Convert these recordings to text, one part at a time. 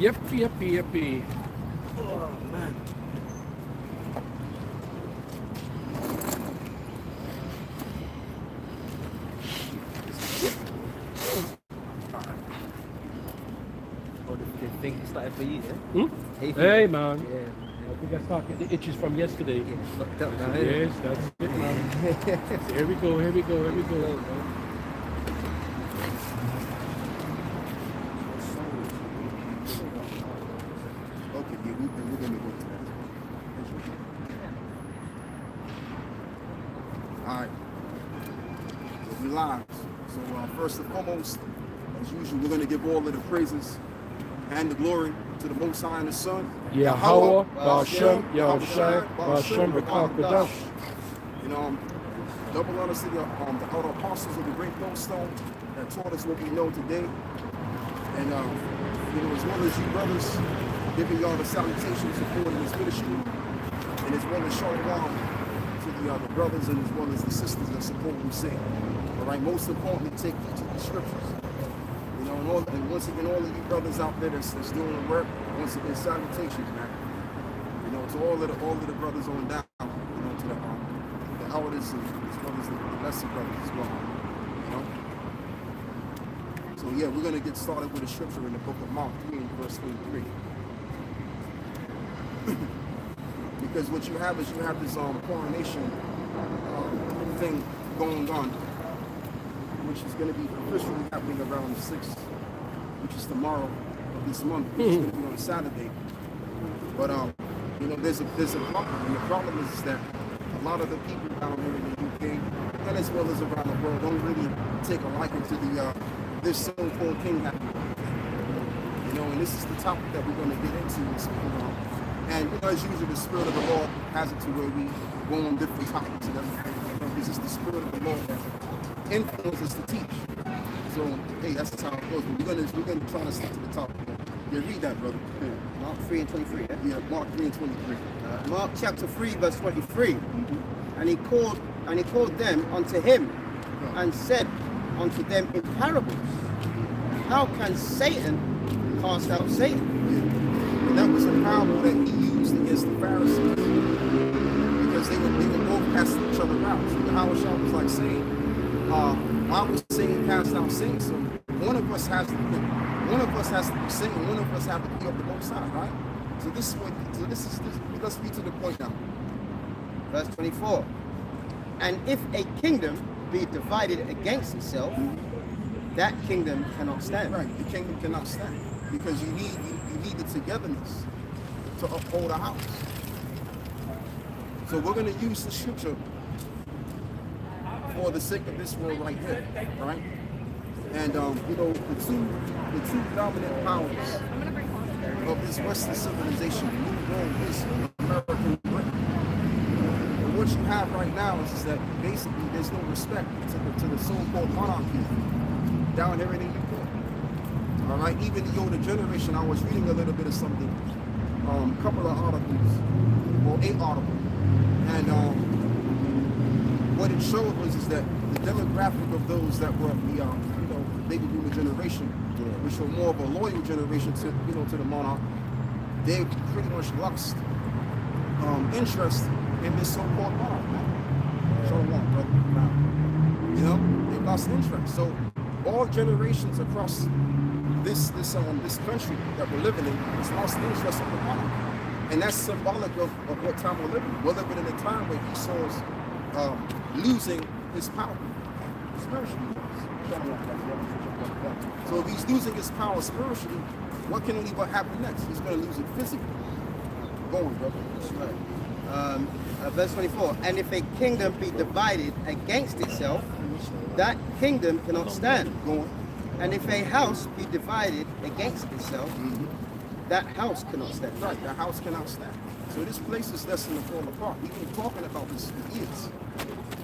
Yippee. Oh, man. Oh, the thing started for you, yeah? Hey, man. Yeah. I think I started the itches from yesterday. Yeah, fucked up now, Yes, that's it, man. Here we go. Okay, yeah, we're gonna go to that. All right, we'll be live. So first and foremost, as usual, we're gonna give all of the praises and the glory to the Most High and the Son. Yahweh, Bashem, Yahushai, Bashem, Rakakadash. You know, double honors to the other apostles of the Great Millstone that taught us what we know today. And you know, as well as you brothers, giving y'all the salutations supporting this ministry, and as well as shalom to the brothers and as well as the sisters that support what we say. All right, most importantly, take heed to the scriptures. You know, and once again, all of you brothers out there that's doing the work, once again, salutations, man. You know, to all of the brothers on down, you know, to the elders and as well as the lesser brothers as well. You know. So yeah, we're gonna get started with a scripture in the book of Mark 3 and verse 23. Because what you have is you have this coronation thing going on, which is going to be officially happening around the 6th, which is tomorrow of this month, which is going to be on Saturday. But you know, there's a problem, and the problem is that a lot of the people down here in the UK and as well as around the world don't really take a liking to the this so-called king happening. You know, and this is the topic that we're going to get into and speak about. And you know, as usual, the Spirit of the Lord has it to where we go on different topics and everything. You know, because it's the Spirit of the Lord that influences us to teach. So, hey, that's how it goes. But we're gonna try to stick to the topic. Yeah, read that, brother. Yeah. Mark 3 and 23, yeah? Yeah, Mark 3 and 23. Mark chapter 3, verse 23. And he called them unto him and said unto them in parables, how can Satan cast out Satan? And that was a parable that he used against the Pharisees because they were both casting each other out. So the Hawashah was like saying, I was saying cast out Satan, so one of us has to be Satan, one of us have to be of the Most High, right? So this is let's read to the point now. Verse 24. And if a kingdom be divided against itself, that kingdom cannot stand. Right, the kingdom cannot stand because you need the togetherness to uphold a house. So we're going to use the scripture for the sake of this world right here, right? And you know, the two dominant powers of this Western civilization, the new world, is American Britain. And what you have right now is that basically there's no respect to the so-called monarchy down here in the UK. All right, even the older generation, I was reading a little bit of something, a couple of articles, or a article, and what it showed was that the demographic of those that were the you know, baby boomer generation, which were more of a loyal generation to to the monarch, they pretty much lost interest in this so-called monarch. Show one, brother. You know, they lost interest. So all generations across this country that we're living in has lost interest in the monarch, and that's symbolic of what time we're living. We're living in a time where Esau's losing his power spiritually. So if he's losing his power spiritually, what can only happen next? He's going to lose it physically. Go on, brother. That's right. Verse 24. And if a kingdom be divided against itself, that kingdom cannot stand. Go on. And if a house be divided against itself, that house cannot stand. Right, the house cannot stand. So this place is destined to fall apart. We've been talking about this for years.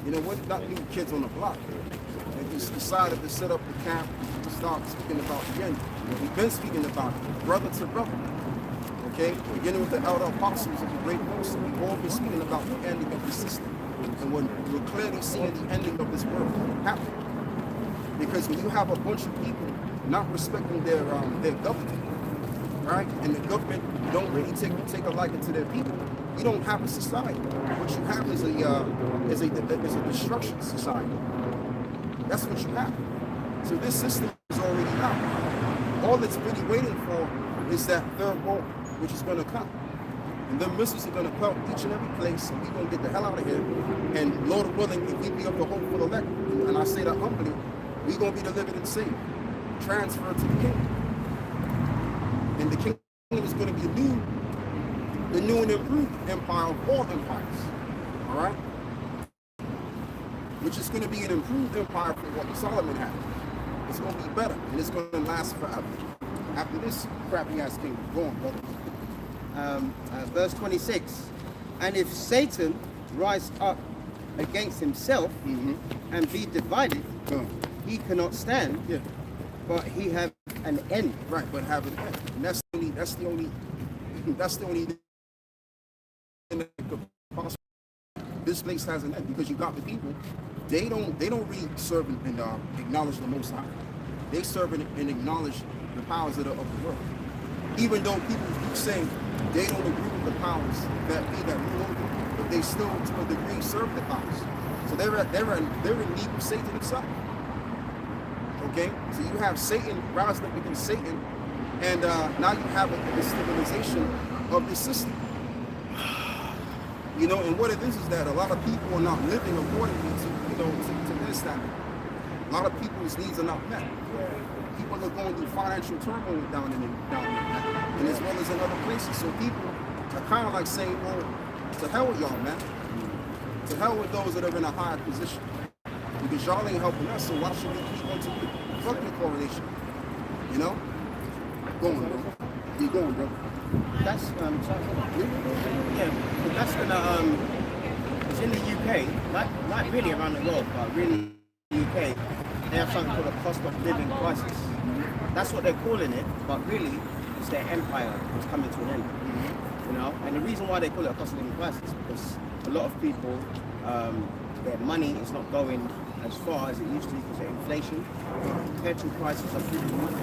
You know, we're not new kids on the block. They just decided to set up the camp to start speaking about it again. We've been speaking about it, brother to brother. Okay? Beginning with the elder apostles of the Great Millstone, we've all been speaking about the ending of the system. And we're clearly seeing the ending of this world happen. Because when you have a bunch of people not respecting their government, right? And the government don't really take a liking to their people. You don't have a society. What you have is a destruction society. That's what you have. So this system is already out. All it's really waiting for is that third war, which is going to come. And then missiles are going to come each and every place, and we're going to get the hell out of here. And Lord willing, if we be of the hopeful elect, and I say that humbly, we're going to be delivered and saved, transferred to the kingdom. And the kingdom is going to be the new and improved empire of all empires. All right? Which is going to be an improved empire from what Solomon had. It's going to be better, and it's going to last forever. After this crappy ass kingdom. Go on, brother. Verse 26. And if Satan rise up against himself and be divided, he cannot stand, but he have an end. Right, but have an end. And that's the only thing that could possibly. This place has an end because you got the people. They don't really serve and acknowledge the Most High. They serve and acknowledge the powers of the world. Even though people keep saying they don't agree with the powers that rule over them, but they still, to a degree, serve the powers. So they're in need of Satan himself. Okay, so you have Satan rising up against Satan, and now you have a stabilization of the system. You know, and what it is that a lot of people are not living accordingly to their standard. A lot of people's needs are not met. People are going through financial turmoil down in and as well as in other places. So people are kind of like saying, well, to hell with y'all, man. To hell with those that are in a higher position. Because y'all ain't helping us, so why should we keep on to you? Fuck your correlation. You know? Go on, bro. Keep going, bro. That's that's gonna it's in the UK, not really around the world, but really in the UK, they have something called a cost of living crisis. That's what they're calling it, but really it's their empire that's coming to an end. You know, and the reason why they call it a cost of living crisis is because a lot of people, their money is not going as far as it used to because of inflation. Petrol prices are through the roof.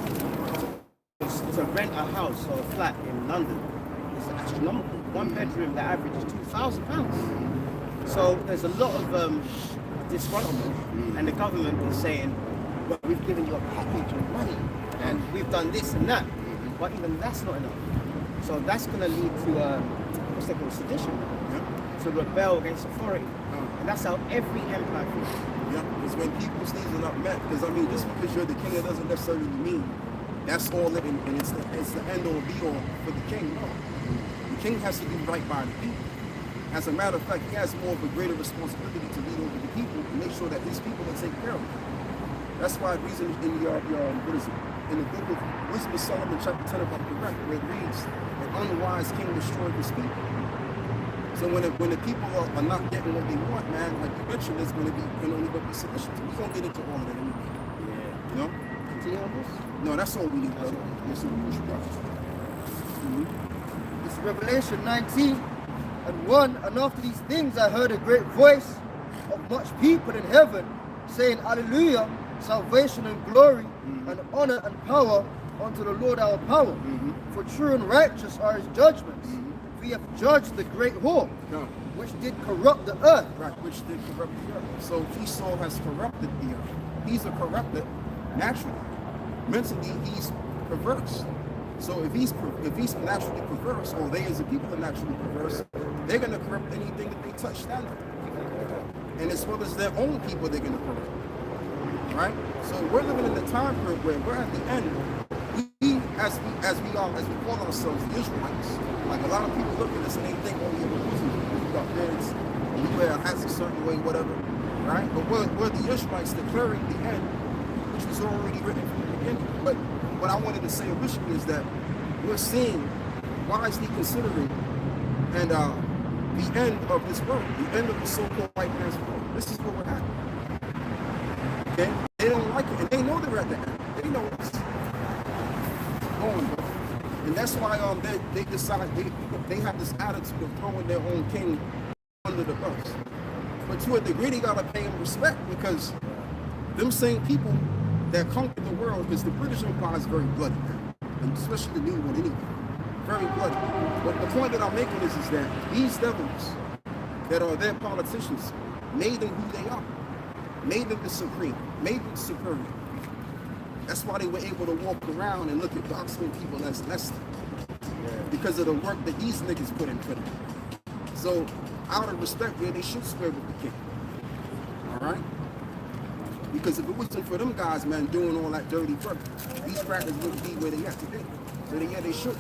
To rent a house or a flat in London is astronomical. One bedroom, the average is £2,000. So there's a lot of disgruntlement, and the government is saying, well, we've given you a package of money, and we've done this and that, but even that's not enough. So that's going to lead to what's they call sedition, to rebel against authority, and that's how every empire feels. Yeah, because when people's needs are not met, because I mean, just because you're the king, it doesn't necessarily mean that's all it, and it's the end all be all for the king. No. The king has to do right by the people. As a matter of fact, he has more of a greater responsibility to lead over the people and make sure that his people are taken care of. That's why the reason in the what is it? In the book of Wisdom of Solomon, chapter 10, if I'm correct, where it reads, "An unwise king destroyed his people." So when the people are not getting what they want, man, like you mentioned, there's going to be only going to be sedition. We're going to get into all of that anyway. Yeah. You know? No, that's all we need. That's all we need. It's Revelation 19:1. And after these things I heard a great voice of much people in heaven saying, Hallelujah, salvation and glory and honor and power unto the Lord our power. For true and righteous are his judgments. We have judged the great whore, which did corrupt the earth. Right, which did corrupt the earth. So Esau has corrupted the earth. He's a corrupted naturally. Mentally, he's perverse. So if he's naturally perverse, or they as a people are naturally perverse, they're going to corrupt anything that they touch standard. And as well as their own people, they're going to corrupt. Right? So we're living in the time period where we're at the end. We as we call ourselves the Israelites. Like a lot of people look at us and they think, oh yeah, we're Muslims, we got beards, we wear hats a certain way, whatever. Right? But we're the Israelites declaring the end, which was already written from the beginning. But what I wanted to say originally is that we're seeing, wisely considering, and the end of this world, the end of the so-called white man's world. This is where we're at. Okay? They don't like it, and they know they're at the end. They know it's going, bro. And that's why they decide they have this attitude of throwing their own king under the bus. But to a degree, they gotta pay him respect because them same people that conquered the world, because the British Empire is very bloody. and especially the new one anyway. Very bloody. But the point that I'm making is that these devils that are their politicians made them who they are, made them the supreme, made them superior. That's why they were able to walk around and look at dark-skinned people as less than, because of the work that these niggas put in for them. So, out of respect, yeah, they should square with the king. All right? Because if it wasn't for them guys, man, doing all that dirty work, these crackers wouldn't be where they at today. So, yeah, they should.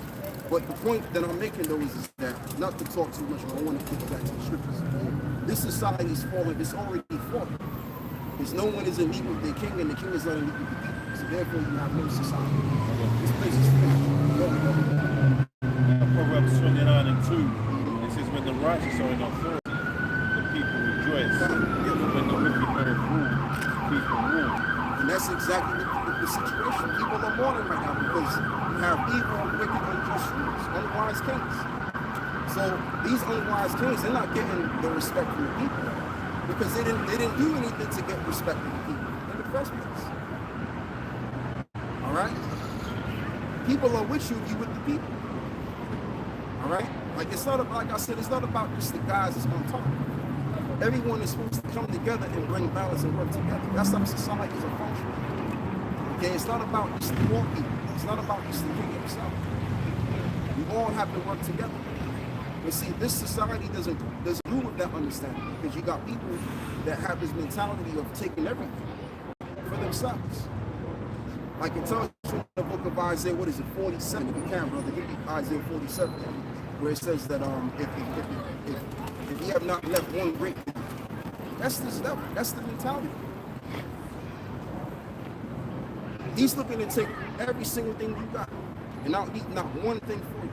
But the point that I'm making, though, is that, not to talk too much, but I want to get back to the scriptures. This society is fallen. It's already fallen. Because no one is in league with their king, and the king is not in league with the people. So therefore, you have no society. This place is free. Proverbs 29:2, it says, when the righteous are in authority, the people rejoice. But when the wicked are ruled, people rule. And that's exactly the situation. People are mourning right now because you have evil, wicked, unjust rulers, unwise kings. So these unwise kings, they're not getting the respect from the people because they didn't do anything to get respect from the people in the first place. All right? People are with you, you with the people. All right? Like it's not about, like I said, it's not about just the guys that's on top. Everyone is supposed to come together and bring balance and work together. That's how societies are functioning. Okay, it's not about just the poor people. It's not about just the king himself. We all have to work together. But see, this society doesn't do with that understanding because you got people that have this mentality of taking everything for themselves. Like it tells you in the book of Isaiah, what is it, 47? If you can, brother, give me Isaiah 47, where it says that if you have not left one great, that's this devil. That's the mentality. He's looking to take every single thing you got and not leave not one thing for you.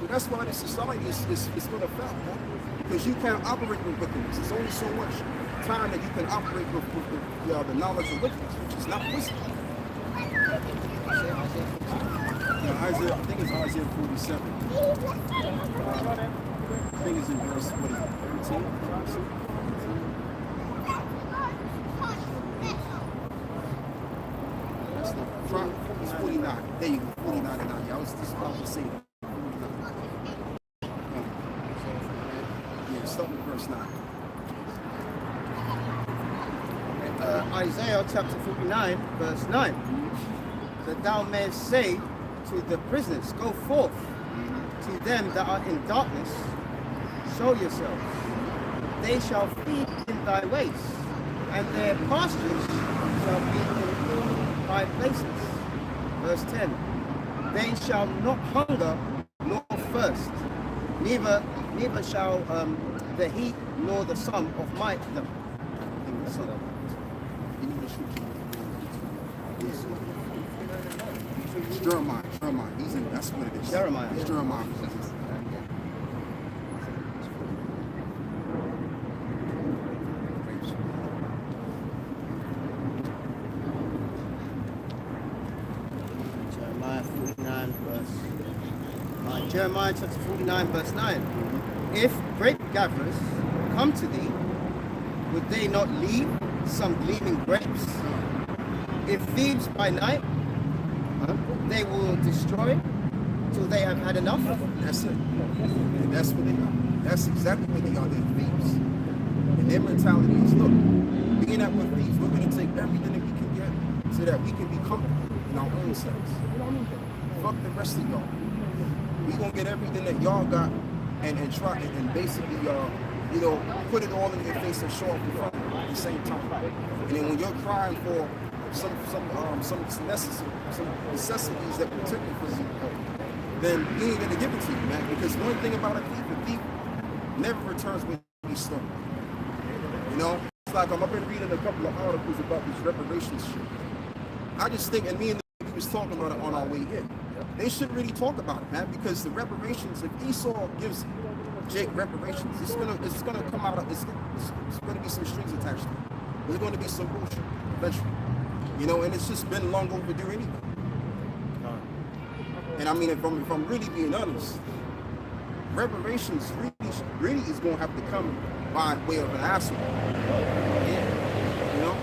So that's why this society is going to fail, man. Because you can't operate with wickedness. There's only so much time that you can operate with the knowledge of wickedness, which is not wisdom. Isaiah, I think it's Isaiah 47. I think it's in verse, what is it, 13? That's the front, it's 49. There you go, 49 and 9. I was just about to say that. Yeah, start with verse 9. Isaiah chapter 49, verse 9. That thou mayest say to the prisoners, go forth. To them that are in darkness, show yourselves. They shall feed in thy ways, and their pastures shall be in high places. Verse 10. They shall not hunger nor thirst, neither shall the heat nor the sun of might them. It's Jeremiah. He's in, that's what it is. Jeremiah. It's Jeremiah. Jeremiah chapter 49, verse 9. If grape gatherers come to thee, would they not leave some gleaming grapes? If thieves by night, they will destroy till they have had enough. That's it. And that's what they are. That's exactly what they are. They're thieves. And their mentality is, look, being that we're thieves, we're going to take everything that we can get so that we can be comfortable in our own selves. Fuck the rest of y'all. We're going to get everything that y'all got and try and basically, put it all in your face and show up in front of you at the same time. And then when you're crying for some necessities that protect you from you, then he ain't gonna give it to you, man. Because one thing about a thief never returns when he's stolen. You know, it's like I've been reading a couple of articles about this reparations shit. I just think, and me and we was talking about it on our way in. They should really talk about it, man, because the reparations, if Esau gives Jake reparations, it's gonna come out of it's gonna be some strings attached to it. There's gonna be some bullshit eventually. You know, and it's just been long overdue anyway. And I mean, if I'm really being honest, reparations really is going to have to come by way of an asshole. Yeah. You know?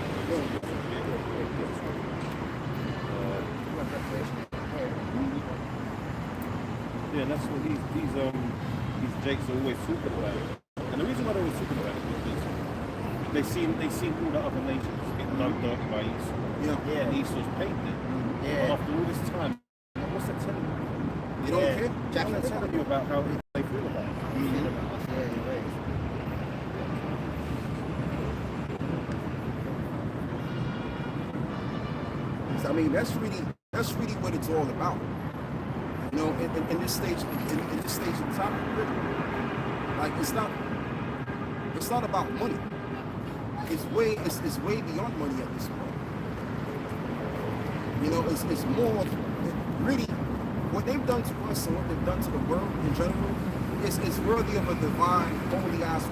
Yeah, and that's what these jakes are always talking about. And the reason why they're always talking about it is because they seen all the other nations get dug up by Esau. Yeah. And Esau's paid them. But after all this time, what's that telling you? You don't care? They're telling you about how they feel about it. So, I mean, that's really what it's all about. You know, in this stage, in this stage of time, like it's not about money. It's way beyond money at this point. You know, it's more of really what they've done to us and what they've done to the world in general. It's worthy of a divine, holy ass.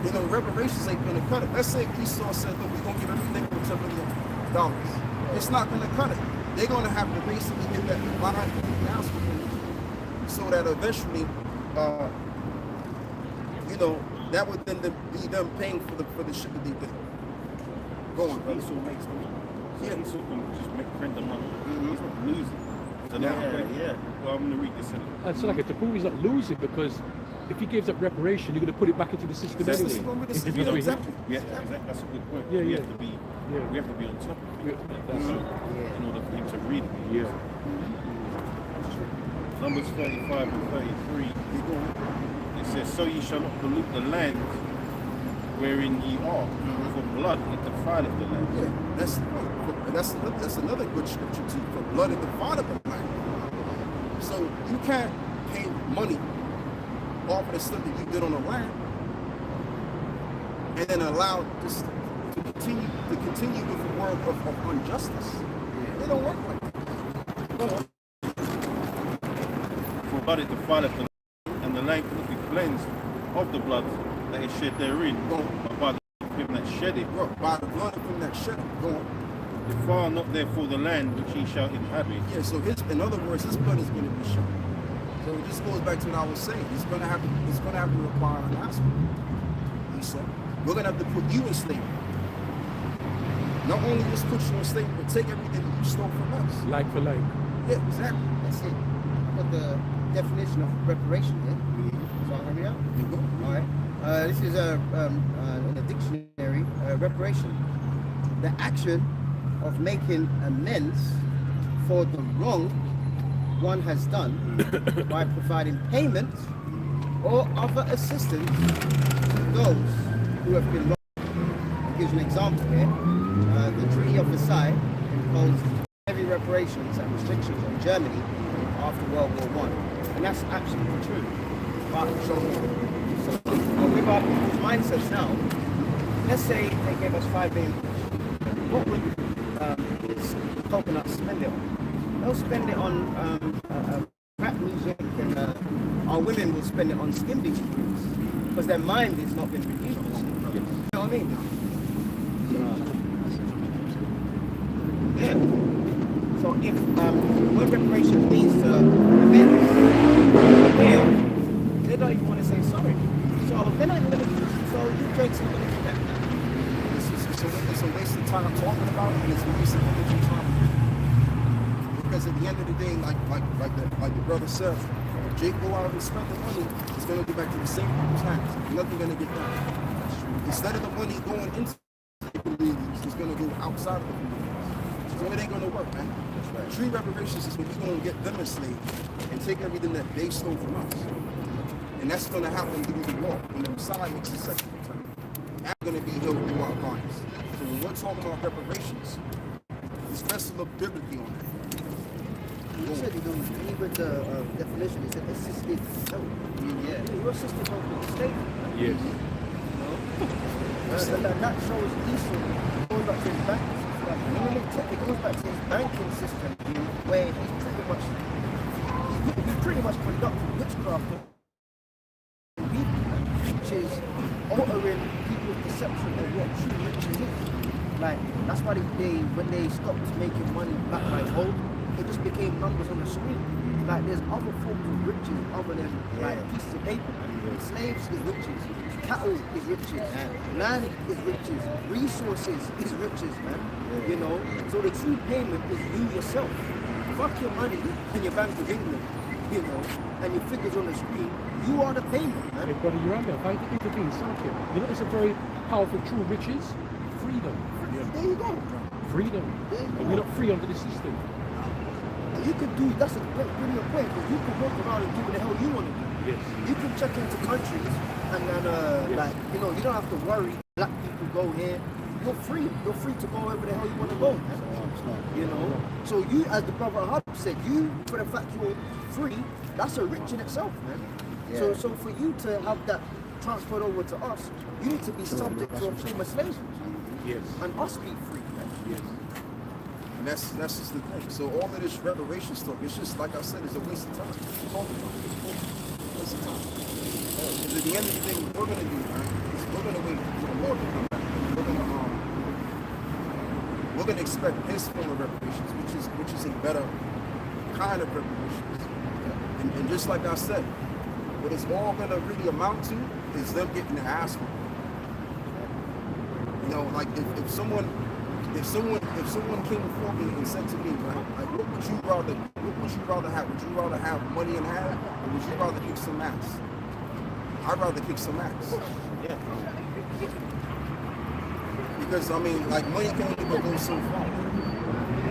You know, reparations ain't gonna cut it. Let's say Esau said, "Look, we're gonna give everything for $10 million." It's not gonna cut it. They're gonna have to basically get that divine holy ass so that eventually, you know, that would then be them paying for the shit that they did. Go on, brother. Esau makes the money. Yeah. Esau can just print the money. He's not losing. So now, well, I'm gonna read this in it. And so like the proof he's not losing because if he gives up reparation, you're going to put it back into the system That's the anyway. system with the If system, you know, exactly. Yeah, exactly. That's a good point. Yeah, we yeah. have to be on top of it. Yeah, that's it. In order for him to read it. Yeah. Numbers 35 and 33. It says, "So ye shall not pollute the land wherein ye are, for blood it defileth the land." Yeah, that's another good scripture too. For blood and the father of the land. So you can't pay money off of the stuff that you did on the land, and then allow this to continue with the world of injustice. It don't work like that. Go on. For blood it defileth the land, and the land cannot be cleansed of the blood that is shed therein, but by the blood of him that shed it. Bro, by the blood of him that shed it. Go on. Defile not therefore the land which ye shall inhabit. Yeah, so in other words, his blood is going to be shed. So it just goes back to what I was saying. It's going to have to require an answer. Esau, we're going to have to put you in slavery. Not only just put you in slavery, but take everything you stole from us. Like for like. Yeah, exactly. That's it. I've got the definition of reparation here. So I'll hurry up. You go. All right. This is in a dictionary. Reparation, the action of making amends for the wrong one has done by providing payment or other assistance to those who have been wronged. I'll give you an example here. The Treaty of Versailles imposed heavy reparations and restrictions on Germany after World War I, and that's absolutely true. But so with our people's mindsets now, let's say they gave us $5 billion. What would coconuts spend it on? They'll spend it on rap music, and our women will spend it on skin bleaching creams because their mind has not been reduced. You know what I mean? Yeah. So if when reparation leads to events, they don't even want to say sorry. So they're not even going to do. So you drinks are going to do that. It's a waste of time talking about it, and it's a waste of energy time. Because at the end of the day, like the brother said, if Jake go out and spend the money, it's going to go back to the same people's hands. Nothing going to get done. Instead of the money going into the communities, it's going to go outside of the communities. So it ain't going to work, man. True reparations is when you're going to get them enslaved and take everything that they stole from us. And that's going to happen through the law. When the Messiah makes his second return, that's going to be healed through our bodies. So when we're talking about reparations, it's best to look biblically on that. You said you don't agree with the definition. It's an assisted help. Yeah. You're assisted help with the state. Yes. That shows Esau goes back to his bank. It goes back to his banking system where he's pretty much conducting witchcraft, which is altering people's perception of what true riches is. Like that's why when they stopped making money back by gold, it just became numbers on the screen. Like there's other forms of riches other than like pieces of paper. Slaves is riches, cattle is riches, land is riches, resources is riches, man. You know, so the true payment is you yourself. Fuck your money in your Bank of England. you know, and your figures on the screen, you are the payment, man. Hey, brother, you're right there. If I intervene, something. You know, it's a very powerful, true riches. Freedom. There you go. Freedom. There you And go. we're not free under the system. You could do, that's a great brilliant point, because you can walk around and do what the hell you want to do. Yes. You can check into countries and then, like, you know, you don't have to worry, black people go here. You're free. You're free to go wherever the hell you want to go, man. You know? So you, as the brother Hub said, you, for the fact you're free, that's a rich in itself, man. Yeah. So for you to have that transferred over to us, you need to be subject to a form of slavery. Yes. And us be free, man. Yes. And that's just the thing. So all of this revelation stuff, it's just like I said, it's a waste of time. It's all waste of time. Because at the end of the day, what we're gonna do, man, is we're gonna wait for the Lord to come back. We're gonna expect His form of reparations, which is a better kind of reparations. And just like I said, what it's all gonna really amount to is them getting their ass whooped. You know, like if someone came before me and said to me, like, what would you rather have? Would you rather have money in hand, or would you rather kick some ass? I'd rather kick some ass. Yeah. Because I mean, like, money can only but go so far.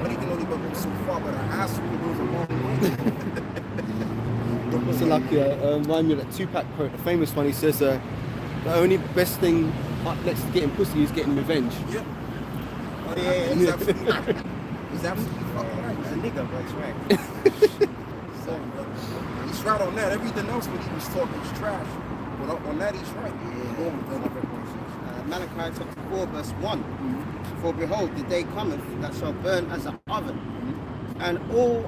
Money can only but go so far, but an ass goes a long way. So like, remind me of that Tupac quote, the famous one. He says, the only best thing up next to getting pussy is getting revenge. Yeah. Oh, yeah. He's absolutely right. He's absolutely fucking right. He's a nigga, but he's right. He's right on that. Everything else when he was talking was trash. But on that, he's right. Malachi chapter 4 verse 1. For behold, the day cometh that shall burn as an oven, and all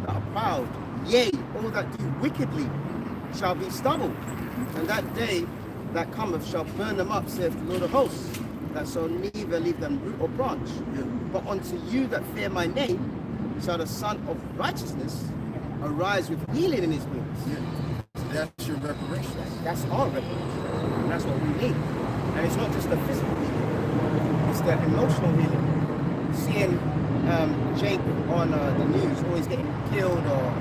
that are proud, yea, all that do wickedly, shall be stubble. And that day that cometh shall burn them up, saith the Lord of hosts, that shall neither leave them root or branch. But unto you that fear my name shall the Son of Righteousness arise with healing in his wings. So that's your reparation. That's our reparation. And that's what we need. And it's not just the physical healing, it's the emotional healing. Seeing Jake on the news always getting killed, or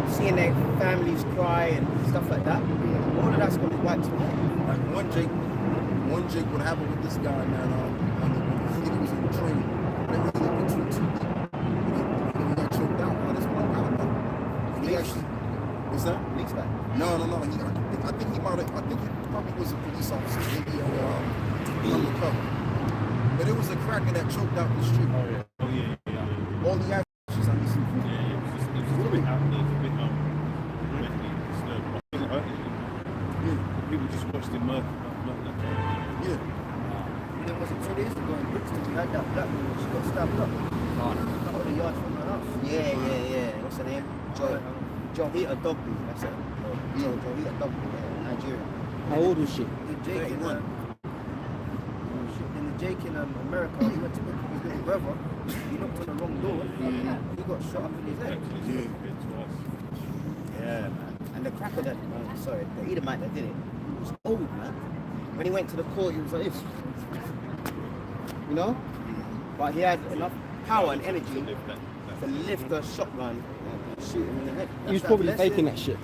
seeing their families cry and stuff like that, all of that's going to be wiped away. Like one Jake, what happened with this guy, man, I think he was in the train. They really looked into it too deep. He got choked out by this one guy. And he actually, what's that? Leaks back. No. I think he probably was a police officer, maybe undercover. But it was a cracker that choked out the street. Oh yeah. All the actions on this. It was a bit out there, a bit mentally disturbed. I think it hurt him. Yeah. People just watched him murder. Yeah. There was 2 days ago in Brixton, we had that black woman, she got stabbed up. That was a yard from her house. Yeah. What's her name? Johita Dogby. That's it. Johita Dogby, Nigeria. How old was she? The Jake in, Jake in America, he went to pick up his little brother. He knocked on the wrong door. He got shot up in his head. Yeah, man. And the cracker that, the Edomite that did it, he was old, man. When he went to the court, he was like this. You know? But he had enough power and energy to lift a shotgun and shoot him in the head. He was probably faking that shit.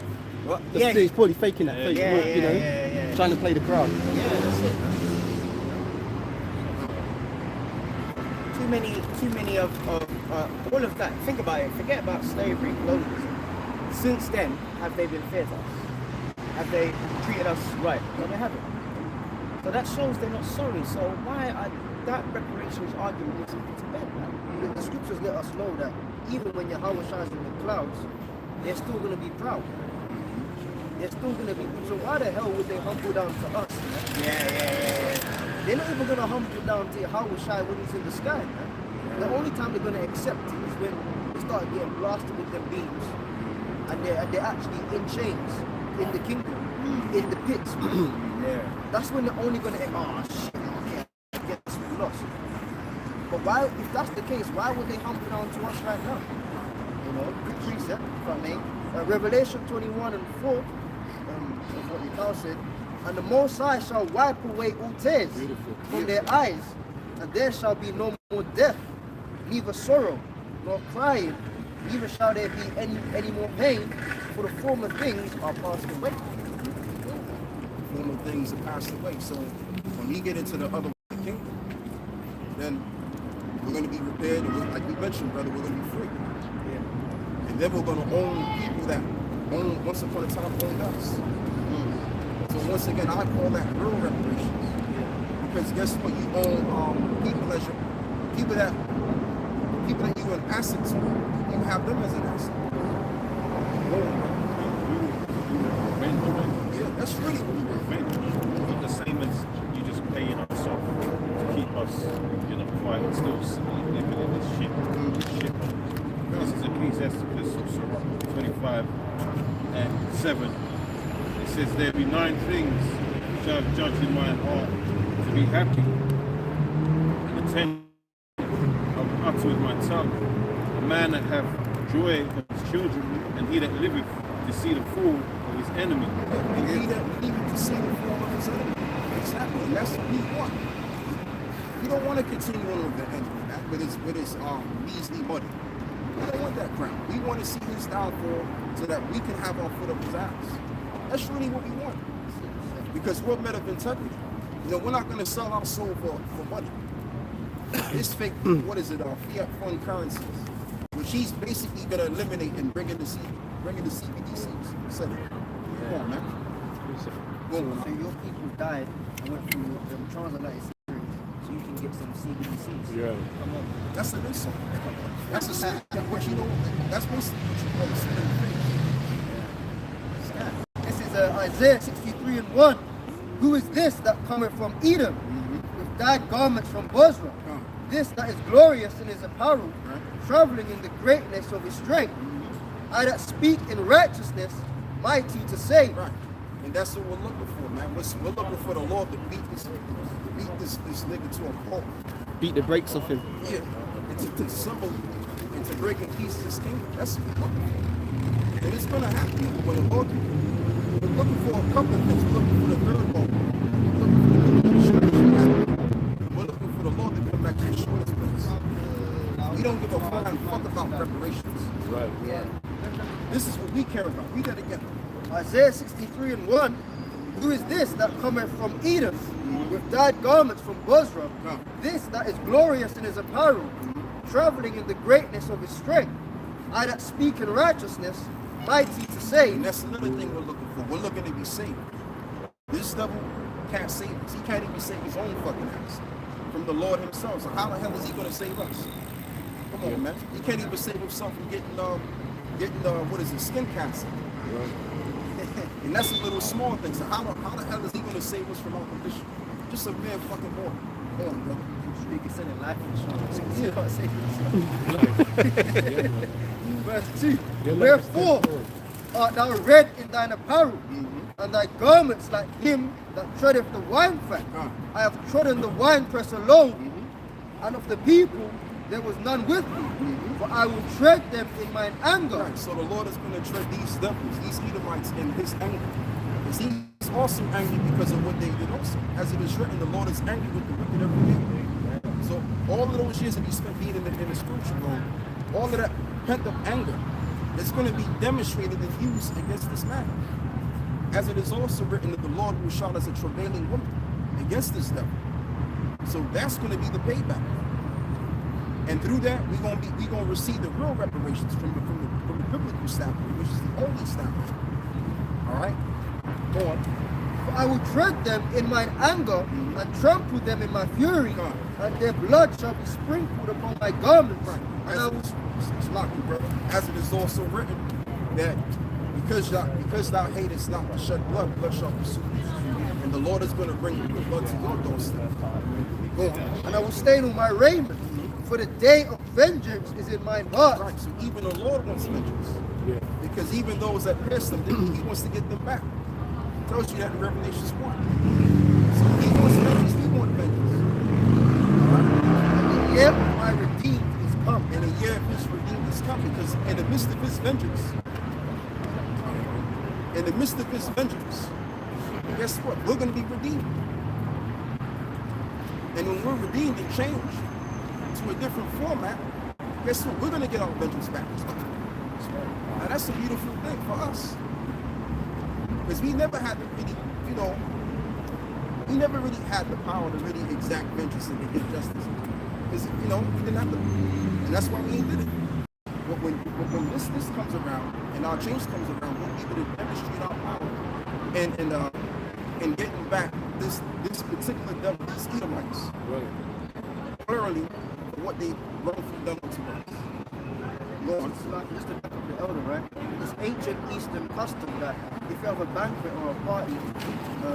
What? Yeah, he's probably faking that. Yeah. Trying to play the crowd. Yeah, that's it, man. Too many of all of that. Think about it. Forget about slavery, colonialism. Since then, have they been fair to us? Have they treated us right? No, they haven't. So that shows they're not sorry. So why are that reparations argument needs to be to bed, man? The scriptures let us know that even when Yahweh shines in the clouds, they're still going to be proud. They're still going to be. So why the hell would they humble down to us? Man? Yeah. They're not even going to humble down to Yahweh Shai when he's in the sky, man. The only time they're going to accept it is when they start getting blasted with them beams, and they're actually in chains in the kingdom, in the pits. That's when they're only going to, oh shit, I guess we lost. But why, if that's the case, why would they humble down to us right now? You know, quick precept, if I may. Revelation 21 and 4, is what the cow said. And the Most High shall wipe away all tears from their eyes, and there shall be no more death, neither sorrow, nor crying, neither shall there be any more pain, for the former things are passed away. Former things are passed away. So when we get into the other kingdom, then we're going to be repaired, and like we mentioned, brother, we're going to be free. And then we're going to own people that once upon a time owned us. So once again, I call that real reparations. Because guess what? You own people as your people that you an asset to. You have them as an asset. Yeah, that's really what we were. Not the same as you just paying us off to keep us, quiet, still living in this shit. This is Ecclesiastes 25 and 7. It says, there be 9 things which I have judged in my heart to be happy, and the 10 I will utter with my tongue. A man that have joy of his children, and he that liveth to see the fall of his enemy. And he that liveth to see the fall of his enemy. Exactly, and that's what we want. We don't want to continue on with the enemy, man, with his measly money. We don't want that crown. We want to see his downfall so that we can have our foot up his ass. That's really what we want. Because we're men of integrity. We're not going to sell our soul for money. This fake, what is it, fiat fund currencies, which he's basically going to eliminate and bring in the CBDCs. Come on, man. So your people died and went through the transatlantic series so you can get some CBDCs. Yeah. Come on. That's an insult. That's a sin. That's basically what you call a sin in the face. This is Isaiah 63 and 1. Who is this that cometh from Edom, with dyed garments from Bozrah? This that is glorious in his apparel, traveling in the greatness of his strength. I that speak in righteousness, mighty to save. Right. And that's what we're looking for, man. We're looking for the Lord to beat this nigga to a pulp. Beat the brakes off him. Yeah. And to dissemble and to break in pieces his kingdom. That's what we're looking for. And it's gonna happen when the Lord. We're looking for a couple of things. We're looking for the third ball. We're looking for the Lord to come back to show his place. We don't give a fuck about reparations. Right. Yeah. This is what we care about. We gotta get Isaiah 63 and 1. Who is this that cometh from Edom, with dyed garments from Bozrah? This that is glorious in his apparel, traveling in the greatness of his strength. I that speak in righteousness, mighty to save. And that's another thing we're looking for. We're looking to be saved. This devil can't save us. He can't even save his own fucking ass from the Lord himself. So how the hell is he going to save us? Come on, man. He can't even save himself from getting what is it, skin cancer. And that's a little small thing. So how the hell is he going to save us from our condition? Just a mere fucking boy. Come on, brother. You can send it life insurance. You can't save yourself. Verse 2. Wherefore art thou red in thine apparel, and thy garments like him that treadeth the winefat. I have trodden the winepress alone, and of the people there was none with me, for I will tread them in mine anger. Right, so the Lord is going to tread these devils, these Edomites, in his anger. Because he's also angry because of what they did also. As it is written, the Lord is angry with the wicked every day. So all of those years that he spent being in the spiritual realm, all of that pent-up anger is going to be demonstrated and used against this man. As it is also written that the Lord will shout as a travailing woman against this devil. So that's going to be the payback. And through that, we're gonna receive the real reparations from the biblical standpoint, which is the holy standpoint. All right, go on. For I will tread them in mine anger, and trample them in my fury, and their blood shall be sprinkled upon my garments. Right. And I will It's locked, brother. As it is also written that because thou hatest not the shed blood shall pursue thee. And the Lord is going to bring the blood to your doorstep. Go on. and I will stain on my raiment, for the day of vengeance is in mine heart. Right, so even the Lord wants vengeance. Yeah. Because even those that pierced them, he wants to get them back. It tells you that in Revelation 1. So he wants vengeance, we want vengeance. And the year of my redeemed is come. And the year of his redeemed is coming, because in the midst of his vengeance, guess what? We're going to be redeemed. And when we're redeemed and changed to a different format, guess what? We're going to get our vengeance back. that's a beautiful thing for us. Because we never had to really, you know, we never really had the power to really exact vengeance and to get justice. Because, you know, we didn't have to. And that's why we ain't did it. But when this comes around and our change comes around, we'll be able to demonstrate our power and getting back this particular devil, these Edomites, thoroughly for what they wrongfully done to us. Lord. It's like just to back up the elder, right? This ancient Eastern custom that if you have a banquet or a party,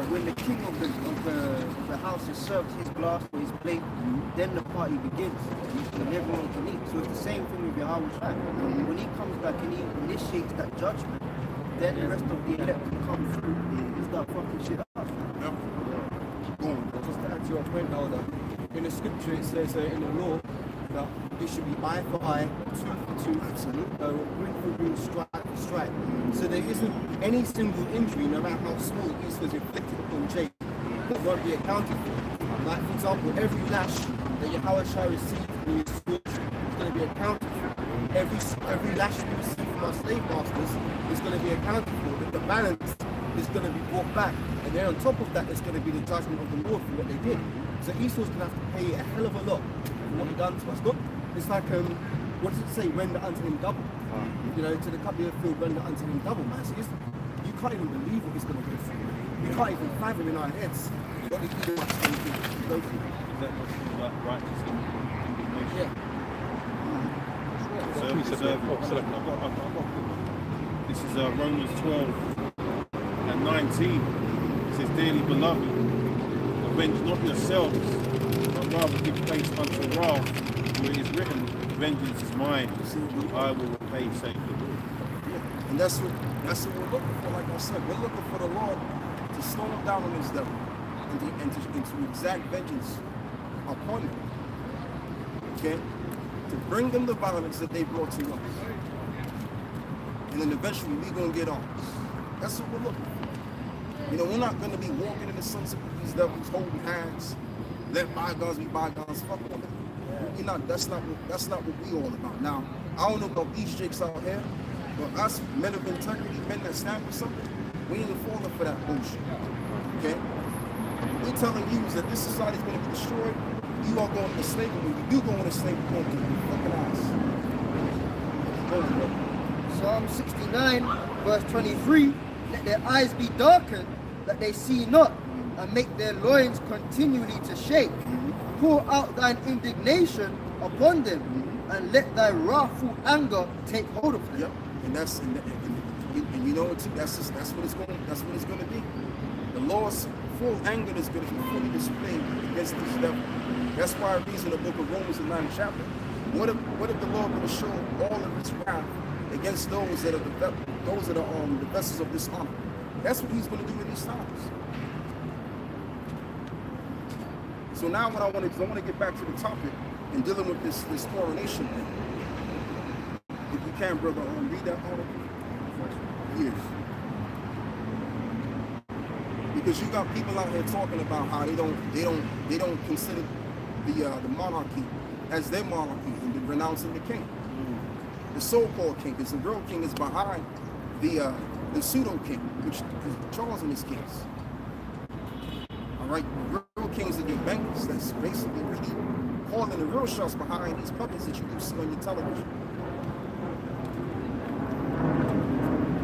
when the king of the house has served his glass or his plate, then the party begins and everyone can eat. So it's the same thing with Yahweh Shai. When he comes back and he initiates that judgment, then the rest of the elect can come through and start fucking shit up. Yep. Just to add to your point, Elder, in the scripture it says in the law that it should be eye for eye, tooth for tooth, wound for wound, stripe for stripe. So there isn't any single injury, no matter how small it is, was inflicted upon Jake, that won't be accounted for. Like, for example, every lash that Yahweh Shai received from his sword is going to be accounted for. Every lash we receive from our slave masters is going to be accounted for. That the balance is going to be brought back. And then on top of that, it's going to be the judgment of the Lord for what they did. So Esau's going to have to pay a hell of a lot for what he done to us. Look, it's like, what does it say? Render unto him double. You know, to the cup of your field, render unto him double, man. So you can't even believe what he's going to go through. We can't even fathom in our heads what the Edom's going to go through. Is that what's like righteous indignation? This is Romans 12 and 19. It says, dearly beloved, avenge not yourselves, but rather give place unto wrath, for it is written, vengeance is mine, I will repay, saith the Lord. And that's what we're looking for. Like I said, we're looking for the Lord to slow him down on his devil and to exact vengeance upon him. Okay? To bring them the violence that they brought to us. And then eventually we're going to get ours. That's what we're looking for. You know, we're not going to be walking in the sunset with these devils, holding hands, let bygones be bygones, fuck with them. We're not, that's not what we all about. Now, I don't know about these jakes out here, but us men of integrity, men that stand for something, we ain't falling for that bullshit. Okay? We're telling you is that this society is going to be destroyed. You are going to slavery. When you do go into slavery, you're going to be fucking ass. Psalm 69, verse 23, let their eyes be darkened, that they see not, and make their loins continually to shake. Pour out thine indignation upon them, and let thy wrathful anger take hold of them. Yep. And that's and you know what too, that's what it's going to be. The Lord's full anger is going to be fully displayed against this devil. That's why it reads in the book of Romans, the 9th chapter. What if the Lord going to show all of his wrath against those that are the vessels of dishonor? That's what he's going to do in these times. So now what I want to get back to the topic and dealing with this coronation thing. If you can, brother, read that article. Yes. Because you got people out here talking about how they don't consider the monarchy as their monarchy and they're renouncing the king. The so-called king, because the real king is behind the pseudo king, which is Charles and his kings. All right, the real kings are your bankers. That's basically really calling the real shots behind these puppets that you do see on your television.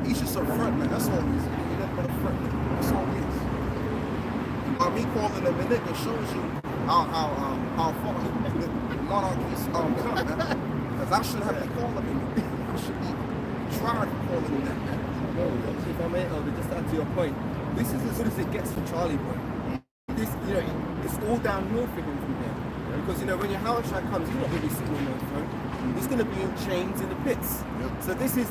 He's just a front man. That's all he is. He's nothing but a front man. That's all he is. And by me calling him a nigga shows you how far the monarchies come, man. Because I shouldn't have to call him a nigga. I should be trying to call him that. If I may, Elder, just add to your point, this is as good as it gets for Charlie Boy. This, you know, it's all downhill for him from there. Because, you know, when your Howard Shai comes, he's not going to be sitting on the throne. He's going to be in chains in the pits. Yep. So this is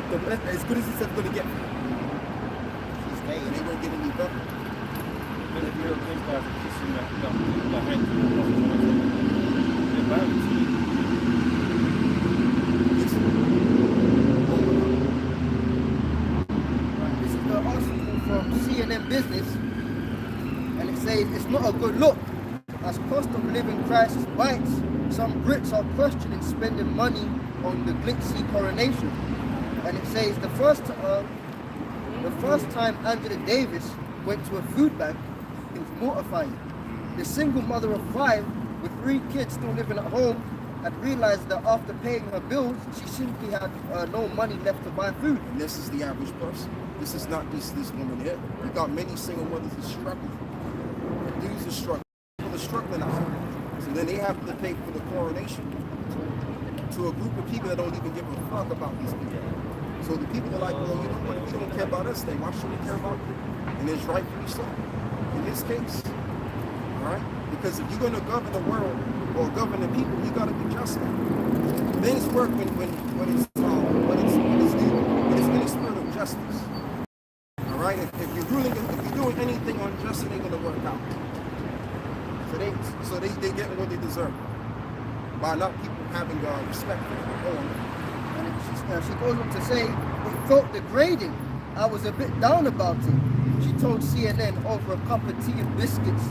as good as he's ever going to get. He's staying. They won't get any better. Then if you're those guys are kissing the hand to the prophet, they're married to you. This is the article from CNN Business, and it says it's not a good look. As cost of living crisis bites, some Brits are questioning spending money on the glitzy coronation. And it says the first time Angela Davis went to a food bank, it was mortifying. The single mother of 5 with 3 kids still living at home had realized that after paying her bills, she simply had no money left to buy food. And this is the average person. This is not just this woman here. You got many single mothers that struggle. Dudes are struggling. People are struggling out here. So then they have to pay for the coronation to a group of people that don't even give a fuck about these people. So the people are like, well, you know what? If you don't care about us, then why should we care about you? And it's rightfully so. In this case, all right? Because if you're going to govern the world or govern the people, you got to be just. Things work when it's in a spirit of justice. All right? If you're doing anything unjust, it ain't going to work out. So they get what they deserve by not people having respect for them. And she goes on to say, it felt degrading. I was a bit down about it. She told CNN over a cup of tea and biscuits.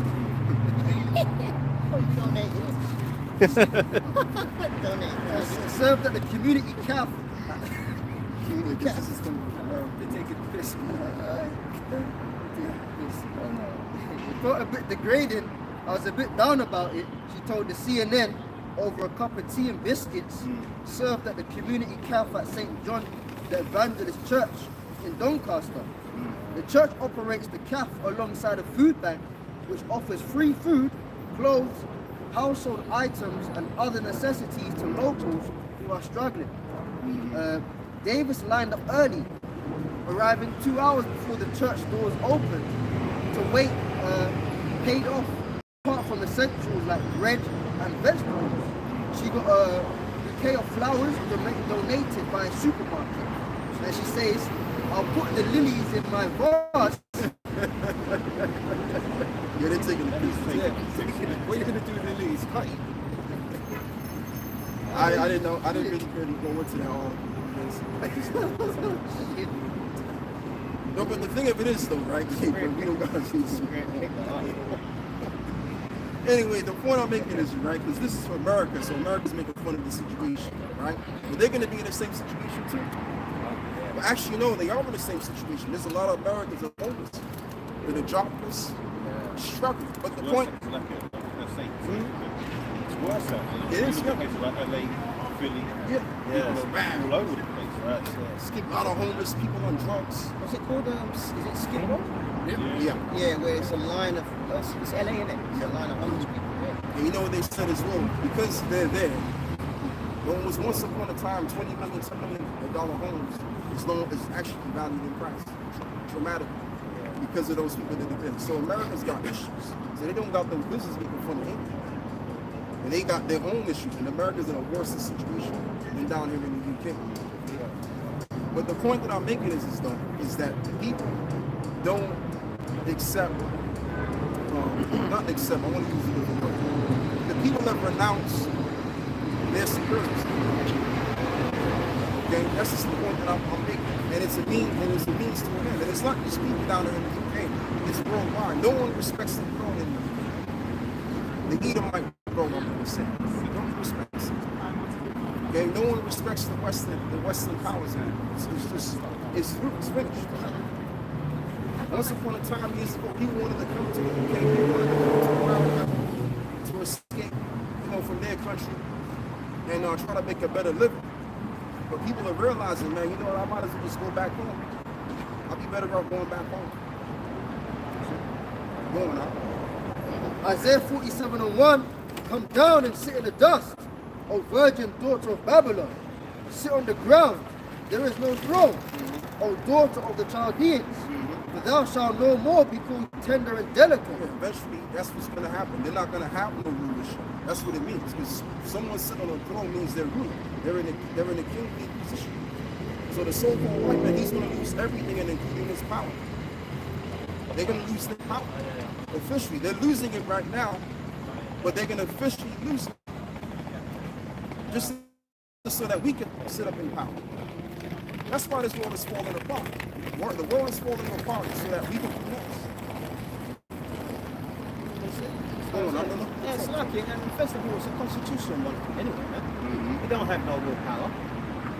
Served at the community cafe. They take it piss. It felt a bit degrading. I was a bit down about it. She told the CNN over a cup of tea and biscuits served at the community cafe at St. John the Evangelist Church in Doncaster. The church operates the cafe alongside a food bank which offers free food, clothes, household items and other necessities to locals who are struggling. Davis lined up early, arriving 2 hours before the church doors opened to wait paid off apart from essentials like bread and vegetables. She got a bouquet of flowers donated by a supermarket. And she says, I'll put the lilies in my vase. Yeah, they're taking the piece. What are you going to do with the lilies? Cut it. I didn't know. I didn't really go into that all. No, but the thing of it is though, right? We don't got to see this. Anyway, the point I'm making is, right, because this is for America, so America's making fun of the situation, right? But they're going to be in the same situation too. But actually, no, they are in the same situation. There's a lot of Americans that are homeless, that are jobless, struggling. But the point... It's worse out there. It is, yeah. It's like LA, Philly. Yeah. People are all over the place, right? A lot of homeless people on drugs. What's it called? Is it Skid Row? Yeah. Yeah, where it's a line of, it's LA, isn't it? It's a line of homeless people. Yeah. And you know what they said as well? Because they're there, there was once upon a time $20 million, $10 million homes is actually valued in price dramatically because of those people that depend. So America's got issues. So they don't got no business making fun of anything. And they got their own issues, and America's in a worse situation than down here in the UK. But the point that I'm making is that the people don't accept, not accept, I want to use a different word. The people that renounce their superiors. Okay, that's just the point that I'm making. And it's a means to an end. And it's not just people down there in the UK, it's worldwide. No one respects the throne in the UK. The Edomite throne, I'm going to say. No one respects it. Okay, no one respects the Western powers. It's finished. Once upon a time, years ago, people wanted to come to the UK, people wanted to come to America to escape, from their country and try to make a better living. But people are realizing, man, you know what, I might as well just go back home. I'll be better off going back home. Going out. Isaiah 47:1, come down and sit in the dust, O virgin daughter of Babylon. Sit on the ground, there is no throne, O daughter of the Chaldeans. For thou shalt no more be called tender and delicate. Eventually, that's what's going to happen. They're not going to have no rulership. That's what it means. Because someone sitting on a throne means they're ruling. They're in a kingly position. So the so-called white man, he's going to lose everything, and including his power. They're going to lose their power. Officially, they're losing it right now, but they're going to officially lose it. Just so that we can sit up in power. That's why this world is falling apart. The world is falling apart so that we can do next. Yeah, it's lucky. And first of all, it's a constitutional monarchy anyway. don't have no real power.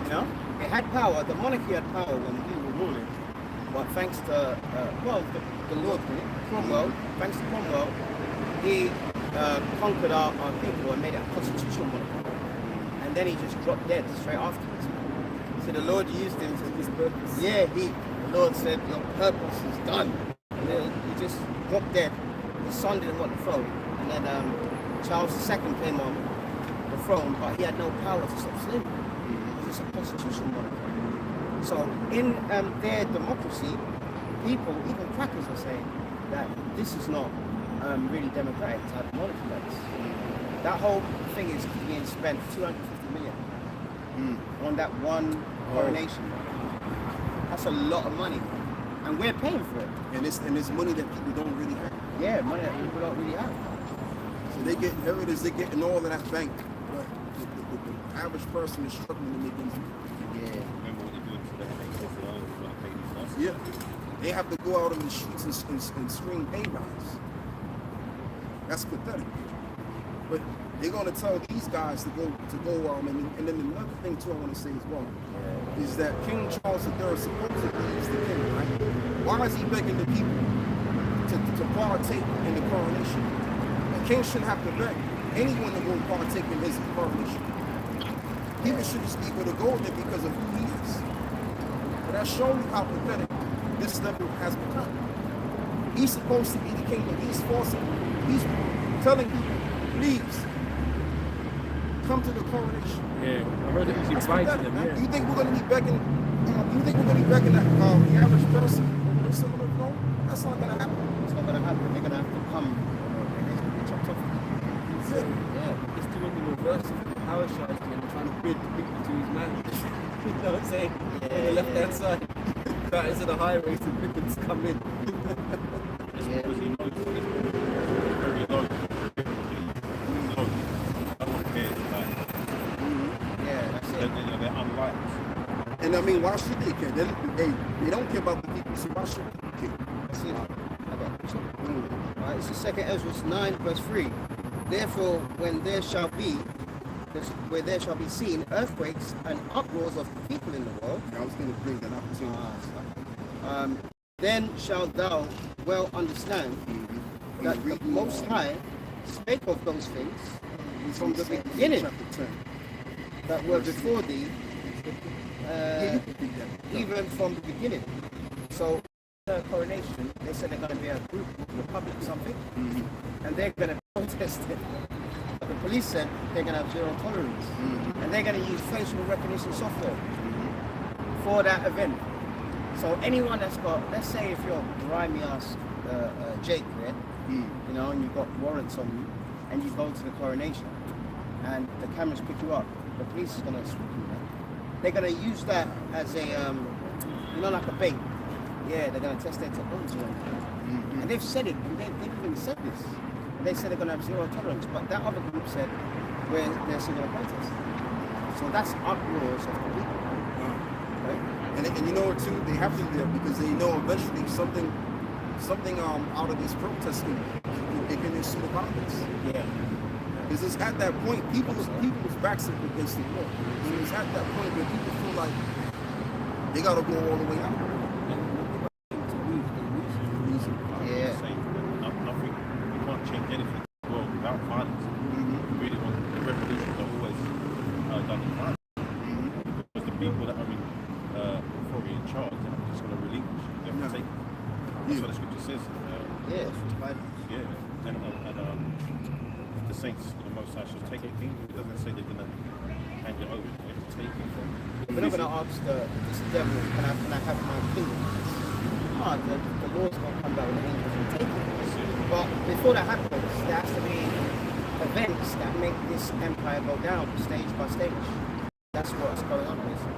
You know, it had power. The monarchy had power when we were ruling. But thanks to the Lord, Cromwell. Thanks to Cromwell, he conquered our people and made it a constitutional monarchy. And then he just dropped dead straight afterwards. So the Lord used him to his purpose. Yeah, the Lord said, your purpose is done. And then he just dropped dead. His son didn't want the throne. And then Charles II came on the throne, but he had no power to stop slavery. It was just a constitutional monarchy. So in their democracy, people, even crackers, are saying that this is not really democratic to have a monarchy like this. That whole thing is being spent 250 million on that one coronation. That's a lot of money, and we're paying for it. And it's money that people don't really have. Yeah, money that people don't really have. So they get inheritors, they're getting all of that bank. But the average person is struggling to make ends meet. Yeah. Remember what they're doing to the NHS, they don't want to pay these nurses. Yeah. They have to go out in the streets and scream pay rise. That's pathetic. But they're gonna tell these guys to go and then another thing too I want to say as well is that King Charles III supposedly is the king, right? Why is he begging the people to partake in the coronation? The king shouldn't have to beg anyone to go partake in his coronation. People should just be able to go there because of who he is. But that's showing you how pathetic this level has become. He's supposed to be the king, but he's telling people, please, come to the coronation. Yeah, I heard it was That's inviting pathetic, them. man. Yeah. Do you think we're going to be begging? That the average person to sit on the throne? That's not going to happen. It's not gonna happen. They're gonna have to come. And they're gonna be chopped off. That's it. Yeah, it's doing the reverse of the power strategy and trying to bid the people to his man. You know what I'm saying? On the left hand side. That is the highway to Pippins come in. Yeah. Because he knows it's very low. Low. No one cares about it. Yeah, that's it. They're unliked. And I mean, why should they care? They don't care about the people, so why should they care? That's it. Alright, this is 2 Ezra 9 verse 3. Therefore, when there shall be seen earthquakes and uproars of people in the world, I was going to bring that up too. then shalt thou well understand that the Most High spake of those things from the beginning Chapter 10. that were before thee, Yeah, you can read that. even from the beginning. So, the coronation, they said they're going to be a group, republic, something, and they're going to protest it. But the police said they're going to have zero tolerance, and they're going to use facial recognition software for that event. So anyone that's got, let's say if you're grimy ass Jake there, you know, and you've got warrants on you, and you go to the coronation, and the cameras pick you up, the police is going to swoop you, man. They're going to use that as a, you know, like a bait. Yeah, they're going to test their technology on you. And they've said it, and they've even said this. And they said they're going to have zero tolerance, but that other group said they're still going to protest. So that's uproars of the people. Right? And you know what too? They have to do that because they know eventually something out of this protesting it can ensue violence. Yeah. Because it's at that point people's backs up against the wall. So it's at that point where people feel like they gotta go all the way out. Yeah. Nothing. You can't change anything in the world without violence. You really want the revolutions are always done in violence. Because the people that are in authority in charge, they're just going to relinquish. They have to take it. That's what the scripture says. Yeah, it's violence. Yeah. And the saints, the Most High, shall take it. It doesn't say they're going to hand it over. They have to take it from. We're not going to ask this devil, can I have my kingdom? No, the Lord's going to come down with the angels and take it. But before that happens, there has to be events that make this empire go down stage by stage. That's what's going on basically.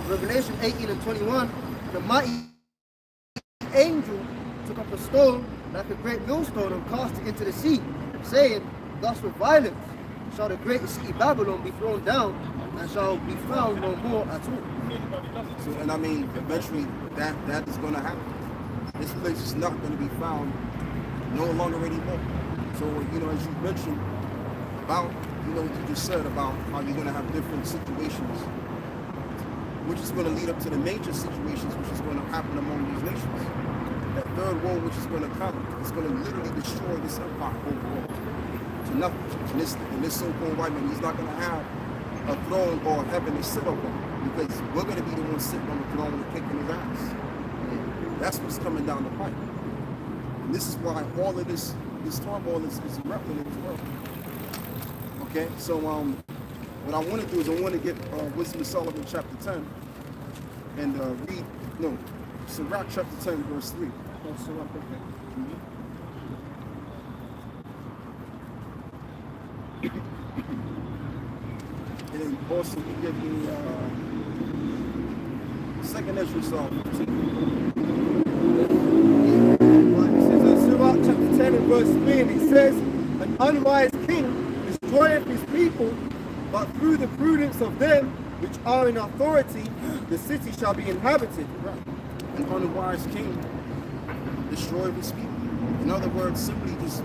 Revelation 18 and 21, the mighty angel took up a stone like a great millstone and cast it into the sea, saying, thus with violence shall the great city Babylon be thrown down and shall be found no more at all. So, and I mean, eventually that is going to happen. This place is not going to be found no longer anymore. So, you know, as you mentioned about, you know, what you just said about how you're going to have different situations, which is going to lead up to the major situations, which is going to happen among these nations. That third war, which is going to come, is going to literally destroy this empire overall to nothing. And this so-called white man, he's not going to have a throne or heaven to sit upon, because we're going to be the ones sitting on the throne and kicking his ass. That's what's coming down the pipe. And this is why all of this turmoil is erupting in this world. Okay, so what I want to do is I want to get Wisdom of Solomon chapter 10 and read, no, Sirach chapter 10 verse 3. Oh, Sirach, okay. And then also you give me second Ezra Psalm 15. It says in Sirach chapter 10 and verse 3, and it says, an unwise king destroyeth his people, but through the prudence of them which are in authority, the city shall be inhabited. Right. An unwise king destroyed his people. In other words, simply just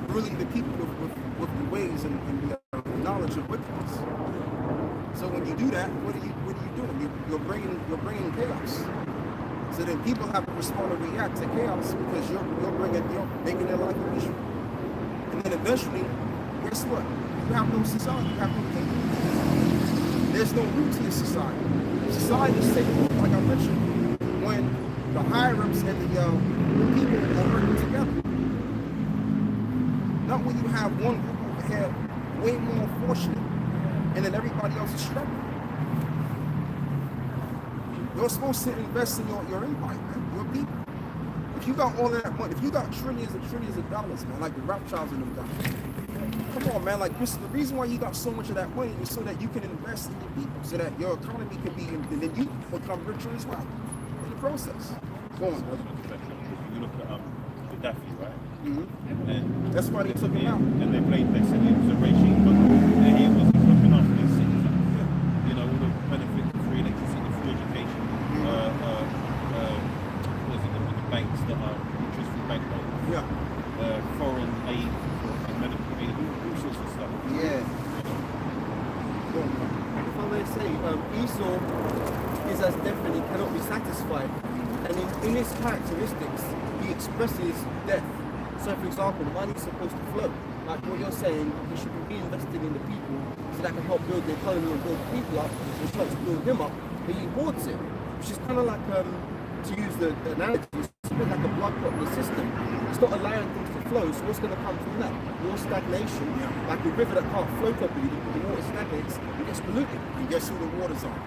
ruling the people with the ways and the knowledge of wickedness. So when you do that, what are you doing? You're bringing chaos. So then people have to respond and react to chaos because you're making their life miserable. And then eventually, guess what? You have no society, you have no kingdom. There's no root to your society. Society is taken, like I mentioned, when the higher-ups and the people are working together. Not when you have one group over here way more fortunate and then everybody else is struggling. You're supposed to invest in your empire, man, your people. If you got all of that money, if you got trillions and trillions of dollars, man, like the Rothschilds and them guys, come on, man, like the reason why you got so much of that money is so that you can invest in your people, so that your economy can be, and then you become richer as well in the process. Go on, brother. You look at Gaddafi, right? Mm-hmm. And that's why they took him out. And they played this, and it was a regime, but he wasn't looking after his citizens. You know, all the benefits of free electricity, free education, what is it, the banks that are interest-free bank loans, foreign aid, and medical aid, all sorts of stuff. Yeah. If I may say, Esau is as definitely cannot be satisfied. And in his characteristics, he expresses death. So for example, the money is supposed to flow. Like what you're saying, he should be reinvesting in the people so that can help build the economy and build the people up, and try to build him up, but he hoards it. Which is kind of like, to use the analogy, it's a bit like a blood clot in the system. It's not allowing things to flow, so what's going to come from that? More stagnation, like a river that can't flow properly, the water stagnates, it gets polluted. And guess who the waters are?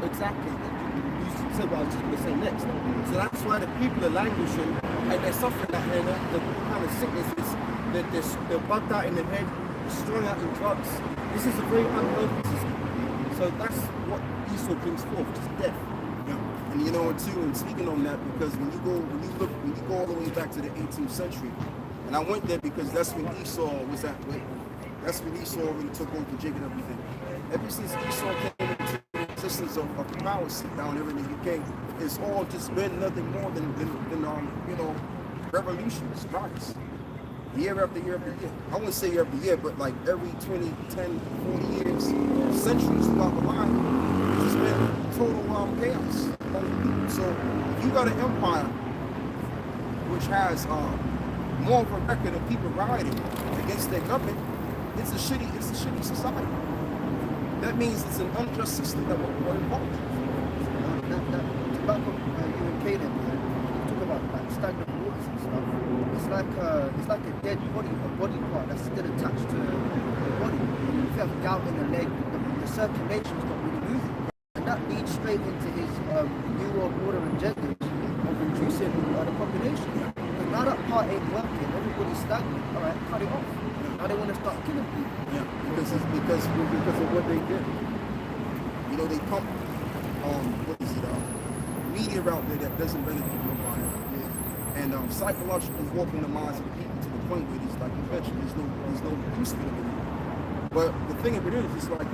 Exactly. You said what I was just going to say next. So that's why the people are languishing and they're suffering that here, the kind of sicknesses, they're bugged out in the head, they're strung out in drugs. This is a very unhealthy system. So that's what Esau brings forth, just death. Yeah. And you know what too, and speaking on that, because when you go all the way back to the 18th century, and I went there because that's when Esau was at, that's when Esau really took over Jacob and everything. Ever since Esau came into the existence of the power seat down there in the UK, it's all just been nothing more than you know, revolutions, riots. Year after year after year. I wouldn't say year after year, but like every 20, 10, 40 years, centuries throughout the line, it's just been total chaos among the people. So if you got an empire which has more of a record of people rioting against their government, it's a shitty society. That means it's an unjust system that we're involved in. Back on you and Caleb, talk about like stagnant waters and stuff. It's like a dead body, a body part that's still attached to the body. If you have gout in the leg, the circulation's not really moving. And that leads straight into his New World Order agenda of reducing the population. But now that part ain't working, everybody's stagnant. All right, cut it off. Now they want to start killing people. Yeah, because of what they did. You know, they pump media out there that doesn't benefit nobody. And psychologically warping the minds of the people to the point where it's like you mentioned, there's no use for them anymore. But the thing of it is, it's like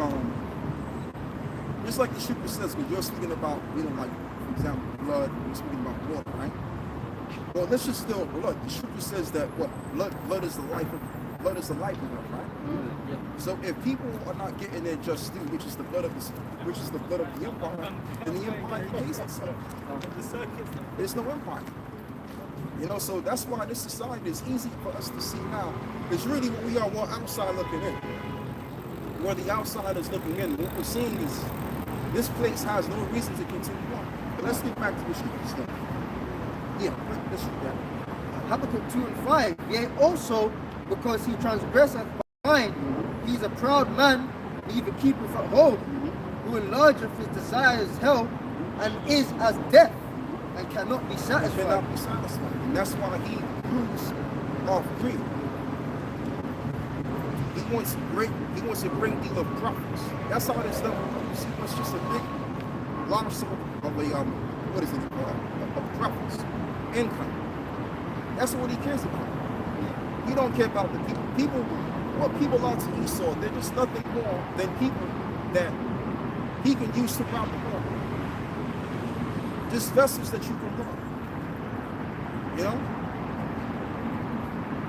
just like the scripture says, because you're speaking about, you know, like for example, blood, you're speaking about water, right? Well, let's just still blood. The scripture says that what blood is the life of blood is the life of them, right? So if people are not getting their just due, which is the blood of the empire, then the empire decays itself. There's no empire. You know, so that's why this society is easy for us to see now. It's really what we are, we're outside looking in. We're the outsiders looking in. What we're seeing is this place has no reason to continue on. But let's get back to the scriptures then. Yeah, let's read that. Habakkuk 2 and 5. Yea, also because he transgresseth mind, he is a proud man, neither keepeth at home, who enlargeth his desires hell, and is as death, and cannot be satisfied. Cannot be satisfied. And that's why he proves off greed. He wants a great deal of profits. That's how this stuff works. See, it's just a big lobster of a what is it called? Of profits, income. That's what he cares about. He don't care about the people. What people are to Esau, they're just nothing more than people that he can use to rob the world. Just vessels that you can rob. You know?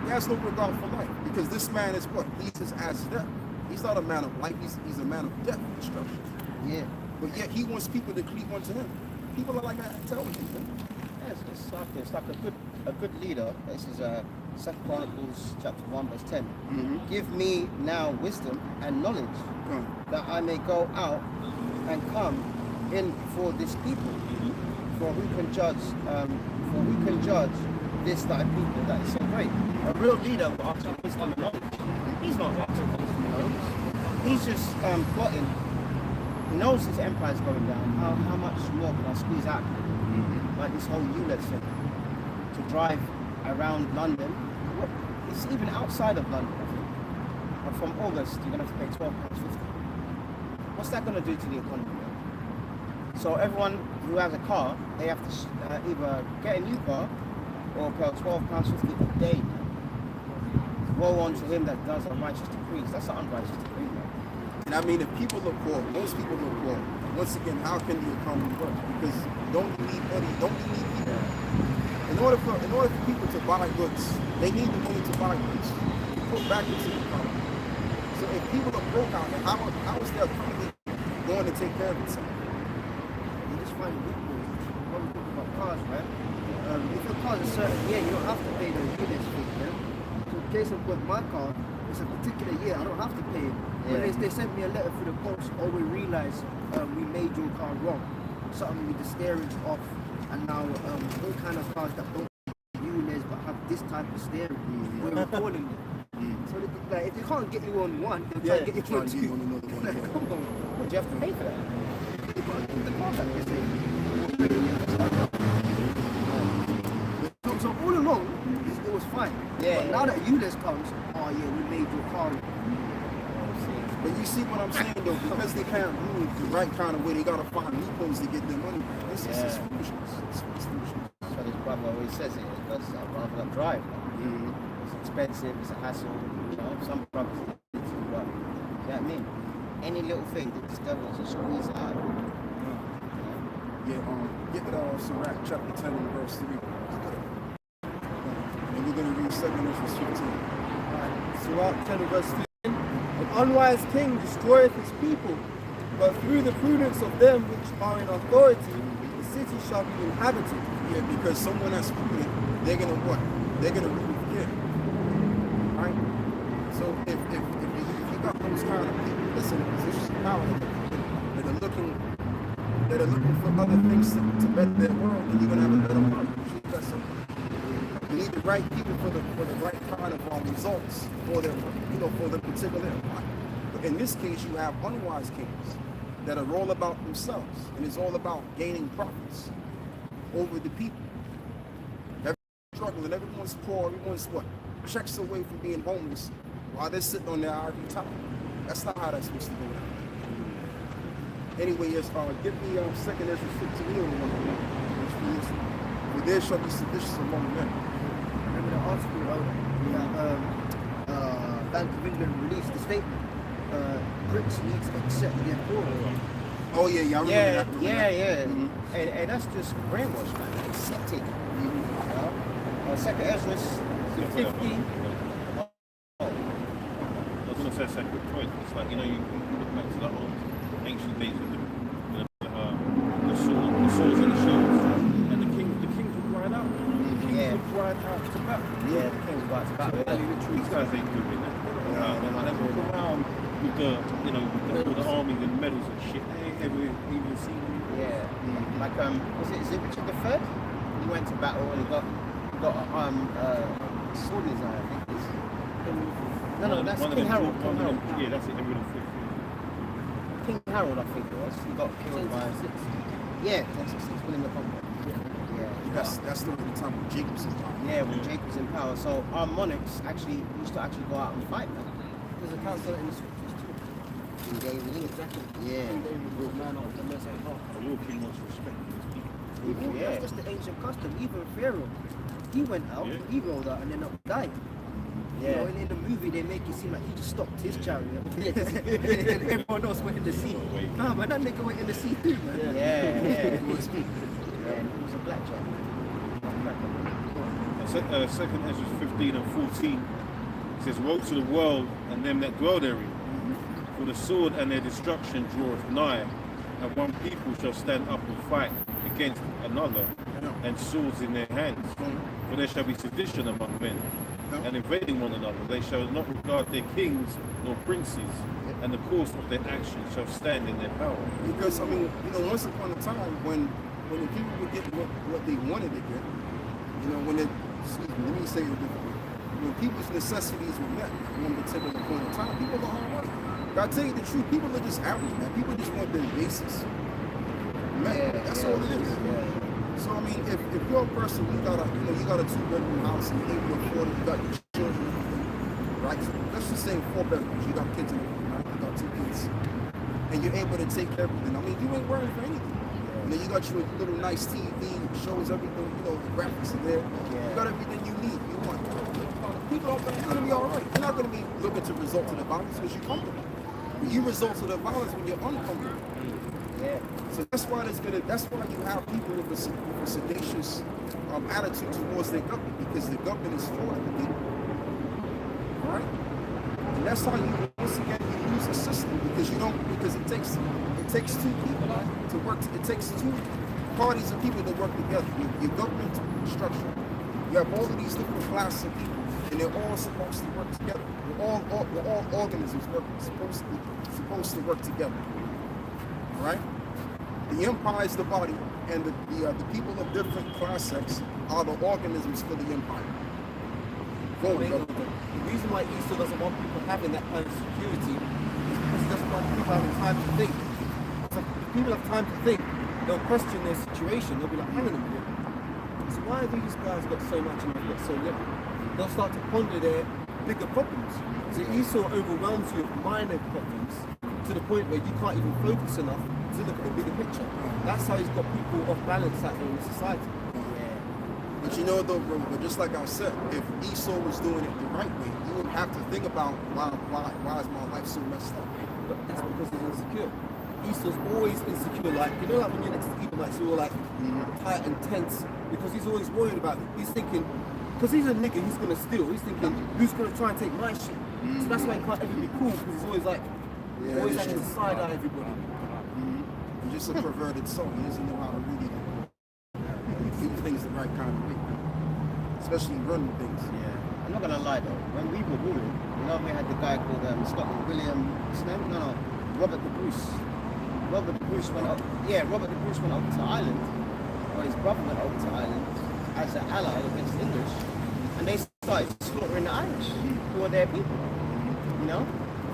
He has no regard for life because this man is what? He's just as death. He's not a man of life, he's a man of death and destruction. Yeah. But yet he wants people to cleave unto him. People are like that television. Yes, it's like a good leader. This is 2 Chronicles chapter 1 verse 10. Give me now wisdom and knowledge, that I may go out and come in before this people. For who can judge this thy people that is so great? A real leader will ask for wisdom and knowledge. He's not asking for wisdom and knowledge. He's just plotting. He knows his empire's going down. How much more can I squeeze out? Like this whole ULEZ thing. To drive around London. It's even outside of London, I think. And from August, you're going to have to pay £12.50. What's that going to do to the economy? So everyone who has a car, they have to either get a new car or pay £12.50 a day. Woe unto him that does unrighteous decrees. That's an unrighteous decree, man. And I mean, if people look poor, most people look poor. Once again, how can the economy work? Because don't you need money? Don't you need people? In order for people to buy goods, they need the money to buy goods. Put back into the economy. So if people are broke out there, how is their economy going to take care of itself? You just find loopholes. When we talk about cars, right? If your car's a certain year, you don't have to pay the units fee, yeah? So in case of with my car, it's a particular year, I don't have to pay it. But they sent me a letter through the post, or we realized we made your car wrong. Something with the steering's off, and now all kind of cars that don't have units but have this type of steering, we're recalling them. So like, if they can't get you on one, they'll try to get you on two. Like, come on. But you have to pay for that. The contract is so all along, it was fine. But now that ULEZ comes, oh yeah, we made your car. But you see what I'm saying though, because they can't rule the right kind of way, they gotta find loopholes to get their money. This is foolishness. It's foolishness. So this brother always says it, because I'd rather not drive. It's expensive, it's a hassle, you know, some brothers need to, but you know what I mean? Any little thing that this devil will just squeeze out. Yeah, get to Sirach chapter 10 and verse 3. And we're gonna read 2 verse 15. Sirach 10 and verse 15. An unwise king destroyeth his people, but through the prudence of them which are in authority, the city shall be inhabited. Yeah, because someone that's prudent, they're gonna what? They're gonna really forget. Right? So if you got those kind of people, listen, in positions of power that are looking for other things to better their world, then you're gonna have a better world. You need the right people for the right kind of results for their, for the particular empire. But in this case, you have unwise kings that are all about themselves, and it's all about gaining profits over the people. Everyone's struggling, everyone's poor, everyone's checks away from being homeless while they're sitting on their ivory tower. That's not how that's supposed to go down. Anyway, give me 2 Ezra 15 for there shall be seditious among men. Remember the article that Bank of England released the statement. Brits need to accept their poor. Oh yeah, I remember that. Yeah. And that's just brainwash, man. Accept it. Second Ezra 15. I was going to say a second point. It's like, you know, you look back to the old ancient days with the swords and the shields, and the kings would ride out. The kings would ride out to battle. Yeah, the kings ride to battle. These guys ain't doing that. And they walk around with the, you know, with the armies and medals and shit. They ain't ever even seen them. Yeah, like is it Richard III? He went to battle and he got sword in his eye, I think. No, that's King Harold. Yeah, that's it. Everyone King Harold, I think it was. He got killed by 1066, William the Conqueror. Yeah. That's the time when Jacob's in power. Yeah, when Jacob's in power. So our monarchs actually used to go out and fight now. There's a council in the scriptures too. King David, Exactly. yeah. King David was a man of the Most High God. A real king wants respect for his people. Yeah. That's just the ancient custom. Even Pharaoh, he went out, he rolled out, and then died. Yeah. You know, in the movie they make it seem like he just stopped his chariot and everyone else went in the sea. Nah, man, that nigga went in the sea too, man. Yeah. He was And he was a black child. Second Ezra 15 and 14 says, "Woe to the world and them that dwell therein, for the sword and their destruction draweth nigh, and one people shall stand up and fight against another, and swords in their hands. For there shall be sedition among men, and invading one another. They shall not regard their kings nor princes, and the course of their actions shall stand in their power." Because, I mean, you know, once upon a time when the people would get what they wanted to get, you know, when it, excuse me, let me say it differently. When people's necessities were met at one particular point in time, people are hard work. But I tell you the truth, people are just average, man. People just want their basis. Man, that's all it is. So I mean, if you're a person, you got a 2-bedroom house and you're able to afford it, you got your children, right? So let's just say 4 bedrooms, you got kids in it, right? You got 2 kids, and you're able to take care of everything. I mean, you ain't worrying for anything. You know, you got your little nice TV, shows everything, you know, the graphics are there. You got everything you need, you want. People are going to be all right. You're not going to be looking to result to the violence because you're comfortable. But you result to the violence when you're uncomfortable. Yeah. So that's why you have people with a sedacious attitude towards their government, because the government is for the people. Right? And that's how you once again you use a system, because it takes 2 people to work. It takes 2 parties of people to work together. Your government structure. You have all of these different classes of people, and they're all supposed to work together. We're all organisms supposed to work together. All right? The empire is the body, and the people of different class sects are the organisms for the empire. The reason why Esau doesn't want people having that kind of security is because he doesn't want people having time to think. So if people have time to think, they'll question their situation. They'll be like, hang on a minute. So why have these guys got so much and they've got so little? They'll start to ponder their bigger problems. So Esau overwhelms you with minor problems to the point where you can't even focus enough to look at the bigger picture. That's how he's got people off balance out there in society. But you know though, bro, but just like I said, if Esau was doing it the right way, you would have to think about why is my life so messed up? But that's because he's insecure. Esau's always insecure, like, you know, like when you're next to people, like, so you're like tight and tense, because he's always worried about it. He's thinking, because he's a nigga, he's gonna steal. He's thinking, who's gonna try and take my shit? So that's why he can't ever be cool, because he's always like, always having to side eye everybody. He's just a perverted soul. He doesn't know how to really do things the right kind of way, especially running things. I'm not gonna lie though, when we were ruling, you know, we had the guy called Robert the Bruce. Robert the Bruce went up to Ireland, or his brother went over to Ireland as an ally against the English, and they started slaughtering the Irish, who were their people. You know?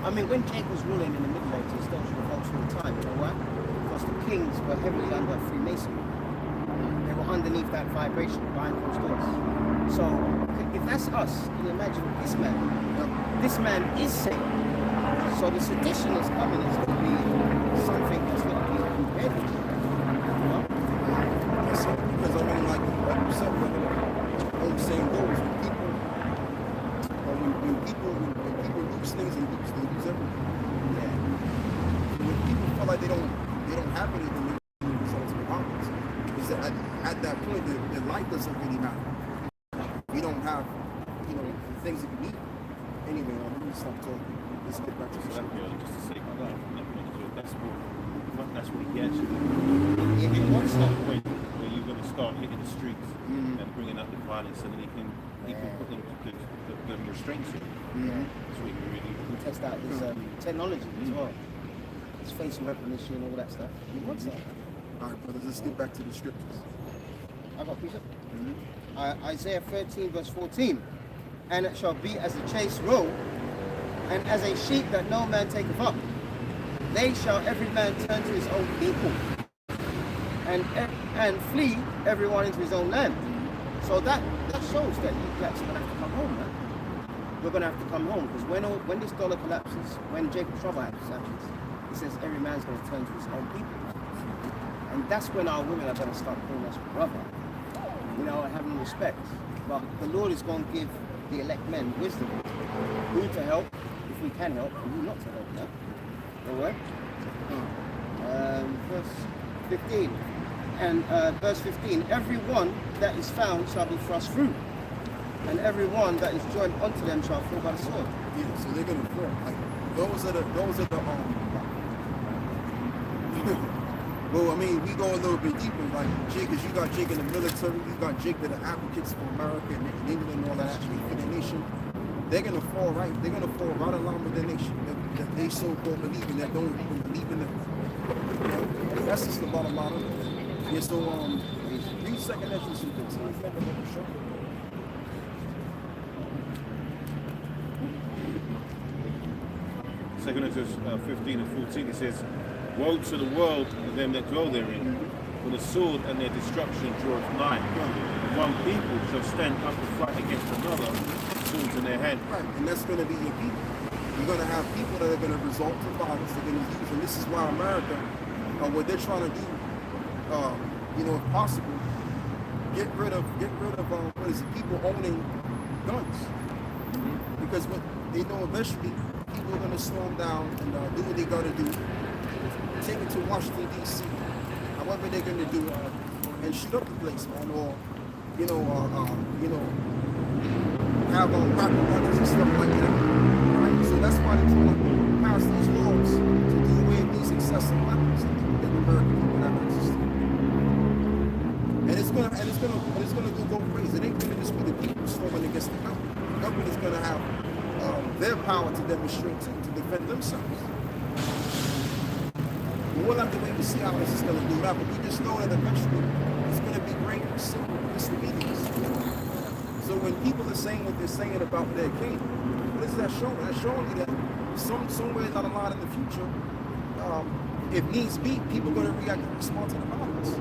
I mean, when Jake was ruling in the Middle Ages, that was revoltionary time, you know why? Because the kings were heavily under Freemasonry. They were underneath that vibration behind closed doors. So, if that's us, can you imagine this man? This man is Satan. So the sedition that's coming is going to be something that's going to be compared with. You know? Yes, sir. Because I mean, like you said, old saying goes, when people lose things, they lose everything. Yeah. When people feel like they don't have anything, they results in violence. Because at that point, their life doesn't really matter. You don't have, you know, the things that you need. Anyway, let me stop talking. Let's get back to the show. Just to say, that's what he gets. He wants that. Where you're going to start hitting the streets and bringing out the violence, and then he can put the restraints in. That's what he really. He test out his technology as well. His facial recognition and all that stuff. He wants that. All right, brothers, let's get back to the scriptures. I got a piece of Isaiah 13 verse 14. And it shall be as a chase roe, and as a sheep that no man taketh up. They shall every man turn to his own people, and flee everyone into his own land. So that shows that you actually gonna have to come home, man. We're gonna have to come home, because when this dollar collapses, when Jacob's trouble happens, it says every man's gonna turn to his own people. And that's when our women are gonna start calling us brother, you know, and having respect. But the Lord is gonna give the elect men wisdom, who to help, if we can help, and who not to help. Yeah? Alright? Verse 15. And verse 15, every one that is found shall be thrust through, and every one that is joined unto them shall fall by the sword. Yeah, so they're gonna fall. Like those are the well, I mean, we go a little bit deeper. Like Jake, because you got Jake in the military, you got Jake that are advocates for America and England and all that, actually for the nation. They're gonna fall right. They're gonna fall right along with the nation that they so-called believe in, that don't even believe in them. You know, that's just the bottom line. Yeah. So read 2nd Ezra 15. Second Ezra 15 and 14, it says, woe to the world and them that dwell therein, for the sword and their destruction draweth nigh. And one people shall stand up and fight against another, swords in their hand. Right, and that's going to be your people. You're going to have people that are going to resort to violence. They're going to use, and this is why America, what they're trying to do, you know, if possible, get rid of what is it, people owning guns, because what they know eventually people are going to slow them down and do what they got to do, take it to Washington D.C. However they're going to do, and shoot up the place, man, or have rocket launchers and stuff like that. Right? So that's why they're trying to pass these laws to do away with these excessive weapons that the American people have access to. And it's gonna go both ways. It ain't gonna just be the people storming against the government. The government is gonna have their power to demonstrate too, to defend themselves. We'll have to wait to see how this is going to do that, but we just know that eventually it's going to be great simple disobedience. So when people are saying what they're saying about their king, what is that showing? That's showing you that somewhere down the line in the future, if needs be, people are going to react and respond to the violence.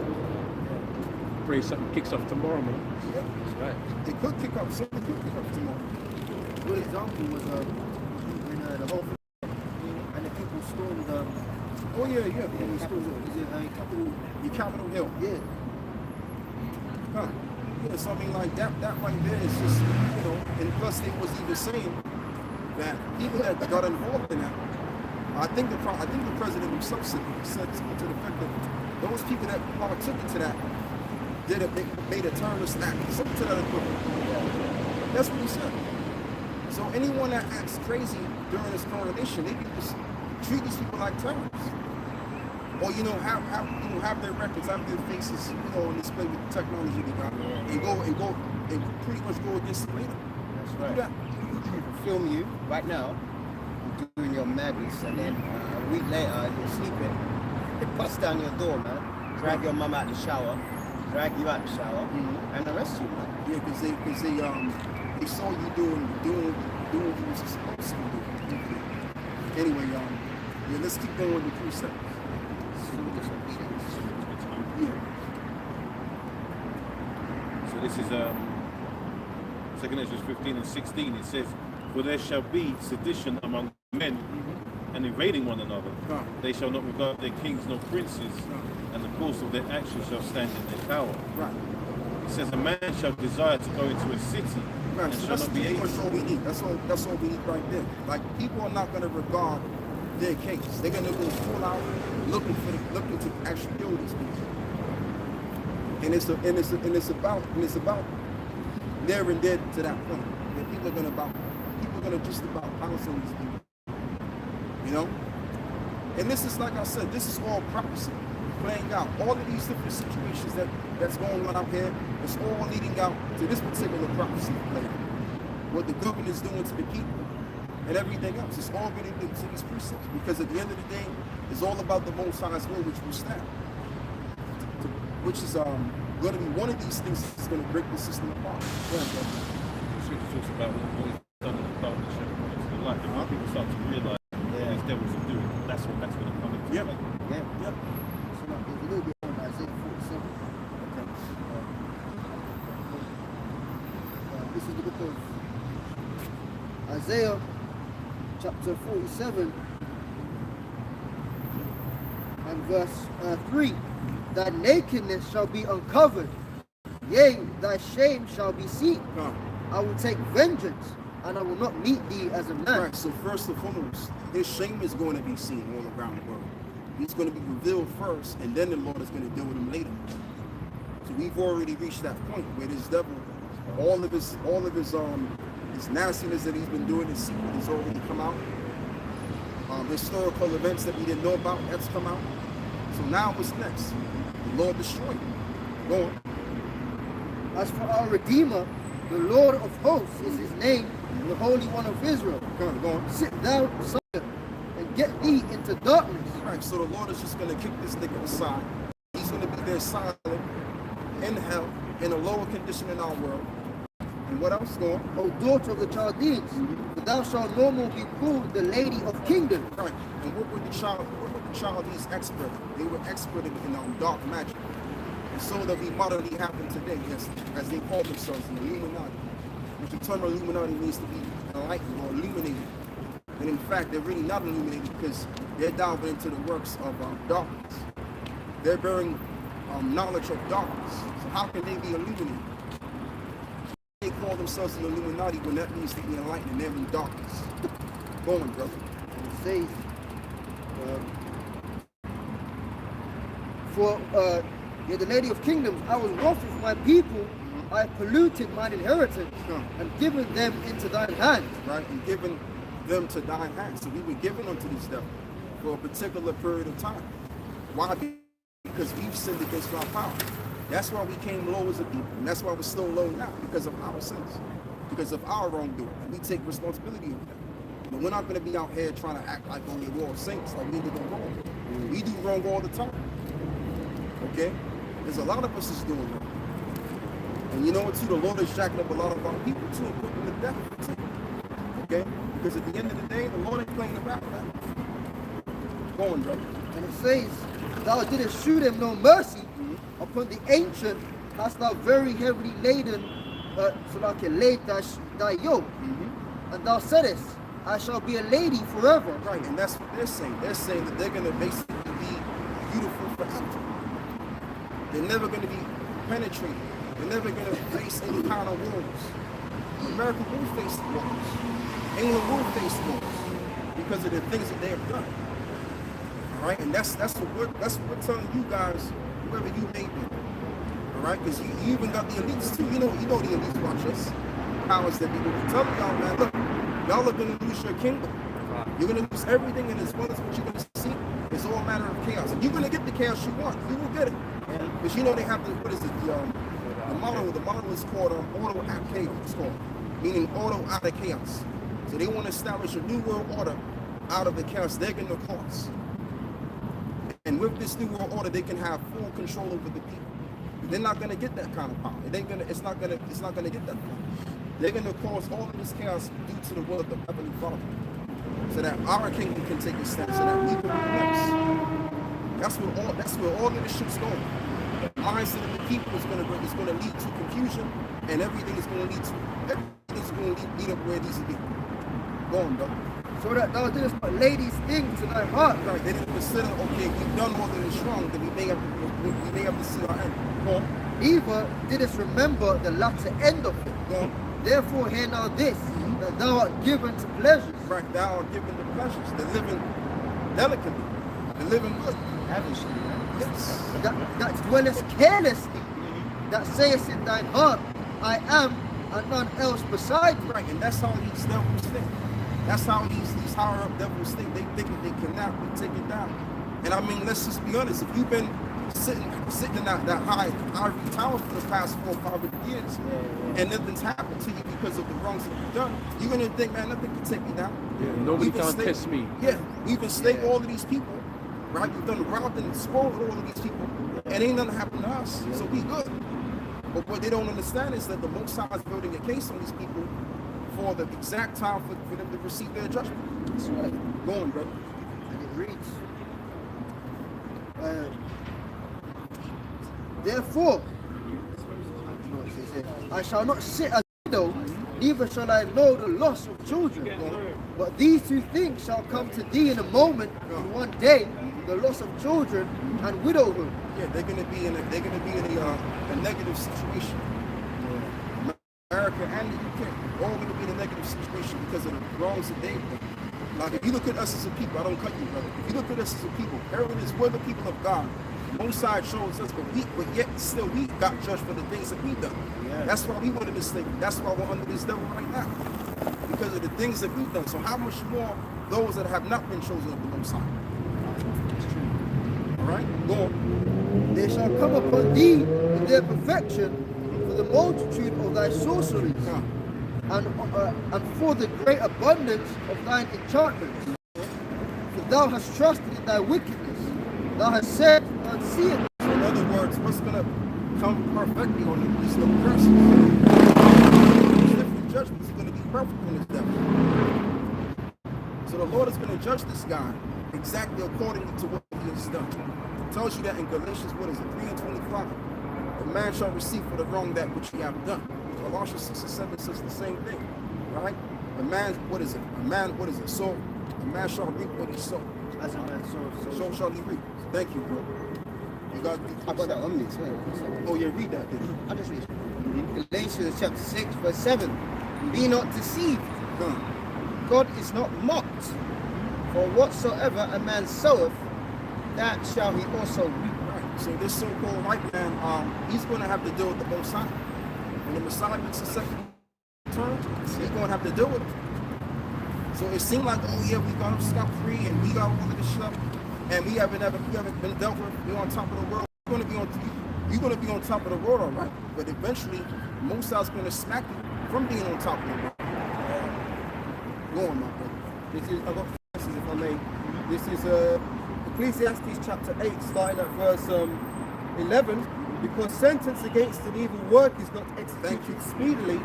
Pray something kicks off tomorrow, man. Yeah. That's right. It could kick up, something could kick up tomorrow. A good example was when the whole thing, and the people stormed Oh yeah. Capitol Hill. Yeah. Huh. Yeah, so I mean, like that right there is just, you know, and plus they was even saying that people that got involved in that, I think the president himself said something to the effect that those people that partook into that made a terrorist act, something to that equivalent. That's what he said. So anyone that acts crazy during this coronation, they can just treat these people like terrorists. Or have their records, have their faces, on display with the technology they got, and pretty much go against the leader. That's right. Film you right now, doing your madness, and then a week later you're sleeping. They bust down your door, man. Drag your mum out the shower, drag you out the shower, and arrest you, man. Yeah, because they saw you doing what you were supposed to do. Anyway, let's keep going with the precepts. So this is 2nd Ezra 15 and 16. It says, for there shall be sedition among men and invading one another. No. They shall not regard their kings nor princes, and the course of their actions shall stand in their power. Right. It says a man shall desire to go into a city Right. and So shall that's not be able. all we need. That's all we need right there. Like, people are not going to regard their case. They're going to go full out looking to actually kill these people. And it's about near and dear to that point. Where people are gonna just about pounce on these people. You know? And this is, like I said, this is all prophecy playing out. All of these different situations that's going on out here, it's all leading out to this particular prophecy playing out. What the government's doing to the people and everything else. It's all getting into these precepts, because at the end of the day, it's all about the Most High's will, which will stand. Which is going to be one of these things that's going to break the system apart. Scripture talks about what he's done in the darkness shall come into the light. And when people start to realise what these devils are doing, that's when that's going to come into play. Yep. So now there's a little bit on Isaiah 47. Okay. This is the book of Isaiah, chapter 47, and verse 3. Thy nakedness shall be uncovered, yea, thy shame shall be seen. I will take vengeance, and I will not meet thee as a man. Right, so first and foremost, his shame is going to be seen all around the world. He's going to be revealed first, and then the Lord is going to deal with him later. So we've already reached that point where this devil, all of his nastiness that he's been doing in secret has already come out. Historical events that we didn't know about, that's come out. So now what's next? The Lord destroyed him. Go on. As for our Redeemer, the Lord of hosts is his name, the Holy One of Israel. Go on. Sit thou, Zion, and get thee into darkness. Right, so the Lord is just going to kick this nigga aside. He's going to be there silent, in hell, in a lower condition in our world. And what else? Go on. O daughter of the Chaldeans, for thou shalt no more be called the Lady of Kingdom. Right, and what were the Chaldeans expert? They were expert in dark magic. And so that we modernly happen today, yes, as they call themselves, the Illuminati. Which the term Illuminati means to be enlightened or illuminated. And in fact, they're really not illuminated because they're diving into the works of darkness. They're bearing knowledge of darkness. So how can they be illuminated? They call themselves an Illuminati when that means to be enlightened and they're in darkness. Go on, brother. It says, you're the Lady of Kingdoms. I was wroth with my people. I polluted mine inheritance and given them into thine hand. Right, and given them to thine hand. So we were given unto these devils for a particular period of time. Why? Because we've sinned against our power. That's why we came low as a people, and that's why we're still low now, because of our sins, because of our wrongdoing. We take responsibility of that. But we're not going to be out here trying to act like we're all saints, like we do wrong. We do wrong all the time. Okay? There's a lot of us is doing wrong. And you know what, too? The Lord is jacking up a lot of our people, too, and putting them to death, too. Okay? Because at the end of the day, the Lord ain't playing about that. Go on, brother. And it says, thou didst shew them no mercy. Upon the ancient hast thou very heavily laden, so like laid thy yoke. And thou saidest, I shall be a lady forever. Right, and that's what they're saying. They're saying that they're going to basically be beautiful forever. They're never going to be penetrated. They're never going to face any kind of walls. America will face walls. England will face walls because of the things that they have done. All right, and that's what we're telling you guys, whoever you may be. All right, because you even got the elites too. You know the elites watch us. Powers that people will tell y'all, man, look, y'all are going to lose your kingdom. You're going to lose everything, and as well as what you're going to see, it's all a matter of chaos. And you're going to get the chaos you want. You will get it. Because you know they have the, what is it, the model is called auto out chaos, it's called, meaning auto out of chaos. So they want to establish a new world order out of the chaos they're going to cause. And with this new world order, they can have full control over the people. They're not going to get that kind of power. It's not going to get that power. They're going to cause all of this chaos due to the will of the Heavenly Father, so that our kingdom can take a step, so that we can be next. That's where all of this shit's going. The mindset of the people is going to lead to confusion, and everything is going to lead up where it needs to be. Go on, brother. So that thou didst not lay these things to thy heart. Right, they didn't consider, okay, we've done more than is wrong, then we may have to see our end. Go on. Neither didst remember the latter end of it. Go on. Therefore hear now this, that thou art given to pleasures. Right, thou art given to pleasures. They're living delicately. They're living good. Lavishly. Yes. That dwellest carelessly. That sayest in thine heart, I am and none else beside him. Right, and that's how these devils think. That's how these higher up devils think. They think they cannot be taken down. And I mean, let's just be honest. If you've been sitting in that high ivory tower for the past 400 or 500 years, and nothing's happened to you because of the wrongs that you've done, you're gonna think, man, nothing can take me down. Yeah, nobody can test me. Yeah, we've enslaved all of these people, right? We've done robbed and spoiled all of these people, and ain't nothing happened to us. So we good. But what they don't understand is that the Most High is building a case on these people for the exact time for them to receive their judgment. That's right. Go on, brother. And it reads, therefore, I shall not sit as a widow, neither shall I know the loss of children. But these two things shall come to thee in a moment, in one day, the loss of children and widowhood. Yeah, they're gonna be in a negative situation. America and the UK, all gonna be in a negative situation because of the wrongs that they've done. Like if you look at us as a people, I don't cut you, brother. If you look at us as a people, everyone is we're the people of God. Most side shows us, but yet still we got judged for the things that we've done. Yeah. That's why we wanted this thing. That's why we're under this devil right now. Because of the things that we've done. So how much more those that have not been chosen of the Most High? Alright? Go on. They shall come upon thee in their perfection for the multitude of thy sorceries, and for the great abundance of thine enchantments. For thou hast trusted in thy wickedness. Thou hast said, and see it. So in other words, what's going to come perfectly on you is the person. Different judgments are going to be perfect on this devil. So the Lord is going to judge this guy exactly according to what he has done. It tells you that in Galatians, 3:25, a man shall receive for the wrong that which he hath done. Colossians 6:7 says the same thing, right? A man, So a man shall reap what he sowed. As a man sows, So shall he reap. Thank you, bro. You got. I got that on me, sorry. Oh yeah, read that. Did you? I just read Galatians chapter 6, verse 7. Be not deceived. God is not mocked. For whatsoever a man soweth, that shall he also reap. Right. So this so-called white man, he's going to have to deal with the Most High. When the Messiah makes a second turn, he's going to have to deal with it. So it seemed like, oh yeah, we got him scot-free and we got all of this stuff, and we haven't been dealt with. We're on top of the world. You're going to be on top of the world, all right? But eventually, Moses going to smack you from being on top of the world. Go on, my brother. I've got verses, if I may. This is Ecclesiastes chapter 8, starting at verse 11. Because sentence against an evil work is not executed speedily,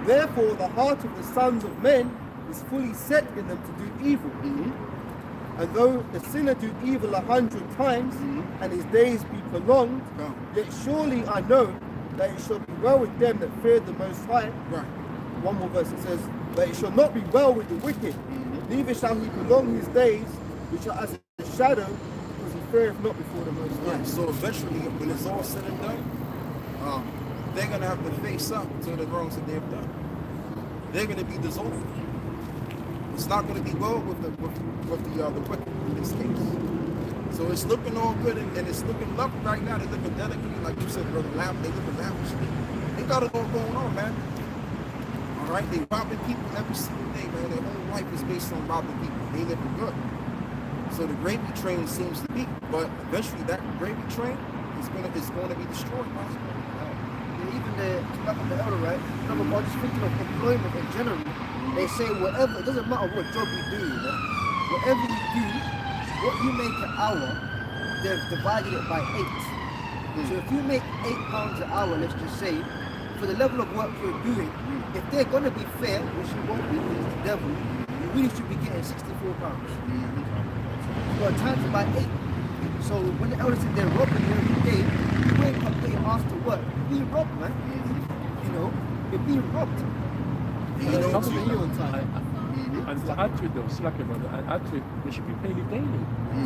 therefore the heart of the sons of men is fully set in them to do evil. And though the sinner do evil 100 times, and his days be prolonged, yet surely I know that it shall be well with them that fear the Most High. Right. One more verse, it says, that it shall not be well with the wicked, neither shall he prolong his days, which are as a shadow, because he feareth not before the Most High. Yeah, so eventually, when it's all said and done, they're going to have to face up to the wrongs that they've done. They're going to be dissolved. It's not going to be well with the wicked in this case. So it's looking all good and it's looking lovely right now. They're looking delicately, like you said, brother. They looking lavishly. They got it all going on, man. All right, they robbing people every single day, man. Their whole life is based on robbing people. They living good. So the gravy train seems to be, but eventually that gravy train is going to be destroyed, man. Even back on the elder, right? I'm just thinking of employment in general. They say whatever, it doesn't matter what job you do, whatever you do, what you make an hour, they've divided it by 8. So if you make £8 an hour, let's just say, for the level of work you're doing, if they're going to be fair, which you won't be, because it's the devil, you really should be getting £64. You got times it by 8. So when the elder said they're robbing you every day, you wake up late after work, you're being robbed, man. You know, you're being robbed. And to add to it though, Slacker brother, add to it, they should be paid daily.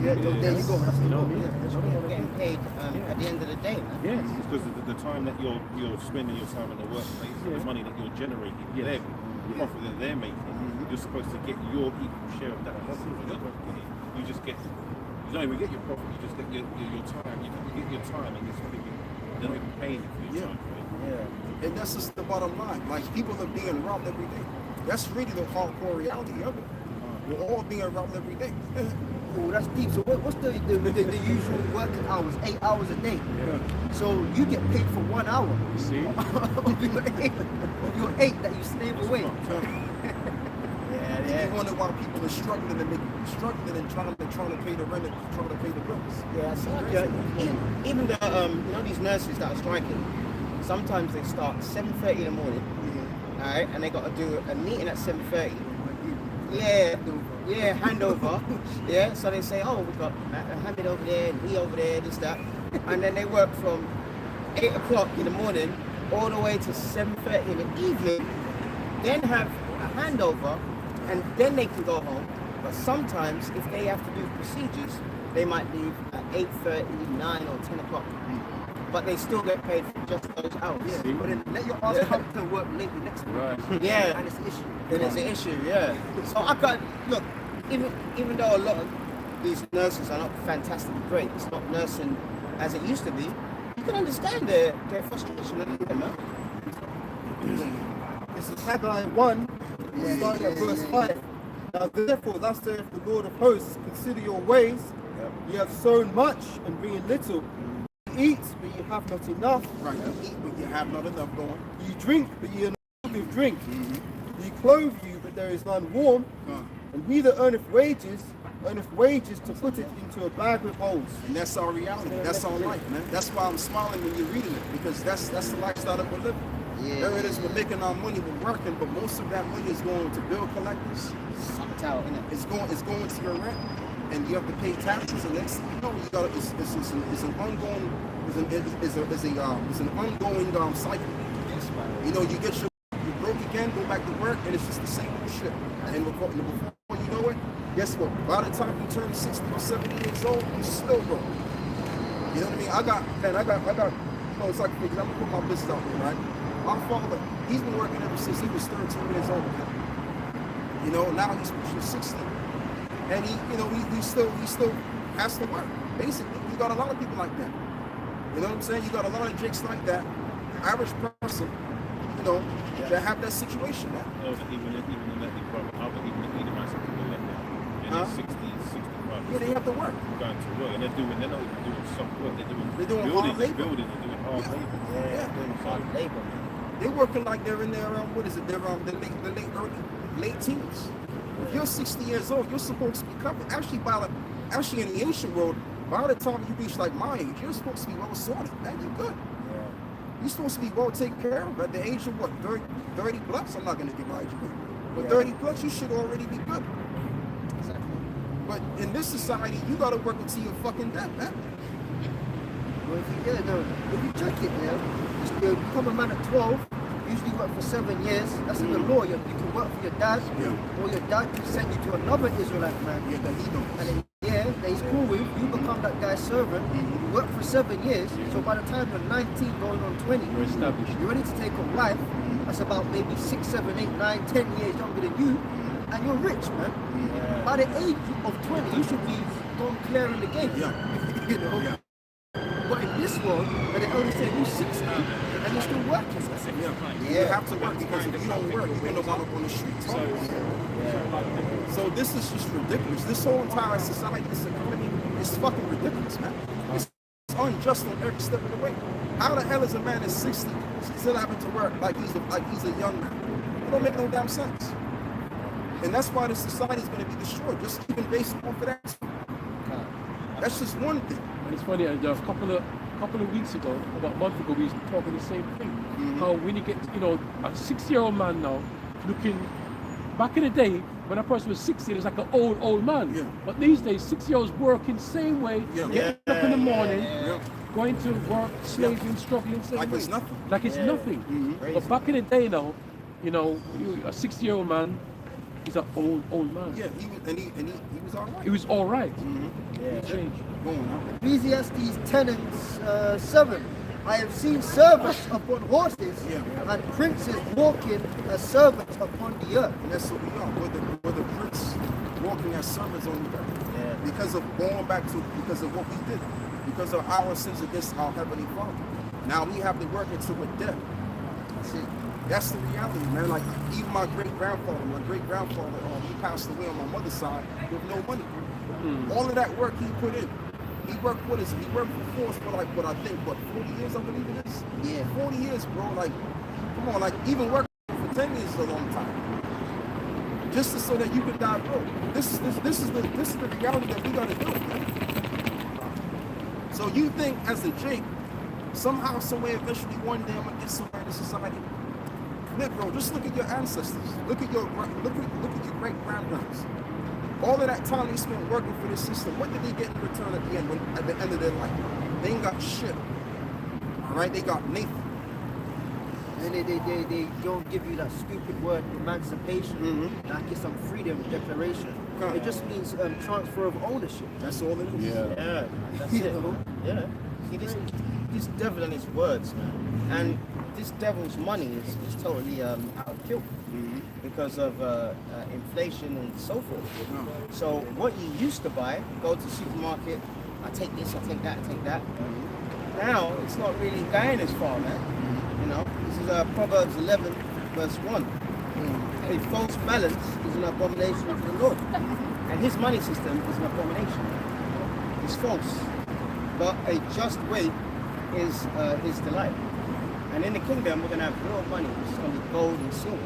Yeah, there you go. That's You know, Getting paid at the end of the day, man. yes. Because the time that you're spending your time in the workplace, the money that you're generating, the profit that they're making, you're supposed to get your equal share of that profit. You just get, you don't even get your profit, you just get your time. You get your time and it's not even, they're not even paying you for your time. And that's just the bottom line. Like, people are being robbed every day. That's really the hardcore reality of it. We're all being robbed every day. Oh, that's deep. So what's the usual working hours? 8 hours a day. Yeah. So you get paid for 1 hour You see? of your eight that you slave away. You wonder why people are struggling and trying to pay the rent and trying to pay the bills. Yeah, so even the you know, these nurses that are striking, sometimes they start 7:30 in the morning, alright, and they got to do a meeting at 7:30. Yeah, handover. Yeah, so they say, oh, we've got Hamid over there, and he over there, this, that. And then they work from 8 o'clock in the morning all the way to 7:30 in the evening, then have a handover, and then they can go home. But sometimes, if they have to do procedures, they might leave at 8:30, 9 or 10 o'clock. But they still get paid for just those hours. Yeah, but then let your ass come to work late the next week. Right. Yeah. And it's an issue. Then it's an issue, yeah. So I can't look, even though a lot of these nurses are not fantastically great, it's not nursing as it used to be, you can understand their frustration a little bit, man. This is Haggai 1, starting at verse 5. Now therefore, thus saith the Lord of hosts, consider your ways. You have sown much and bring little. You eat, but you have not enough. Right, you eat, but you have not enough going. You drink, but you are not with drink. You clothe you, but there is none warm. And he that earneth wages to put it into a bag with holes. And that's our reality. That's our life, man. That's why I'm smiling when you're reading it, because that's the lifestyle that we're living. Yeah. There it is, we're making our money, we're working, but most of that money is going to bill collectors. Sucked out, innit? It's going to your rent, and you have to pay taxes. And next thing you know, you got it's an ongoing cycle. You know, you get your you broke again, go back to work, and it's just the same old shit. And before you know it, guess what? By the time you turn 60 or 70 years old, you're still broke. You know what I mean? I got, you know, it's like, for example, put my business out there, right? My father, he's been working ever since he was 13 years old. You know, now he's pushing 60. And he still has to work. Basically, you got a lot of people like that. You know what I'm saying? You got a lot of jakes like that. Average person, you know, that have that situation now. No, even in that department, I would even the Edomites are people like that. In their 60s, 65. Yeah, they have to work. Going to work, and they're not even doing soft work. They're doing hard labor. Building, they're doing hard labor. Yeah. Doing hard labor. They're working like they're in their what is it? They're late teens. If you're 60 years old, you're supposed to be covered. Actually, in the ancient world, by the time you reach like my age, you're supposed to be well sorted. Man, you're good. You're supposed to be well taken care of. At the age of what, 30 plus? I'm not going to divide you. But 30 plus, you should already be good. Exactly. But in this society, you got to work until you're fucking dead, man. Well, if you check it, you become a man at 12, usually work for 7 years. That's in the law. You can work for your dad, or your dad can send you to another Israelite man. Yeah, that he knows. And then, that he's cool with, you become that guy's servant, you work for 7 years, so by the time you're 19 going on 20, You're established. you're ready to take a wife that's about maybe 6, 7, 8, 9, 10 years younger than you, and you're rich, man. By the age of 20, you should be gone clearing the game. You know? But in this world, where they only say you're 60 and you're still working. You have to work, because if you don't work, you're going to wind up on the streets. So this is just ridiculous. This whole entire society, this economy, is fucking ridiculous, man. It's unjust on every step of the way. How the hell is a man at 60 still having to work like he's a young man? It don't make no damn sense. And that's why this society is going to be destroyed, just even based off of that. That's just one thing. And it's funny, a couple of weeks ago, about a month ago, we was talking the same thing. How when you get, you know, a 60-year-old man now, looking, back in the day, when a person was 60, it was like an old man. Yeah. But these days, 60-year-olds working same way, getting up in the morning, going to work, slaving, struggling, same Like way. it's nothing. Like it's nothing. But back in the day now, you know, a 60-year-old man is an old man. Yeah, he was all right. It was all right. Yeah. Changed. Going on. Ecclesiastes 10 and 7. I have seen servants upon horses and princes walking as servants upon the earth. And that's what we are. We're the prince walking as servants on the earth. Because of going back to, because of what we did. Because of our sins against our Heavenly Father. Now we have to work into a debt. That's it. That's the reality, man. Like even my great grandfather, he passed away on my mother's side with no money. All of that work he put in. He worked for us. He worked for Force for like what I think, 40 years I believe it is. Yeah. 40 years, bro. Like, come on, like even working for 10 years is a long time. Just so that you can die broke. This is the reality that we gotta do, man. So you think as a Jake, somehow, somewhere, eventually, one day I'm gonna get somewhere in society. Look, bro, just look at your ancestors. Look at your great grandparents. All of that time they spent working for this system, what did they get in return at the end of their life? They ain't got shit. All right, they got Nathan. And they don't give you that stupid word emancipation, like it's some freedom declaration. It just means transfer of ownership. That's all it is. Yeah, that's it. Yeah. See, this devil and his words, man. And this devil's money is totally out of kilt because of inflation and so forth. So what you used to buy, go to the supermarket, I take this, I take that, I take that. Now it's not really going as far, man. You know, this is Proverbs 11, verse 1. A false balance is an abomination to the Lord, and his money system is an abomination. It's false, but a just weight is his delight. And in the kingdom, we're going to have real money. It's going to be gold and silver.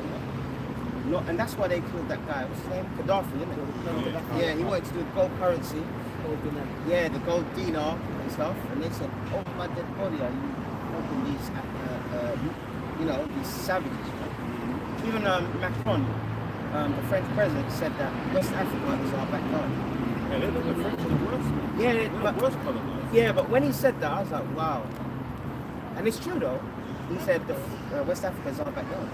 Not, and that's why they killed that guy. What's his name? Gaddafi, isn't it? Yeah, he wanted to do gold currency. Yeah, the gold dinar and stuff. And they said, over my dead body, are you helping these, these savages? Right? Even Macron, the French president, said that West Africa is our backyard. Yeah, the French are the worst. Yeah, Worst colonized. yeah, but when he said that, I was like, wow. And it's true though. He said the West Africa is our backyard.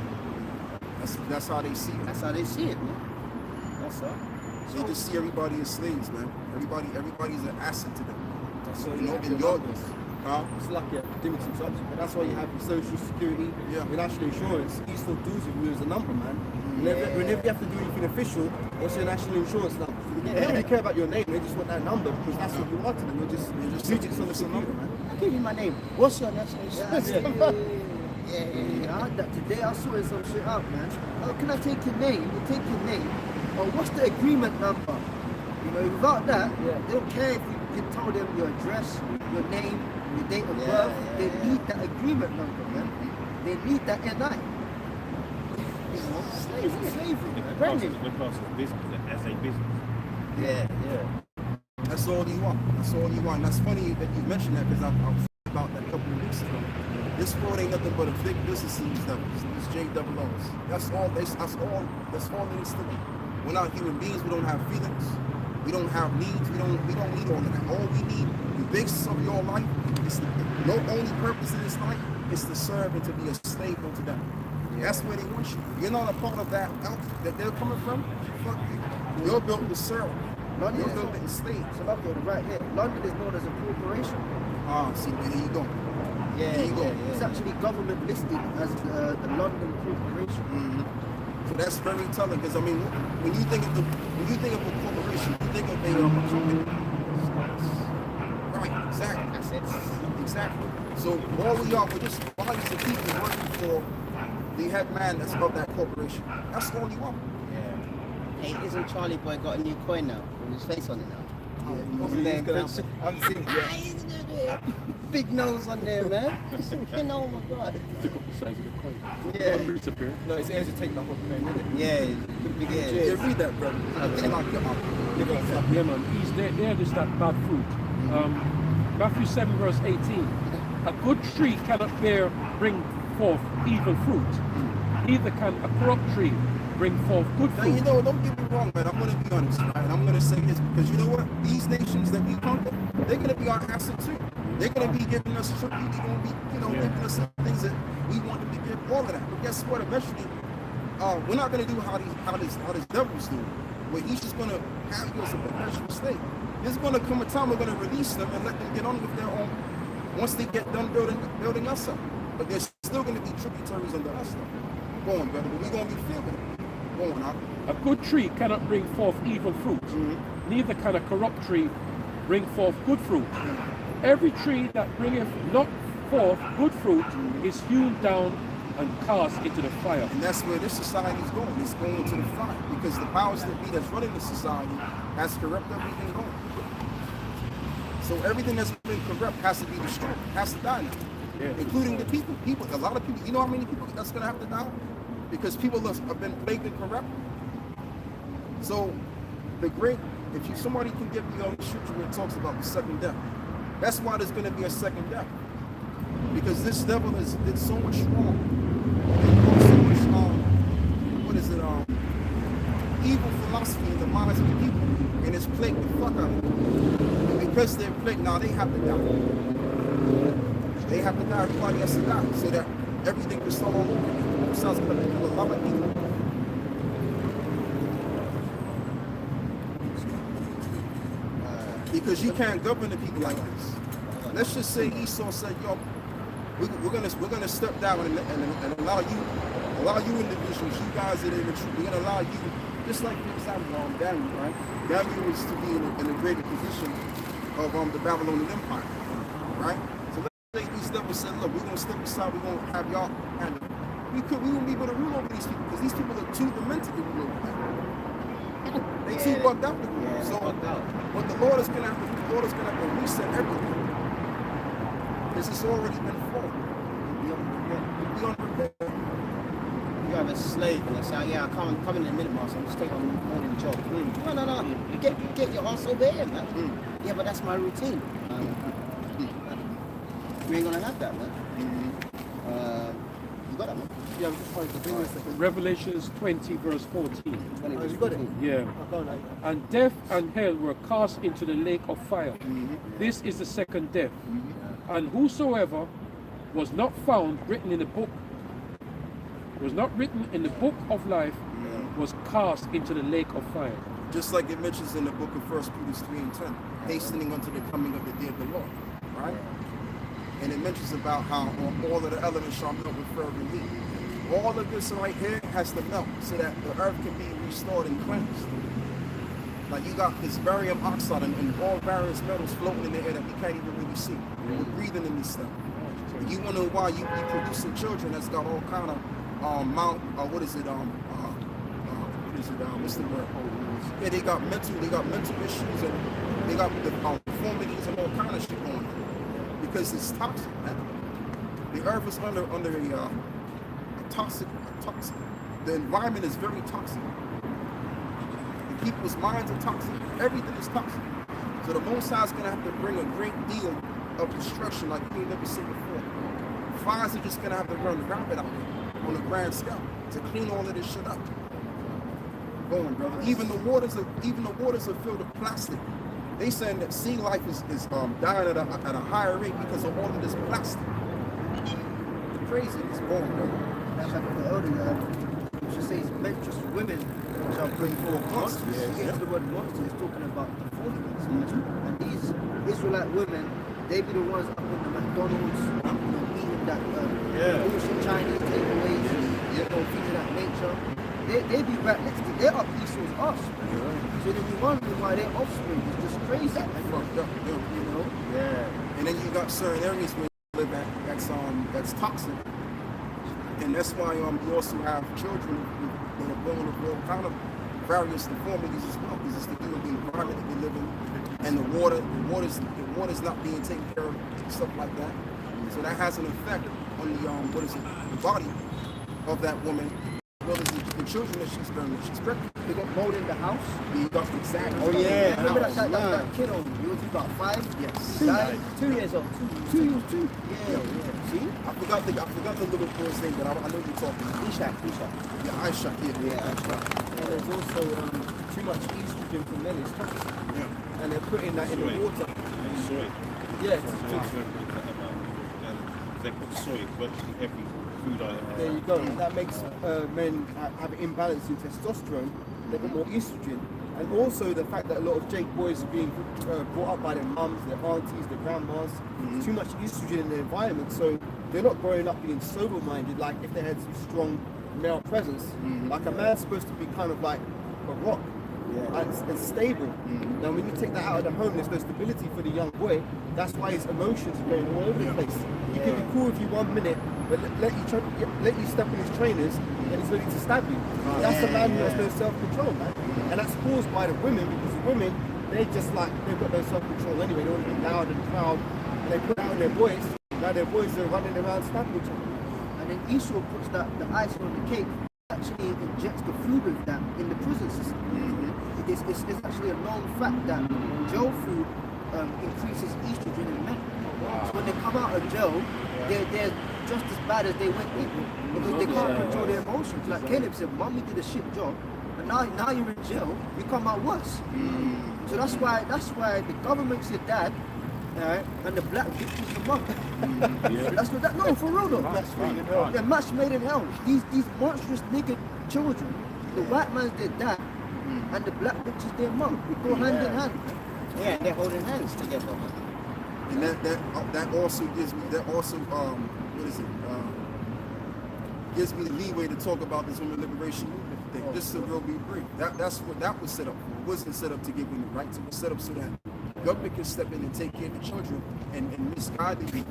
That's how they see it. That's how they see it, man. That's all. They just see everybody as slaves, man. Everybody's an asset to them. So You you know, have in your your numbers. huh? It's like a limited subject, but that's why you have your social security, Yeah. your national insurance. You still do you as a number, man. Whenever you have to do anything official, what's your national insurance number? They don't really care about your name, they just want that number because that's what you want to them. You're just digits on the number, man. I'll give you my name. What's your national insurance number? Yeah, I had that today. I sorted some shit out, man. How can I take your name? You take your name. Oh, what's the agreement number? You know, without that, they don't care if you can tell them your address, your name, your date of birth. They need that agreement number, man. They need that NI. You know, slavery, The man. class of business as a business. Yeah. That's all you want. That's all you want. That's funny that you mentioned that because I was about that a couple of weeks ago. This world ain't nothing but a big business in these devils, these JOOs. That's all it is to me. We're not human beings. We don't have feelings. We don't have needs. We don't need all of that. All we need, the basis of your life, is no only purpose in this life is to serve and to be a slave unto them. That's where they want you. You're not a part of that elk that they're coming from. Fuck you. You're built to serve. London You're is built to enslave. So London, right here. London is known as a corporation. Ah, see, there you go. Yeah, There you go. It's actually government listed as the London Corporation. So that's very telling because I mean, when you think of a corporation, you think of a company. Right, exactly. That's it. Exactly. So all we are, we're just bodies of people working for the head man that's of that corporation. That's all you are. Hey, isn't Charlie Boy got a new coin now with his face on it now? Obviously, he's gonna have- I'm seeing, yeah. Big nose on there, man. Oh my god. Took up the size of the coin. Yeah. Disappear. No, it's easy to take that off, man, isn't it? Yeah, Yeah, yeah. read that, brother. It's like you're up. Yeah, man. They're just that bad fruit. Matthew 7, verse 18. A good tree cannot bring forth evil fruit. Neither can a corrupt tree bring forth good Now, you fruit. know, don't get me wrong, man. I'm gonna be honest, right? And I'm gonna say this because you know what? These nations that we conquer, they're gonna be our asset too. They're gonna be giving us tribute. They're gonna be, giving us some things that we want to be given. All of that. But guess what? Eventually, we're not gonna do how these devils do. Where he's just gonna have you as a perpetual slave. There's gonna come a time we're gonna release them and let them get on with their own. Once they get done building us up, but there's still gonna be tributaries under us. Though. Go on, brother. But we're gonna be feeling it. Go on, huh? A good tree cannot bring forth evil fruit. Neither can a corrupt tree bring forth good fruit. Every tree that bringeth not Fourth, good fruit is hewn down and cast into the fire. And that's where this society is going. It's going to the fire because the powers that be that's running the society has corrupt everything going. So everything that's been corrupt has to be destroyed, has to die now. Yeah. Including the people. A lot of people. You know how many people that's going to have to die? Because people have been plagued and corrupt. So if somebody can give me the scripture where it talks about the second death, that's why there's going to be a second death. Because this devil did so much wrong. And brought so much, evil philosophy in the minds of the people. And it's plagued the fuck out of them. And because they're plagued, now they have to die. They have to die, everybody has to die. So that everything can start all over again. It sounds like a lot of people. Because you can't govern the people like this. Let's just say Esau said, yo, we're gonna step down and allow you individuals, you guys that are in the truth, we're gonna allow you, just like for example, Daniel, right? Daniel was to be in a greater position of the Babylonian Empire, right? So let's say these devils said, look, we're gonna step aside, we're gonna have y'all handle it. We won't be able to rule over these people because these people are too demented to rule over them. They too bugged out to rule. So what the Lord is gonna have to reset everything. This has already been formed. Be unprepared. You have a slave and they say, yeah, I'll come in a minute, master. I'm just taking on morning job. No. You get your ass over here, man. Yeah, but that's my routine. We ain't gonna have that, man. You got that, man? Yeah, I'm just trying to bring this. Revelations 20 verse 14. Oh, you got it? Yeah. I don't know. And death and hell were cast into the lake of fire. This is the second death. And whosoever was not found written in the book, of life, was cast into the lake of fire. Just like it mentions in the book of 1 Peter 3:10, hastening unto the coming of the day of the Lord, right? And it mentions about how all of the elements shall melt with fervent heat. All of this right here has to melt so that the earth can be restored and cleansed. Like you got this barium oxide and all various metals floating in the air that we can't even really see. We're breathing in this stuff. And you wonder why you producing children that's got all kind of what's the word? Yeah, they got mental issues and they got the deformities and all kind of shit going on. Because it's toxic, man. The earth is under a toxic. The environment is very toxic. The people's minds are toxic. Everything is toxic. So the Most High is gonna have to bring a great deal of destruction like we ain't never seen before. Fires are just gonna have to run rapid out there on a grand scale to clean all of this shit up. Go on, brother. Even the waters are filled with plastic. They saying that sea life is dying at a higher rate because of all of this plastic. Crazy, it's going, bro. That's like the elder she says adventurous women shall bring forth monsters. The word monster is talking about the holiness. And these Israelite women, they be the ones up in the McDonald's, eating that bullshit Chinese takeaways, things of that nature. They be right next to, they're up Esau's us. So then you wondering why their offspring is just crazy. Fucked up, you know? Yeah. And then you got certain areas where you live at that's toxic. And that's why you also have children that are born with all kind of various deformities as well, because it's to do with the environment that we live in and the water's not being taken care of, stuff like that. So that has an effect on the the body of that woman. Well, the children that she's bearing, she's pregnant. They got mold in the house. You got exactly. Oh yeah. Remember that kid on? He was about 5. Yes. 2 years old. Two. Yeah. See? I forgot the little boy's name, but I know you're talking. Ishak. Yeah, Ishak. Yeah. And there's also too much estrogen for men is toxic. Yeah. And they're putting that in the water. Soy. Yeah. They put soy virtually every food item. There you go. That makes men have an imbalance in testosterone. They've got more estrogen. And also the fact that a lot of Jake boys are being brought up by their mums, their aunties, their grandmas. Too much estrogen in the environment. So they're not growing up being sober-minded like if they had some strong male presence. Like a man's supposed to be kind of like a rock. and stable. Now, when you take that out of the home, there's no stability for the young boy. That's why his emotions are going all over the place. He can be cool with you 1 minute, but let you step on his trainers, and he's ready to stab you. That's a man who has no self-control, man. And that's caused by the women, because the women, they've got no self-control anyway. They want to be loud and proud, and they put out on their boys. Now their boys are running around stabbing each other. And then Esau puts the icing on the cake, actually injects the food with that in the prison system. It's actually a known fact that jail food increases estrogen in men. So when they come out of jail, they're just as bad as they went in, because they can't control their emotions. Like Caleb said, mommy did a shit job, and now you're in jail, you come out worse. So that's why the government's your dad, and the black bitch is the mother. That's what that. No, for real though. They're match made in hell. These monstrous nigga children, the white man's their dad, and the black bitch is their mom. We go hand in hand. Yeah, and they're holding hands together. And that also gives me gives me the leeway to talk about this women liberation movement thing. Just to real be brief. That's what that was set up for. It wasn't set up to give women rights. It was set up so that government can step in and take care of the children and misguide the youth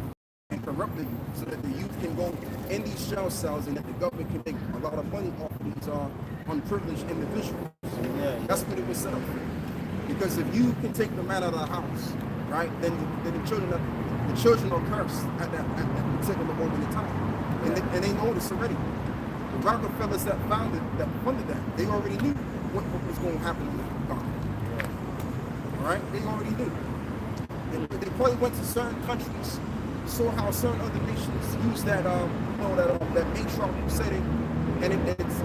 and corrupt the youth, so that the youth can go in these jail cells and that the government can make a lot of money off of these unprivileged individuals. That's what it was set up for. Because if you can take the man out of the house, right, then the children are cursed at that particular moment in time, and they know this already. The Rockefellers that funded that, they already knew what was going to happen to them. All right, they already knew. And they probably went to certain countries, saw how certain other nations use that that matriarchal setting, and it's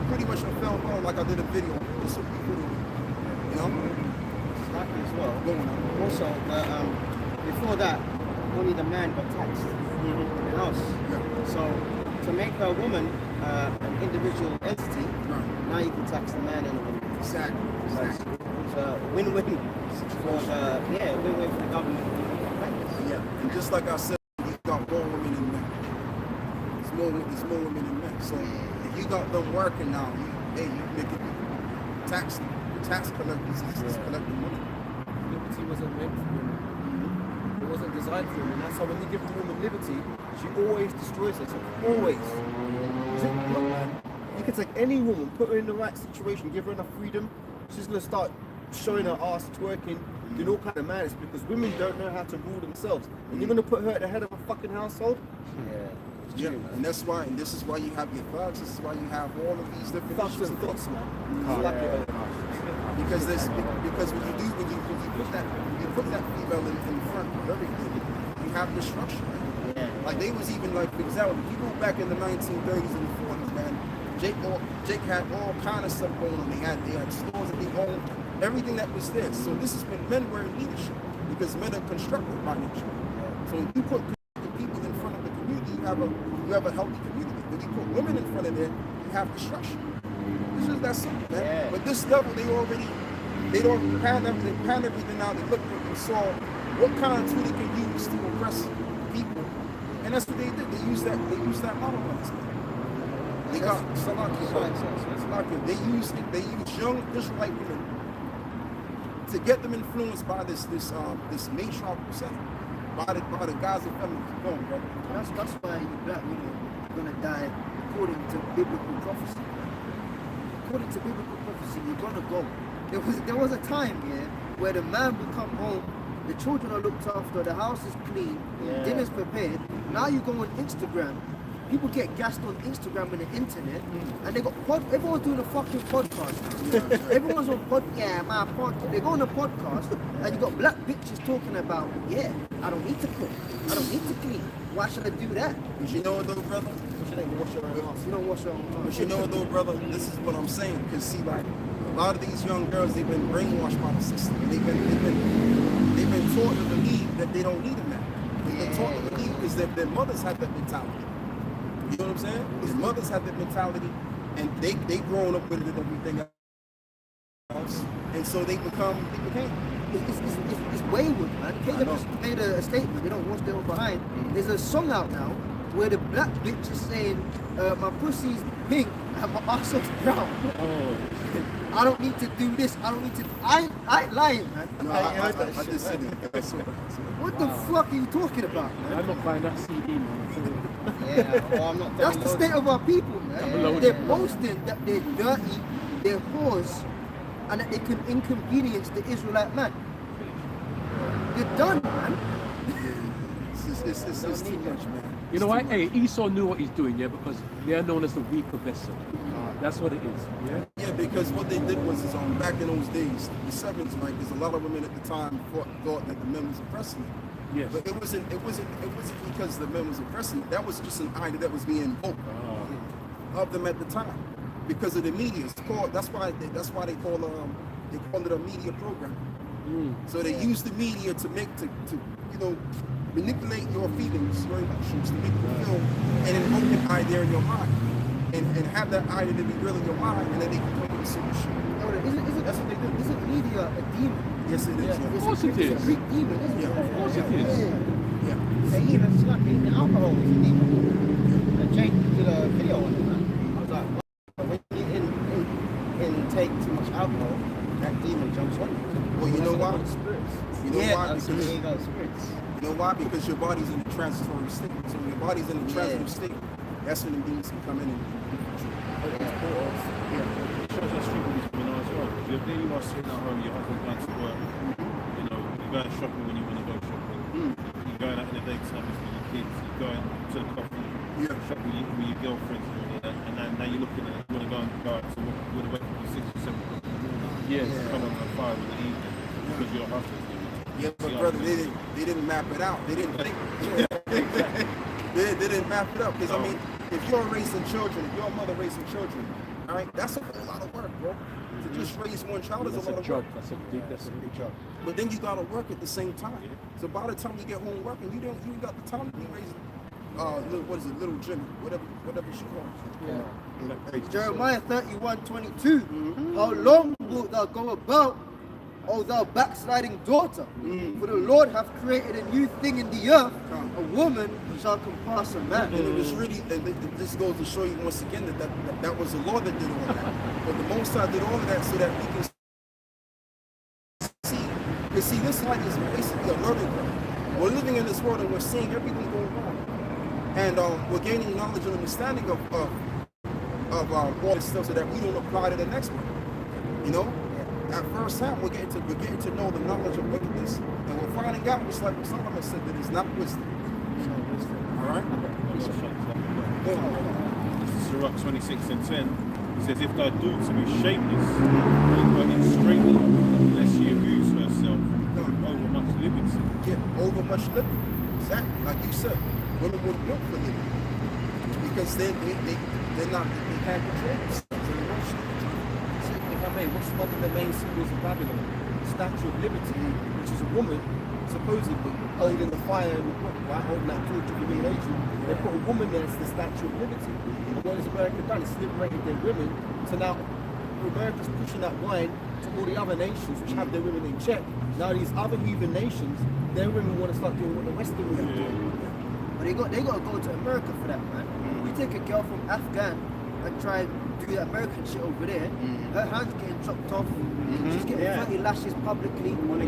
pretty much a film like I did a video on this, you know. Exactly as well. Also, before that, only the man got taxed in the house. So to make a woman an individual entity, now you can tax the man and the woman. Exactly. It's a win-win for win-win for the government. Yeah, and just like I said, you got more women than men. There's more women than men. So if you got them working now, you make it tax collectors is collecting money. Liberty wasn't meant for women. It wasn't designed for women. That's why when you give a woman liberty, she always destroys herself. Always. Look, man, you can take any woman, put her in the right situation, give her enough freedom, she's gonna start showing her ass, twerking, doing all kind of madness, because women don't know how to rule themselves. And you're gonna put her at the head of a fucking household? Yeah, and this is why you have your thugs. This is why you have all of these different Thugs issues and and things. thoughts, man. Because when you put that female in front of everything, you have destruction. Like they was even like, for example, if you go back in the 1930s and 40s, man, Jake had all kind of stuff going on. They had stores that they owned, everything that was there. So this is when men were in leadership, because men are constructed by nature. So when you put people in front of the community, you have a healthy community. When you put women in front of there, you have destruction. It's just that simple, man. But this level, they don't pan everything out. They looked and saw what kind of tool they can use to oppress people, and that's what they did. They used that model on us. They got Salakia. They used young Israelite women to get them influenced by this matriarchal setting, by the Gaza family. Go on, brother. That's why you black women are gonna die according to biblical prophecy. According to biblical prophecy, you're gonna go. There was a time where the man would come home, the children are looked after, the house is clean, dinner's prepared. Now you go on Instagram. People get gassed on Instagram and the internet, and they got everyone's doing a fucking podcast. Everyone's on my podcast. They go on a podcast, and you got black bitches talking about, I don't need to cook, I don't need to clean. Why should I do that? But you know what though, brother? You don't wash your own ass. You don't wash your own ass. But you know what though, brother? This is what I'm saying. Because see, like a lot of these young girls, they've been brainwashed by the system, and they've been taught to believe that they don't need a man. They've been taught to believe because their mothers have that mentality. You know what I'm saying? His mothers have that mentality, and they grown up with it and everything else, and so they became. It's wayward, man. Caleb just made a statement. They don't wash their own behind. There's a song out now where the black bitch is saying, my pussy's pink and my arse's brown. Oh, I don't need to do this. I don't need to. I ain't lying, man. No, I just said it. I saw it. What the fuck are you talking about, man? I'm not buying that CD, man. Yeah, well, I'm not That's the state of our people, man. Download They're it. boasting that they're dirty, they're whores, and that they can inconvenience the Israelite man. You're done, man. It's too much, man. You know what? Hey, Esau knew what he's doing, yeah, because they are known as the weaker vessel. That's what it is, yeah? Yeah, because what they did was back in those days, the 70s, right? Because a lot of women at the time thought that the men was oppressing them. Yes. But it wasn't because the men was oppressing them. That was just an idea that was being invoked of them at the time. Because of the media. That's why they call it a media program. So they use the media to manipulate your feelings, your emotions, to make you feel and invoke an idea in your mind. And have that idea to be real in your mind, and then they can come with a solution. That's what they do. Isn't media a demon? Yes, it is. Of course it It's a is. Greek demon, isn't it? Yeah. Of course it is. Yeah. They even like the alcohol is a demon. And Jake did a video on it, man. I was like, wow, when you intake too much alcohol, that demon jumps on you. Well, you know why? Spirits. You know why? That's Because there you go, spirits. you know why? Because your body's in a transitory state. So when your body's in a transitive state, that's when the demons can come in and It shows how stupid these women are as well. Because you're there, you are sitting at home, your husband's going to work. You know, you're going shopping when you want to go shopping. You're going out in the daytime with your kids. You're going to the coffee shop with your girlfriends and all that. And now you're looking at it, you want to go out, so you want to wait for 6 or 7 o'clock in the morning. Yes. Come on at 5 in the evening because your husband's doing it. yeah, but brother, they didn't map it out. They didn't think. they didn't map it up. Because I mean, if you're raising children, if you're a mother raising children, all right, that's a whole lot of work, bro. To just raise one child is That's a lot a of job. work. That's a big job. But then you gotta work at the same time. So by the time you get home working, you ain't got the time to be raising little Jimmy, whatever she calls. Jeremiah 31:22. How long wilt thou go about, O thou backsliding daughter? For the Lord hath created a new thing in the earth. A woman shall compass a man. And it was really, and this goes to show you once again that was the Lord that did all that. But the Most High did all of that so that we can see. You see, this life is basically a learning curve. We're living in this world and we're seeing everything going on. And we're gaining knowledge and understanding of all this stuff so that we don't apply to the next one. You know? At first hand, we're getting to know the knowledge of wickedness. And we're finding out, just like Solomon said, that it's not wisdom. All right? This is Sirach 26:10. It says, if thy daughter be shameless, and working straightly, unless she abuse herself over much liberty. Yeah, over much liberty. Exactly. Like you said, women would look for liberty. Because they can't control themselves. They're emotionally controlled. If I may, what's one of the main symbols of Babylon? The Statue of Liberty, which is a woman supposedly holding the fire in the book, right? Holding that torch of illumination. They put a woman there as the Statue of Liberty. And what has America done? It's liberated their women. So now America's pushing that wine to all the other nations which have their women in check. Now these other heathen nations, their women want to start doing what the Western women do. But they got to go to America for that, man. You take a girl from Afghan and try and do that American shit over there, her hands getting chopped off. She's getting 30 lashes publicly, honor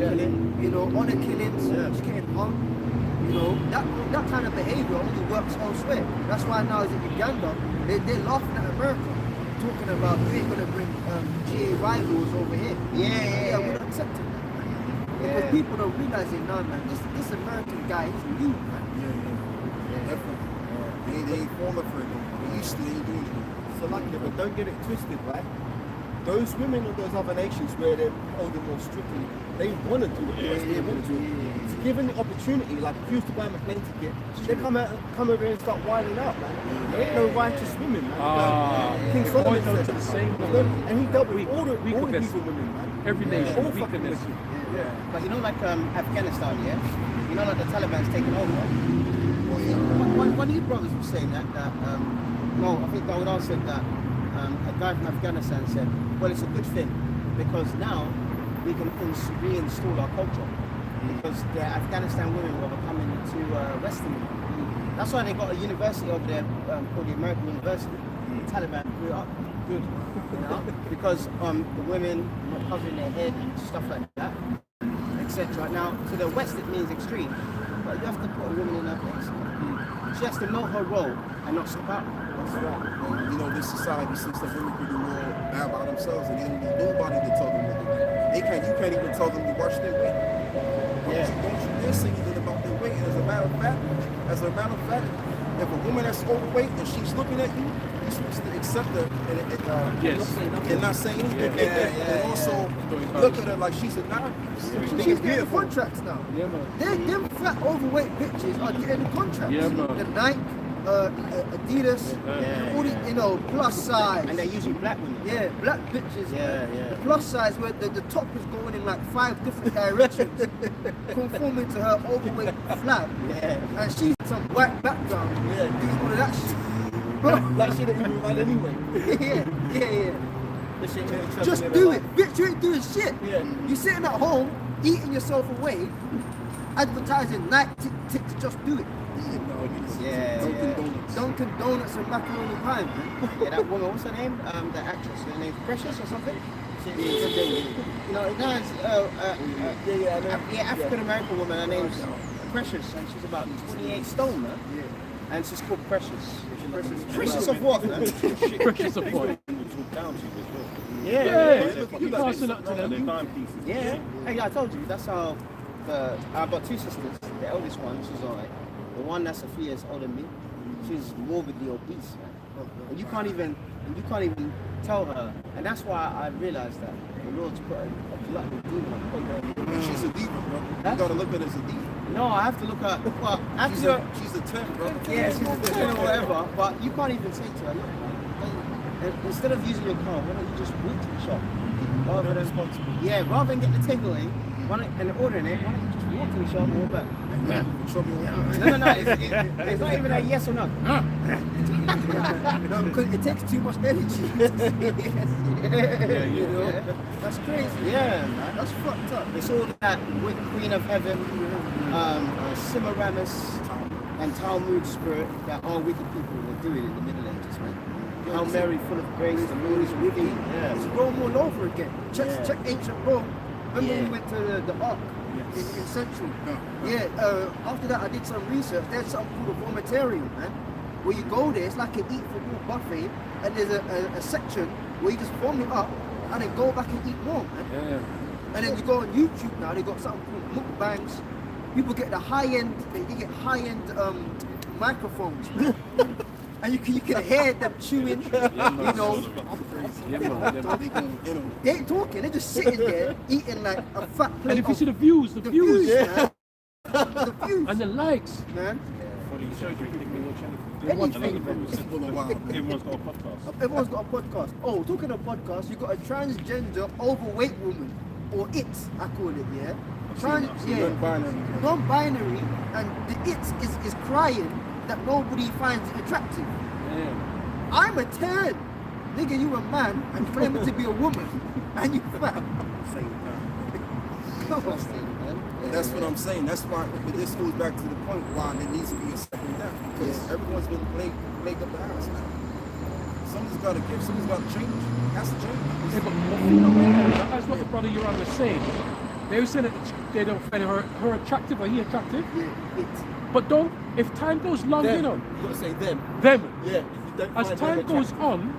killings, she's getting hung. You know, that kind of behavior only works elsewhere. That's why now is in Uganda, they're laughing at America, talking about we ain't gonna bring GA rivals over here. Yeah, we're not accepting that. Because people don't realize it now, man. This American guy, he's new, man. Definitely. They ain't falling for it. They used to, they ain't doing it. So like, but don't get it twisted, right? Those women of those other nations where they're holding more strictly, they want to do it. They want to do it. It's given the opportunity, like if you used to buy a plane ticket, they come over here and start wilding out, man. There ain't no righteous women, man. King Solomon said to the same and he dealt with all the weaker evil vessel. women, man. Every nation, All weaker fucking vessel. Yeah. But you know, like Afghanistan, yeah? You know, like the Taliban's taken over. One of you brothers was saying that no, I think Dawud said that a guy from Afghanistan said, well, it's a good thing because now we can reinstall our culture because the Afghanistan women were coming into Western women. That's why they got a university over there called the American University. The Taliban blew it up. Good. You know? Because the women not covering their head and stuff like that, etc. Now, to the West it means extreme, but you have to put a woman in her place. She has to know her role and not step out. And, you know, this society seems that women can do more bad by themselves, and they don't need nobody to tell them what to do. You can't even tell them to watch their weight. Don't you dare say anything about their weight. And as a matter of fact, if a woman that's overweight and she's looking at you, you're supposed to accept her and not say anything. And also look at her like she's a novice. She's getting the contracts now. Yeah, man. Them fat overweight bitches are getting the contracts. Yeah, man. The Nike, Adidas, all these, plus size. And they're usually black women. Yeah, black bitches. Yeah. The plus size where the top is going in like 5 different directions, conforming to her overweight flag. Yeah. And she's some white background. Doing all of that shit. Like she didn't even run anyway. yeah. This shit really trouble Just in do her it, life. bitch. You ain't doing shit. Yeah. You sitting at home, eating yourself away, advertising Nike tips. Just do it. Dunkin' Donuts and macaroni pie, man. Yeah, that woman, what's her name? The actress, her name's Precious or something? You know, African American woman, her name's Precious, and she's about 28 stone, man. And she's called Precious. Precious of what, man? Precious of what? Yeah. You passing up to them. Yeah. Hey, I told you, that's how I've got 2 sisters. The eldest one, she's alright. The one that's a few years older than me, she's morbidly obese, man. And you can't even tell her. And that's why I realized that the Lord's put a blood demon. She's a diva, bro. You gotta look at her as a diva. No, I have to look at She's a 10, bro. yeah, she's a 10 or whatever. But you can't even say to her, look, instead of using your car, why don't you just walk to the shop? Rather than get the takeaway and ordering it, why don't you just walk to the shop and walk back? No. It's not even a yes or no. No, because it takes too much energy. You know? That's crazy. Yeah, man. That's fucked up. It's all that with Queen of Heaven, Semiramis, and Talmud spirit that all wicked people were doing in the Middle Ages, man. Hail Mary, full of grace, the Lord is with thee. It's Rome all over again. Check ancient Rome. Remember when we went to the Ark in Central? After that I did some research. There's something called a vomitarium, man. Where you go there, it's like an eat for all buffet, and there's a section where you just vomit up and then go back and eat more, man. Yeah. And then you go on YouTube now, they got something called mukbangs. People get the high-end, they get high-end microphones. And you can hear them chewing, you know. They ain't talking, they're just sitting there eating like a fat plate. And if you see the views, man. The views, and the likes, man. Everyone's got a podcast. Everyone's got a podcast. Oh, talking of podcasts, you got a transgender overweight woman, or it, I call it, yeah. Non-binary, and the it is crying that nobody finds it attractive. yeah. I'm a 10. Nigga, you a man and claiming to be a woman, and you fat. And that's what I'm saying. That's why, but this goes back to the point why there needs to be a second death, because everyone's been plagued up the house now. Somebody's got to give, somebody's got to change. It has to change. Yeah, but that's what the brother Yoran was saying. They were saying that they don't find her attractive or he attractive. Yeah, it. But don't, if time goes long, you know, You gotta say them. them, Yeah. If you don't as find time them goes attractive. on,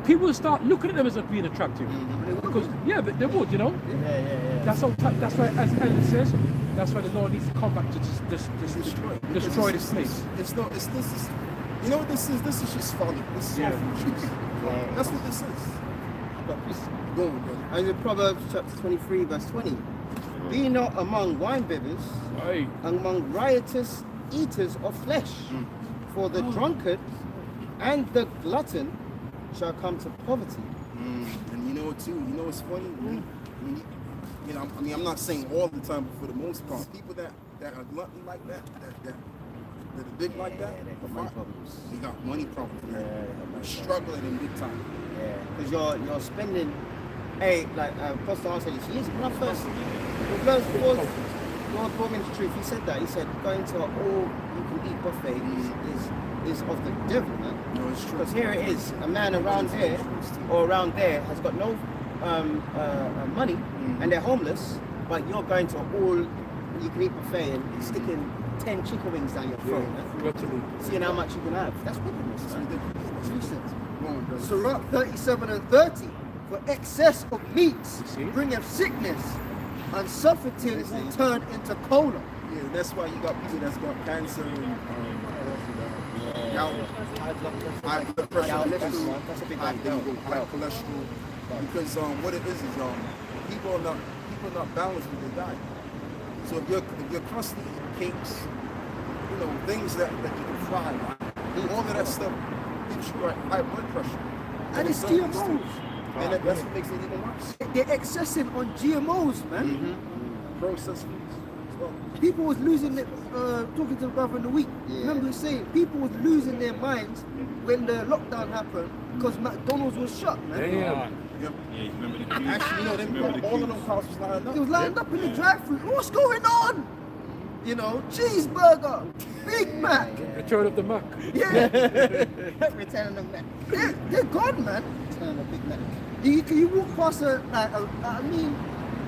people will start looking at them as being attractive. Because, they would, you know. That's why, as Ellen says, that's why the Lord needs to come back to destroy this place. It's not. This is. You know what this is? This is just folly. This is foolishness. That's what this is. But please go on, brother. And in Proverbs chapter 23, verse 20. Be not among winebibbers, Right. among riotous eaters of flesh, for the drunkard and the glutton shall come to poverty. And you know what too? You know what's funny? I'm not saying all the time, but for the most part, people that are glutton like that are big like that, they got money problems. They got money problems, man. They're struggling in big time. Because you're spending, like Pastor Hans said, when I first Lord brought me to truth. He said that. He said going to all you can eat buffet is of the devil, man. No, it's true. Because here it is, a man around here or around there has got no money and they're homeless, but you're going to all you can eat buffet and sticking 10 chicken wings down your throat, man. Literally. Seeing how much you can have. That's wickedness. It's ridiculous. It's useless. Go on, brother. Sirach 37 and 30. For excess of meats see? bringeth sickness, and suffering will turn into colon. Yeah, that's why you got people that's got cancer and gout, high blood pressure, That's a big high one. cholesterol. Because what it is people are not balanced with their diet. So if you're constantly eating cakes, things that you can fry, right? All of that stuff gives you high blood pressure. And it's GMOs. And that's what makes it even worse. They're excessing on GMOs, man. Processed foods as well. People was losing their, talking to the brother in the week. Remember saying people was losing their minds when the lockdown happened because McDonald's was shut, man. Damn. Yep. Yeah, you remember the queues? Actually, all of them cars was lined up. It was lined up in the drive-thru. What's going on? Cheeseburger, Big Mac. Return of the Mac. Yeah, Return them back. they're gone, man. Return a Big Mac. You walk past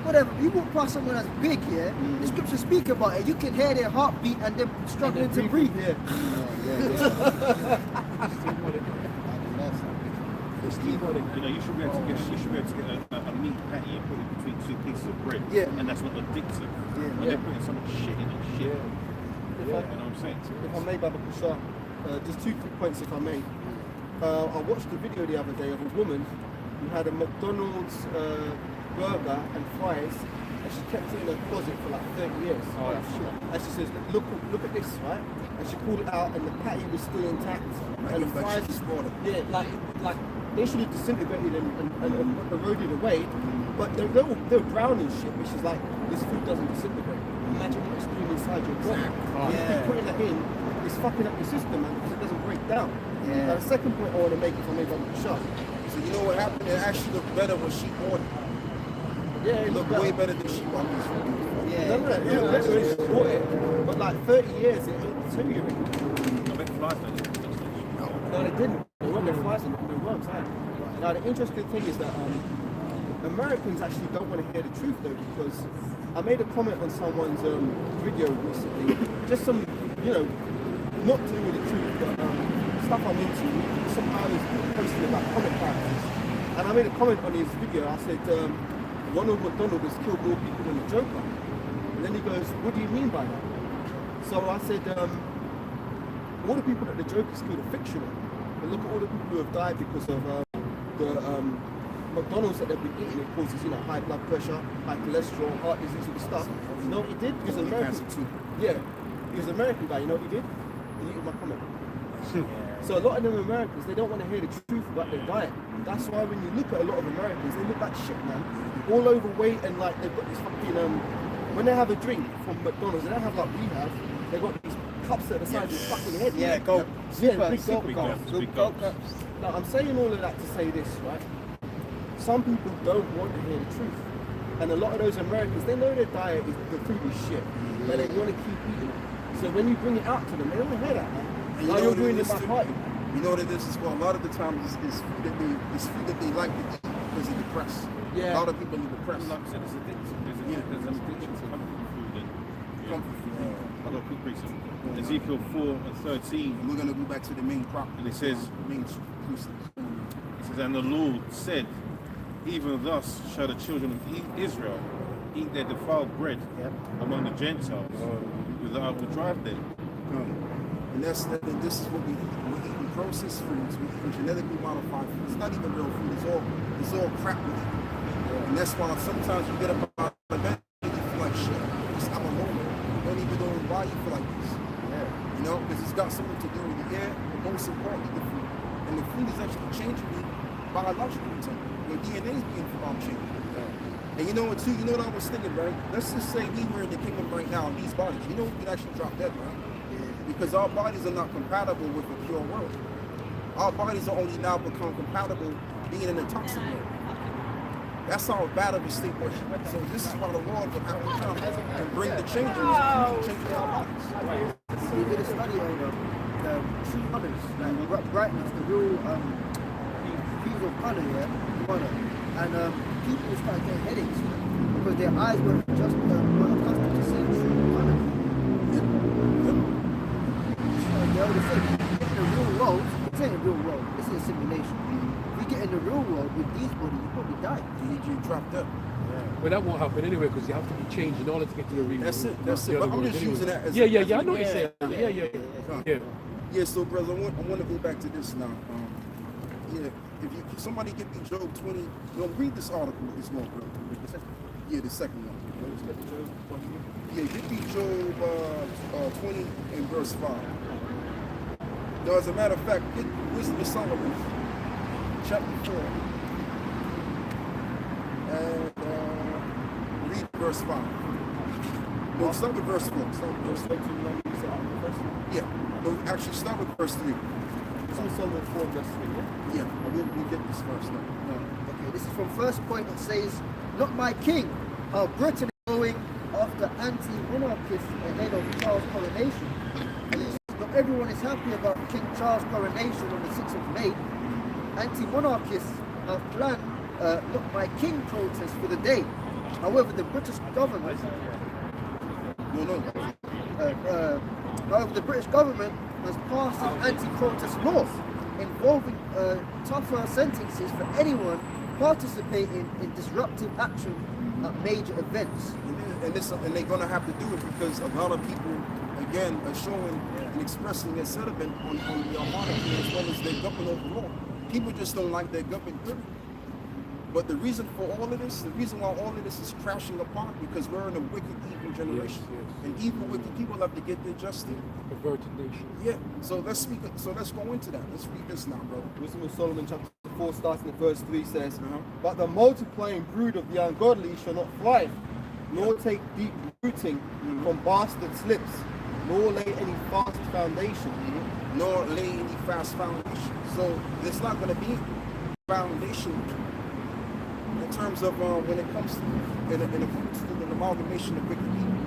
whatever. You walk past someone that's big here. The scriptures speak about it. You can hear their heartbeat and them struggling to breathe. Yeah. You should be able to get a meat patty and put it between two pieces of bread. Yeah. And that's not addictive. When they're putting so much shit in it, shit. You know what I'm saying? If I may, Baba Kushar, just 2 quick points if I may. I watched a video the other day of a woman who had a McDonald's burger and fries, and she kept it in her closet for like 30 years. Oh, and she says, look at this, right? And she pulled it out and the patty was still intact. And the fries, like they should have disintegrated and eroded away, but they were brown and shit, which is like, this food doesn't disintegrate. Imagine what's doing inside your body. You keep putting that in, it's fucking up your system, man, because it doesn't break down. Now, the second point I want to make, if I may, Baba Kushar, So you know what happened? It actually looked better when she bought it. yeah, It looked way better than she bought it. No, that's when she bought it, but like 30 years it deteriorated. I bet flies don't do that. No, they didn't. They weren't. They flies and they weren't. Now the interesting thing is that Americans actually don't want to hear the truth though, because I made a comment on someone's video recently, just some, not to do with the truth, but stuff I'm into. Some guy was posting about comic characters, and I made a comment on his video. I said Ronald McDonald has killed more people than the Joker, and then he goes, "What do you mean by that?" So I said, all the people that the Joker's killed are fictional. But look at all the people who have died because of the McDonald's that they've been eating. It causes, high blood pressure, high cholesterol, heart disease, all the stuff. You know what he did? He was an American. Yeah, he was an American guy. You know what he did? He deleted my comment. So a lot of them Americans, they don't want to hear the truth about their diet. That's why when you look at a lot of Americans, they look like shit, man. All overweight and like they've got this fucking when they have a drink from McDonald's, they don't have like we have. They've got these cups at the side of their fucking head. Yeah, go. Yeah, big Big cups. cups, big cups. Now I'm saying all of that to say this, right? Some people don't want to hear the truth. And a lot of those Americans, they know their diet is the food is shit. But they want to keep eating it. So when you bring it out to them, they don't hear that, man. And Like you're doing it it by is party. You know what it is as well. A lot of the times it's food that they like to eat because they're depressed. Yeah. A lot of people are depressed. Like I said, it's addictive. There's an addiction to comfort food. Comfort food. I've got a quick reason. Ezekiel 4:13. And we're gonna go back to the main crop. And it says, main precept. It says, and the Lord said, even thus shall the children of Israel eat their defiled bread among the Gentiles, whither I will drive them. And this is what we eat. We're eating processed foods. We're eating genetically modified food. It's not even real food. It's all crap we eat. And that's why sometimes you get up out of bed and you feel like shit. Just I'm alone. You don't even know why you feel like this. You know, because it's got something to do with the air, but most importantly the food. And the food is actually changing me biologically too. Your DNA is being changed. And you know what too? You know what I was thinking, right? Let's just say we were in the kingdom right now in these bodies. You know we could actually drop dead, right? Because our bodies are not compatible with a pure world. Our bodies are only now become compatible being in a toxic world. That's how bad of a state was. So this is why the Lord would have to come and bring the changes in our lives. We did a study on true colors, like brightness, the real hues of color, and people started getting headaches because their eyes weren't just weren't accustomed to seeing true colors. The other thing, in the real world, it's in the real world, this is a simulation. If we get in the real world with these bodies, you probably die. You dropped up. But that won't happen anyway because you have to be changed in order to get to the real. That's it. But I'm just using that as yeah. I know what you're saying. Yeah. Yeah. So, brother, I want to go back to this now. If somebody give me Job 20, read this article as well, bro. Yeah, the second one. Yeah, give me Job 20 and verse 5. Now, as a matter of fact, get Wisdom of Solomon, chapter 4, and read verse 5. No, start with verse 4. Start with verse 4. Yeah. No, actually, start with verse 3. Solomon 4 verse 3, yeah? We'll get this first now. Okay, this is from first point. It says, "Not my king, how Britain is going after anti-monarchists ahead of Charles' coronation." And it says, not everyone is happy about King Charles' coronation on the 6th of May. Anti-monarchists have planned "Not my king" protests for the day. However, the British government has passed an anti-protest law involving tougher sentences for anyone participating in disruptive action at major events. And they're going to have to do it because a lot of people, again, are showing and expressing their sentiment on the monarchy as well as their government overall. People just don't like their government period. But the reason for all of this, the reason why all of this is crashing apart, because we're in a wicked, evil generation. Yes. And evil, wicked people have to get their just due. Perverted nation. Yeah. So let's speak. So let's go into that. Let's read this now, bro. Wisdom of Solomon chapter 4 starting at verse 3 says, "But the multiplying brood of the ungodly shall not thrive, nor take deep rooting from bastard slips, nor lay any fast foundation." Nor lay any fast foundation. So there's not going to be foundation in terms of when it comes to an amalgamation of wicked people.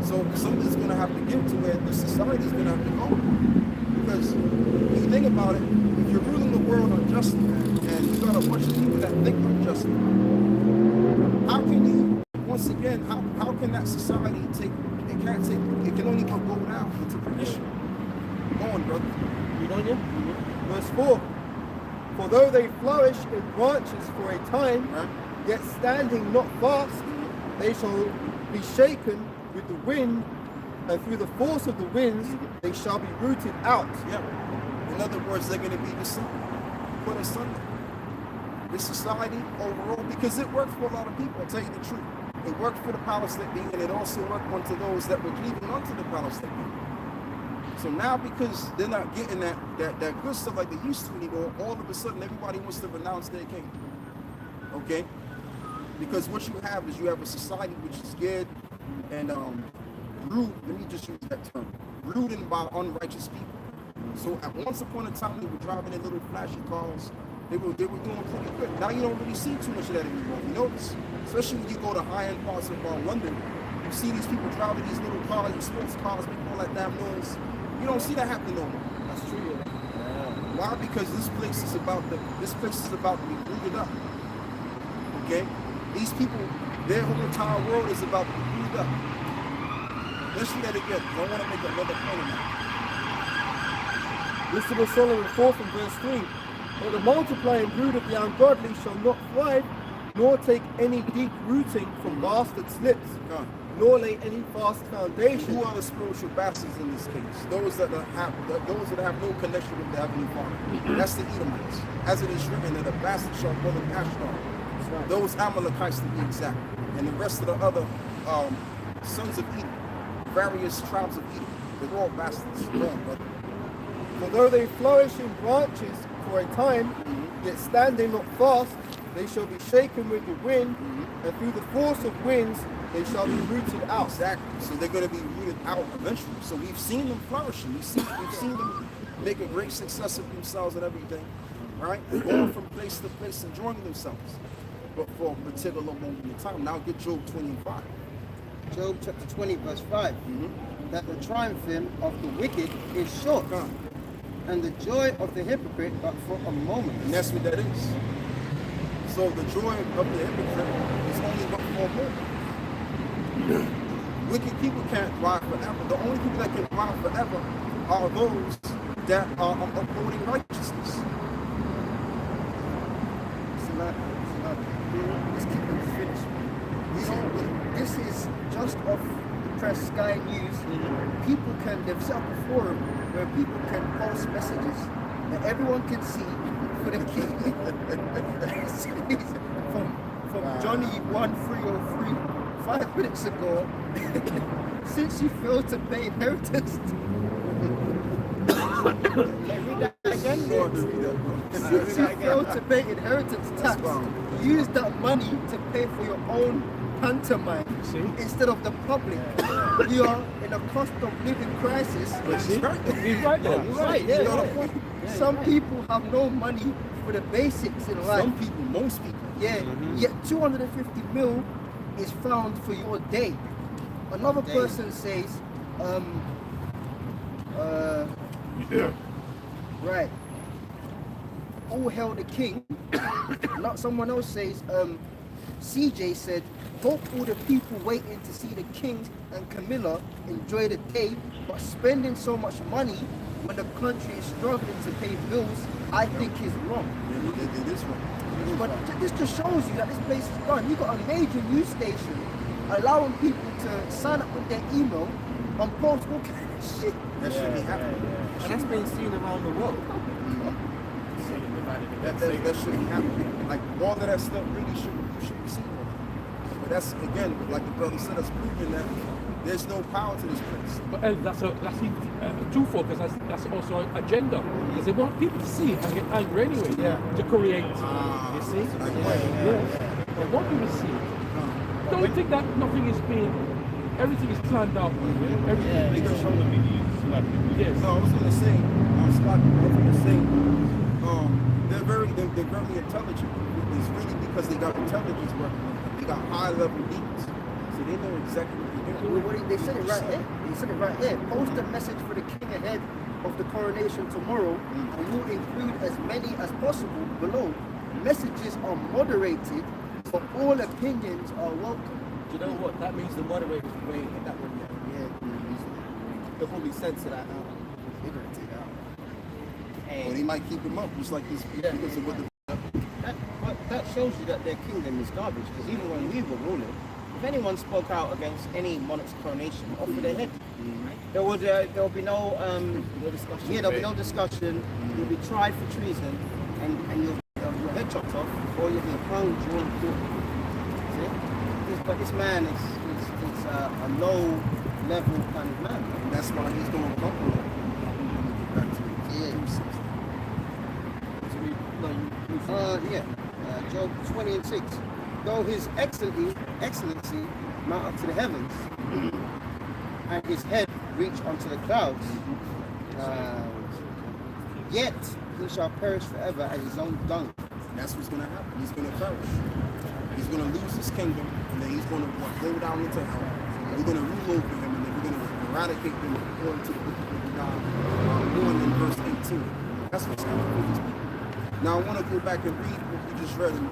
So something's going to have to give to where the society's going to have to go. Because if you think about it, if you're ruling the world unjustly, and you got a bunch of people that think unjustly, how can you, once again, how can that society it can only go down into perdition. Go on, brother. Read on, yeah? Verse 4. "For though they flourish in branches for a time, yet standing not fast, they shall be shaken with the wind, and through the force of the winds they shall be rooted out." Yeah. In other words, they're going to be put asunder. This society overall, because it worked for a lot of people, I'll tell you the truth. It worked for the powers that be, and it also worked unto those that were cleaving unto the powers that be. So now, because they're not getting that good stuff like they used to anymore, all of a sudden everybody wants to renounce their king. Okay? Because what you have is you have a society which is scared and rude. Let me just use that term. Rooted by unrighteous people. So at once upon a time they were driving in little flashy cars. They were doing pretty good. Now you don't really see too much of that anymore. You notice, especially when you go to high-end parts of London, you see these people driving these little cars, these sports cars, making all that damn noise. You don't see that happening no more. That's true. Yeah. Why? Because this place is about to be rooted up. Okay? These people, their whole entire world is about to be rooted up. Let's read that again. I want to make another point of that. Wisdom of Solomon 4 from verse 3. "But the multiplying brood of the ungodly shall not thrive, nor take any deep rooting from bastard slips, nor lay any fast foundation." Who are the spiritual bastards in this case? Those that have no connection with the Heavenly Father. That's the Edomites. As it is written that a bastard shall dwell in Ashdod. Those Amalekites to be exact. And the rest of the other sons of Edom, various tribes of Edom, they're all bastards. Wrong, brother. "For though they flourish in branches for a time, yet standing not fast, they shall be shaken with the wind, and through the force of winds they shall be rooted out." Exactly. So they're going to be rooted out eventually. So we've seen them flourishing. We've seen them make a great success of themselves and everything. Right? They're going from place to place, enjoying themselves. but for a particular moment in time. Now get Job 25. Job chapter 20, verse 5. That the triumphing of the wicked is short, and the joy of the hypocrite but for a moment. And that's what that is. So the joy of the hypocrite is only but for a moment. Wicked people can't ride forever. The only people that can ride forever are those that are upholding righteousness. Let's keep them finished. This is just off the press Sky News. People they've set up a forum where people can post messages that everyone can see for the king. from Johnny 1303 5 minutes ago. Since you failed to pay inheritance. Since you failed to pay inheritance tax, use that money to pay for your own pantomime instead of the public. You are in a cost of living crisis. He's right there. You're right, yeah. Some people have no money for the basics in life. Some people, most people. Yeah, yet 250 mil is found for your day. Another person says, right, all hail the king. Not someone else says, CJ said, hope all the people waiting to see the king and Camilla enjoy the day, but spending so much money when the country is struggling to pay bills, I think is wrong. It is wrong. But this just shows you that this place is gone. You got a major news station allowing people to sign up with their email and post all kind of shit. That should be happening. And that's been seen around the world. That shouldn't happen. Like all of that stuff really shouldn't be seen. But that's again, like the brother said, that's proving that there's no power to this place. But that's twofold, because that's also an agenda. Because they want people to see it and get angry anyway to create. You see? They want people to see it. Don't think that nothing is being, everything is planned out. Everything. They can show the videos. Yes. No, I was gonna say, Scott, I was gonna say, they're very intelligent. It's really because they got intelligence working on them. They got high level leaders, so they know exactly what they're doing. They said it right there. They said it right there. Post a message for the king ahead of the coronation tomorrow, and we'll include as many as possible below. Messages are moderated, but all opinions are welcome. Do you know what? That means the moderators waiting at that one yet. They'll probably censor that out. Or they might keep him up, just like this because of what the. That shows you that their kingdom is garbage. Because even when we were ruling, if anyone spoke out against any monarch's coronation, off with their head. There will be no discussion. Yeah, there'll be no discussion. You'll be tried for treason, and you'll have your head chopped off, or you'll be hung during the court. See? But this man is a low level kind of man. And that's why he's going to humble him. Job 20 and 6. Though his excellency mount up to the heavens, and his head reach unto the clouds, yet he shall perish forever as his own dung. That's what's going to happen. He's going to perish. He's going to lose his kingdom, and then he's going to go down into hell. We're going to rule over him, and then we're going to eradicate him according to the book of God, 1 in verse 18. That's what's happening with these people. Now I want to go back and read what we just read in, I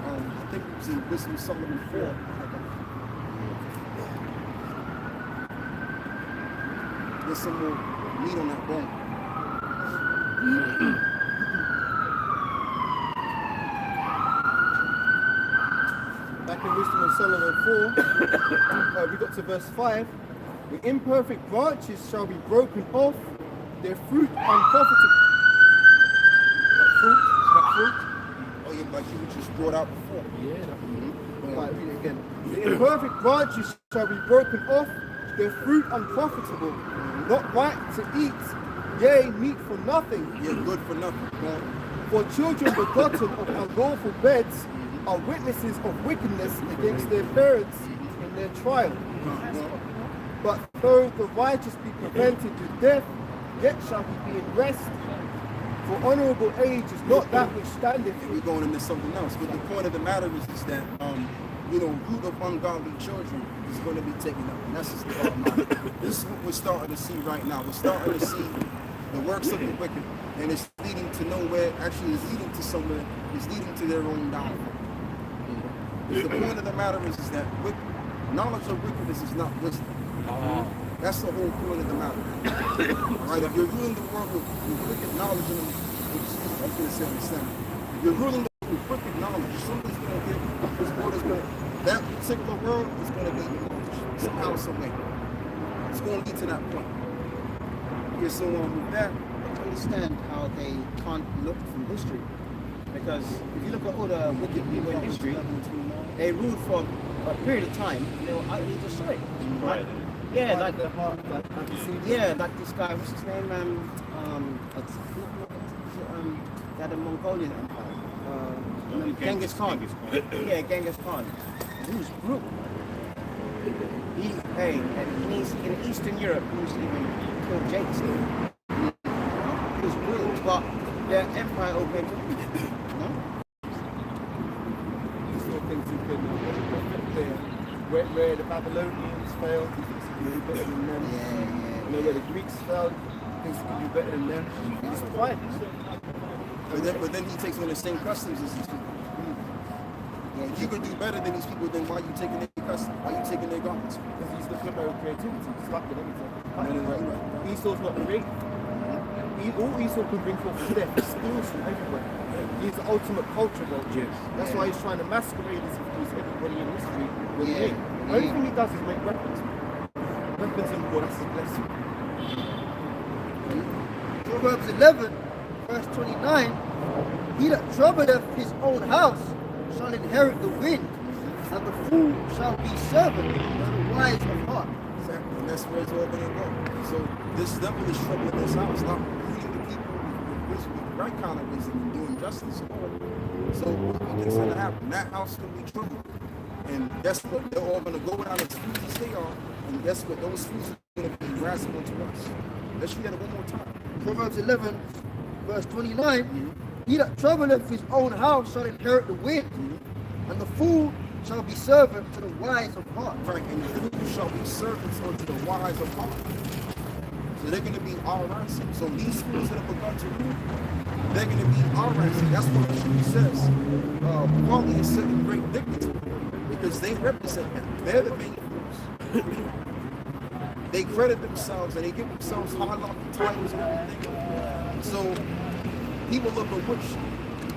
think it was in Wisdom of Solomon 4. There's some more meat on that bone. Back in Wisdom of Solomon 4, we got to verse 5. The imperfect branches shall be broken off, their fruit unprofitable. Fruit? Oh yeah, like you just brought out before. Right, read it again. The imperfect branches shall be broken off, their fruit unprofitable, not right to eat, yea, meat for nothing. Yeah, good for nothing. For children begotten of unlawful beds are witnesses of wickedness against their parents in their trial. But though the righteous be prevented to death, yet shall he be in rest. For honourable age is not that which standeth. We're going into something else. But the point of the matter is that, you know, root of ungodly children is going to be taken up. And that's just the bottom line. This is what we're starting to see right now. We're starting to see the works of the wicked, and it's leading to nowhere. Actually, it's leading to somewhere. It's leading to their own downfall. Because the point of the matter is that knowledge of wickedness is not wisdom. That's the whole point of the matter. Right? If you're ruling the world with wicked knowledge, and I'm going to say understand. If you're ruling the world with wicked knowledge, something's going to get. This world is going to. That particular world is going to be somehow, some way. It's going to lead to that point. You're so on with that. To understand how they can't look from history. Because if you look at all the wicked people in history, they ruled for a period of time, they were utterly destroyed. Right? Yeah, like this guy, what's his name? They had a Mongolian empire. Genghis Khan. Yeah, Genghis Khan. He was brutal. In Eastern Europe, he used to even kill Jakes. He was brutal, but their empire opened. These sort of things you can there. Where the Babylonians failed, he thinks he can do better than them. You know, where the Greeks failed, he thinks he can do better than them. He's quiet. But then he takes on the same customs as these people. If you could do better than these people, then why are you taking their customs? Why are you taking their garments? Because he's looking at their creativity, he's lacking everything. Esau's not creative. All Esau can bring forth is death. He steals from everywhere. He's the ultimate culture vulture. That's why he's trying to masquerade as if he's everybody in history. When he ain't. The only thing he does is make weapons. Weapons and war, that's his blessing. Proverbs 11, verse 29. He that troubleth his own house shall inherit the wind, and the fool shall be servant to the wise of heart. Exactly, and that's where it's all going to go. So this devil is troubling this house, not ruling the people with the right kind of wisdom and doing justice. So what is going to happen? That house will be troubled. And guess what? They're all going to go down as fools as they are. And guess what? Those fools are going to be razzing onto us. Let's read it one more time. Proverbs 11, verse 29. He that troubleth his own house shall inherit the wind, and the fool shall be servant to the wise of heart. Right, and the fools shall be servants unto the wise of heart. So they're going to be our ransom. So these fools that have begun to rule, they're going to be our ransom. That's what he says. Quality is set in great dignity because they represent him. They're the main fools. They credit themselves and they give themselves high-lofty titles and everything. So people look bewitched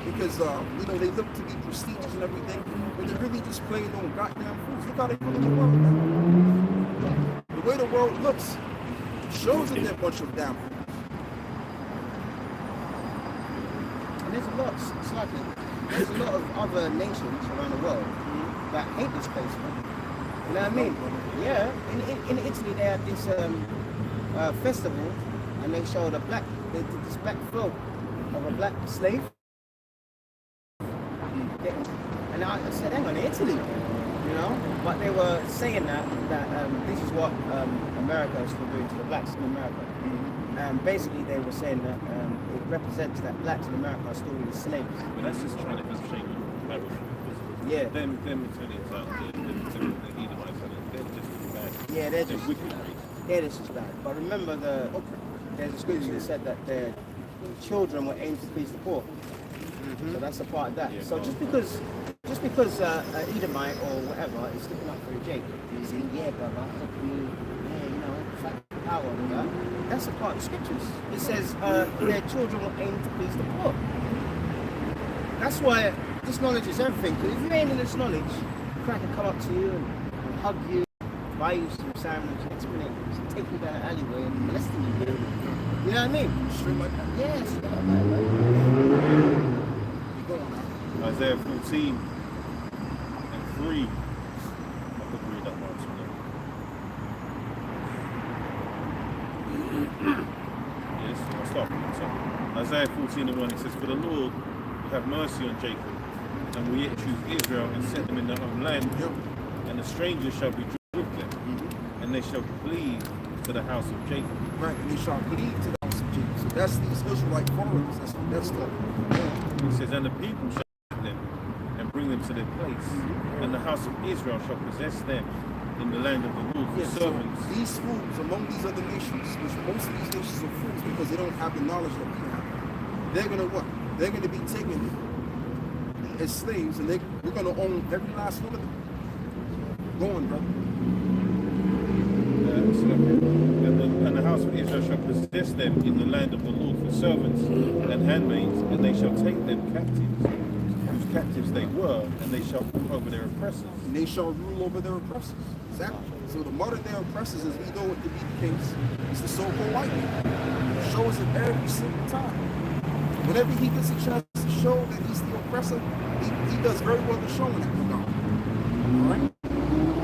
because they look to be prestigious and everything, but they're really just plain old goddamn fools. Look how they look in the world now. The way the world looks shows that they're a bunch of damn fools. And there's a lot, there's a lot of other nations around the world that hate this place, man. You know what I mean? Yeah. In Italy, they had this festival, and they showed this black film of a black slave. And I said, hang on, Italy, you know? But they were saying that this is what America is still doing to the blacks in America. And basically, they were saying that it represents that blacks in America are still really slaves. But that's just trying to shame them. Yeah. Them Italians out there, the Edomites, they're just as bad. Yeah, they're just wicked. Yeah, this is bad. But remember, there's a scripture that said that their children were aimed to please the poor. So that's a part of that. Yeah, so just because Edomite or whatever is sticking up for a Jake, he's saying, yeah, brother, fight for power and all that. That's a part of the scriptures. It says their children were aimed to please the poor. That's why this knowledge is everything. Because if you ain't in this knowledge, crack can come up to you and hug you, buy you some sandwich, next minute, take you down the alleyway and molest you. You know what I mean? Straight like that. Yes. Isaiah 14 and 3. I could read that much. Yes, I'll start from the top. Isaiah 14 and 1, it says, for the Lord will have mercy on Jacob, and will yet choose Israel and set them in their own land, and the strangers shall be with them, and they shall plead to the house of Jacob. Right, and they shall plead to the house of Jacob. So that's these Israelite foreigners. That's the It says, and the people shall take them and bring them to their place, and the house of Israel shall possess them in the land of the Lord for so servants. these fools among these other nations, which most of these nations are fools because they don't have the knowledge that we have. They're gonna what? They're gonna be taken as slaves, and we're gonna own every last one of them. Go on, brother. And the house of Israel shall possess them in the land of the Lord for servants and handmaids, and they shall take them captives, whose captives they were, and they shall rule over their oppressors. And they shall rule over their oppressors. Exactly. So the modern day oppressors, as we know it to be the case, is the so-called white man. Shows it every single time. Whenever he gets a chance to show that he's the oppressor, he does very well in showing that regard. Alright?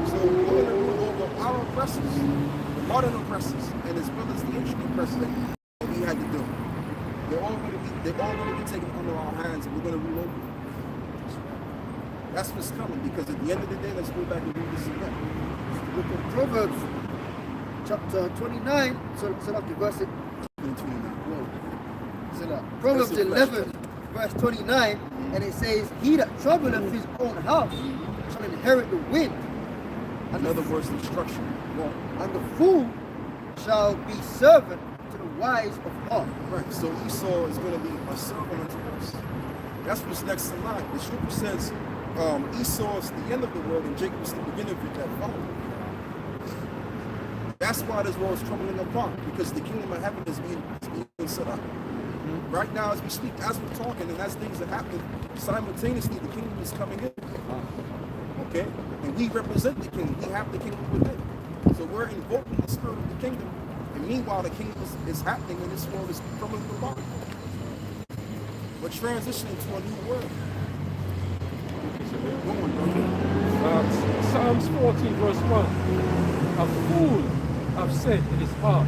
So we're going to rule over our oppressors, the modern oppressors, and as well as the ancient oppressors that we had to do. They're all going to be taken under our hands, and we're going to rule over them. That's what's coming, because at the end of the day, let's go back and read this again. The book of Proverbs, chapter 29, so up to verse 29. so that Proverbs 11, verse 29, and it says, he that troubleth his own house shall inherit the wind, In other words, destruction. Well, and the fool shall be servant to the wise of heart. right. So Esau is going to be a servant unto us. That's what's next in line. The scripture says Esau is the end of the world and Jacob is the beginning of it that followed. That's why this world is troubling apart, because the kingdom of heaven is being set up. Right now, as we speak, as we're talking, and as things are happening, simultaneously, the kingdom is coming in. Okay? And we represent the kingdom. We have the kingdom within. So we're invoking the spirit of the kingdom. And meanwhile, the kingdom is happening, and this world is crumbling apart. We're transitioning to a new world. Go on, brother. Psalms 14 verse 1. A fool have said in his heart,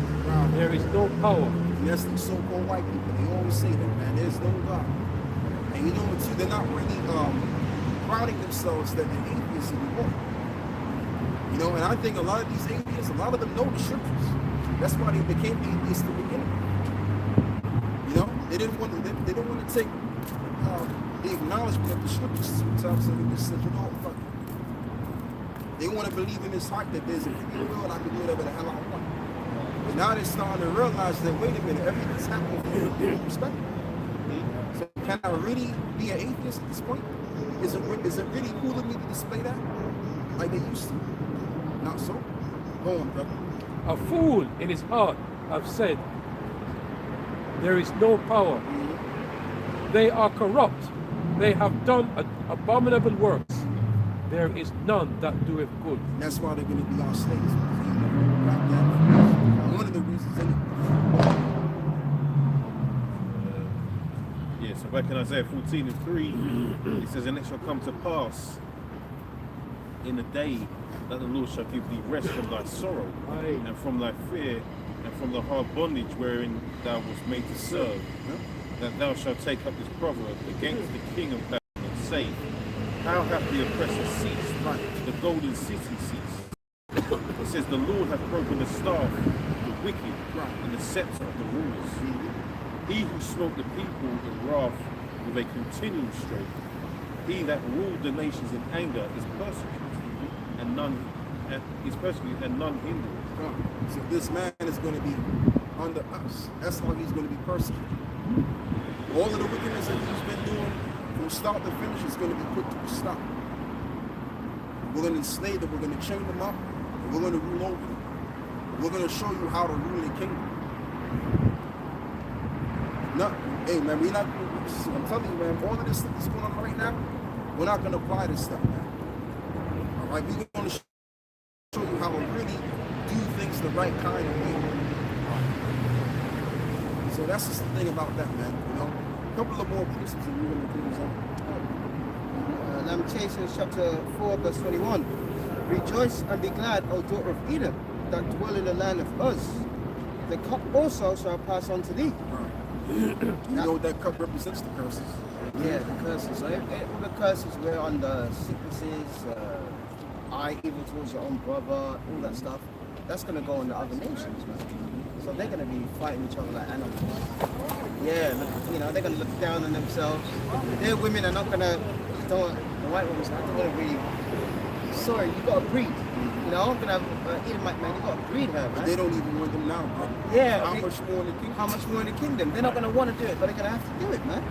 there is no power. And that's the so-called white people. They always say that, man. There's no God. And you know what, too? They're not really crowding themselves that they're atheists anymore. You know, and I think a lot of these atheists, a lot of them know the scriptures. That's why they became atheists to begin with. You know, they didn't want to take the acknowledgement of the scriptures sometimes, so they just said, you know, fuck it. They want to believe in this heart that there's a free will and I can do whatever the hell I want. But now they're starting to realize that, wait a minute, everything's happening from a different perspective. So can I really be an atheist at this point? Is it really cool of me to display that like they used to? Not so. Go on, brother. A fool in his heart have said, there is no power. They are corrupt. They have done abominable works. There is none that doeth good. And that's why they're going to be our slaves. One of the reasons. Yeah, so back in Isaiah 14:3, it says, and it shall come to pass in the day that the Lord shall give thee rest from thy sorrow, and from thy fear, and from the hard bondage wherein thou wast made to serve, that thou shalt take up this proverb against the king of Babylon, and say, how hath the oppressor ceased? The golden city ceased. It says, the Lord hath broken the staff of the wicked, and the scepter of the rulers. He who smote the people in wrath with a continual stroke, he that ruled the nations in anger is persecuted, and none hindered. So this man is going to be under us. That's how he's going to be persecuted. All of the wickedness that he's been doing from start to finish is going to be put to a stop. We're going to enslave them, we're going to chain them up, and we're going to rule over them. We're going to show you how to rule the kingdom. No, hey man, we're not, I'm telling you, man, all of this stuff that's going on right now, we're not going to apply this stuff, man. All right, we're going to show you how to really do things the right kind of way. So that's just the thing about that, man. You know, a couple of more precepts and we're going to do this on. Lamentations chapter 4 verse 21. Rejoice and be glad, O daughter of Edom, that dwell in the land of Uz. The cup also shall pass on to thee. You know what that cup represents? The curses. Yeah, the curses. So all the curses were on the sicknesses, eye evil towards your own brother, all that stuff. That's going to go on the other nations, man. So they're going to be fighting each other like animals. Yeah, you know, they're going to look down on themselves. Their women are not going to, the white woman's not going to really, sorry, you got to breed. You know, I'm going to have Edomite man, you got to breed her, But man. they don't even want them now, bro. Yeah. How much more in the kingdom? How much more in the kingdom? They're not going to want to do it, but they're going to have to do it, man.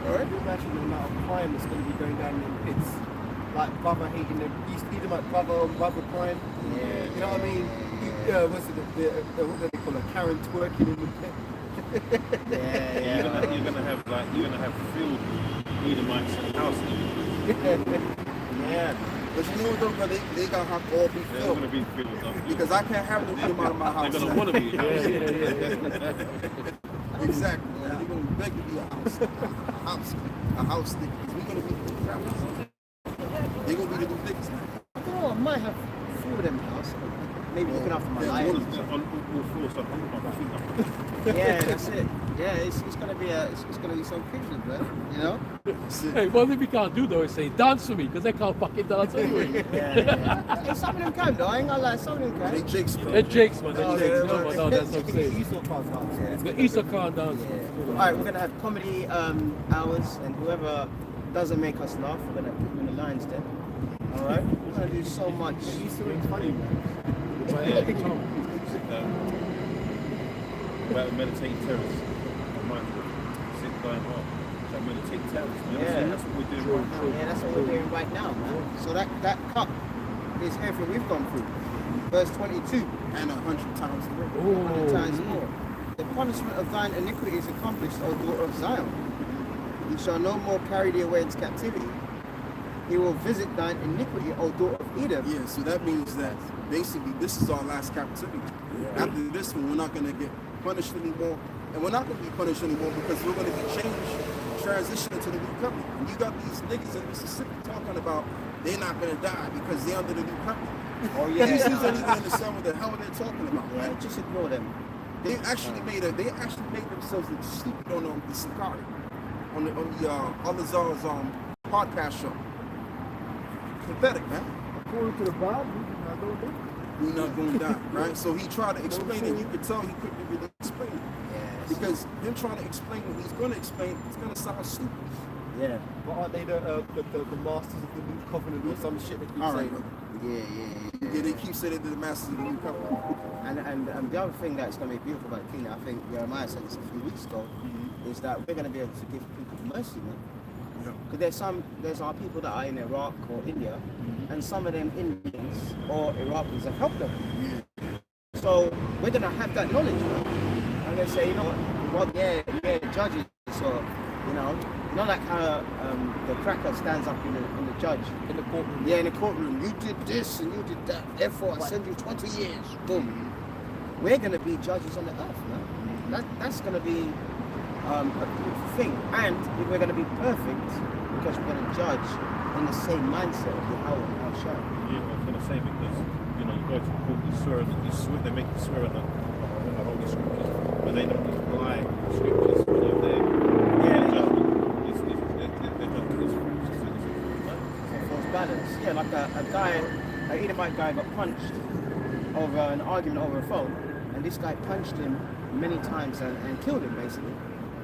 All right, imagine the amount of crime that's going to be going down in the pits. Like brother hating the East Edomite brother crime. Yeah. You know what I mean? What's it, what do they call it? Karen twerking in the pit. Yeah. You're gonna have field Edomites and house Edomites. Yeah. But you know though, bro, they gotta have all be They're filled. gonna be filled up. Because I can't have them eat out of my house. They're gonna want to be house. Exactly. Yeah. They're gonna beg to be a house. A house nigga. Because we're gonna be the trappers. They're gonna be the new niggas now. I don't know, I might have few of them house. Maybe looking after my yeah, life. On all fours, so I'm Yeah, that's it. Yeah, it's gonna be some privilege, man. You know? Hey, one thing we can't do though is say dance for me because they can't fucking dance anyway. Yeah. Hey, some of them can though. I ain't gonna lie, some of them They can. jakes, bro. They're jakes, man. They're Oh, jakes. yeah, No, yeah. no, that's what I'm saying. Esau can't dance. The Easter can't dance. All right, we're gonna have comedy hours, and whoever doesn't make us laugh, we're gonna put them in the lines then. All right, we're gonna do so much. Esau is funny, man. About meditating terrorists. Sit going hard. So meditate terrorists. Yeah. That's what we're doing right now. Yeah, that's what we're doing right now, man. So that cup is everything we've gone through. Verse 22. And 100 times the rate. 100 times more. The punishment of thine iniquity is accomplished, O daughter of Zion. He shall no more carry thee away into captivity. He will visit thine iniquity, O daughter of Edom. Yeah, so that means that basically this is our last captivity. After this one, we're not going to get punished anymore. And we're not going to be punished anymore because we're going to be changed, transitioning to the new covenant. And you got these niggas in Mississippi talking about they're not going to die because they're under the new covenant. Oh yeah. These dudes don't even understand what the hell they're talking about, Yeah, right? just ignore them. They actually made themselves look stupid on the Sakari, on the Al-Azhar's podcast show. Pathetic, man. According to the Bible, I don't know. We're not going to die, right? So he tried to explain it. You could tell he couldn't really explain it. Yes. Because him trying to explain what he's going to explain, it's going to sound stupid. Yeah. But aren't they the masters of the new covenant or some shit that keep All right. saying? Yeah, they keep saying they're the masters of the new covenant. And the other thing that's going to be beautiful about the kingdom, I think Jeremiah said this a few weeks ago, is that we're going to be able to give people mercy, man. Because there's our people that are in Iraq or India, and some of them Indians or Iraqis have helped them. So we're going to have that knowledge, man. I'm going to say, you know what, judges, or, you know like how the cracker stands up in the judge. In the courtroom. Yeah, in the courtroom. You did this and you did that, therefore I send you 20 years. Boom. We're going to be judges on the earth, man. That's going to be a beautiful thing. And we're going to be perfect because we're going to judge in the same mindset of Yahweh and Al-Shah. Yeah, I was gonna say because you go to court, you swear, they make you swear on the holy scriptures, but they don't apply the scriptures when you're there. Yeah, It's balance. Yeah, like an Edomite guy got punched over an argument over a phone, and this guy punched him many times and killed him basically.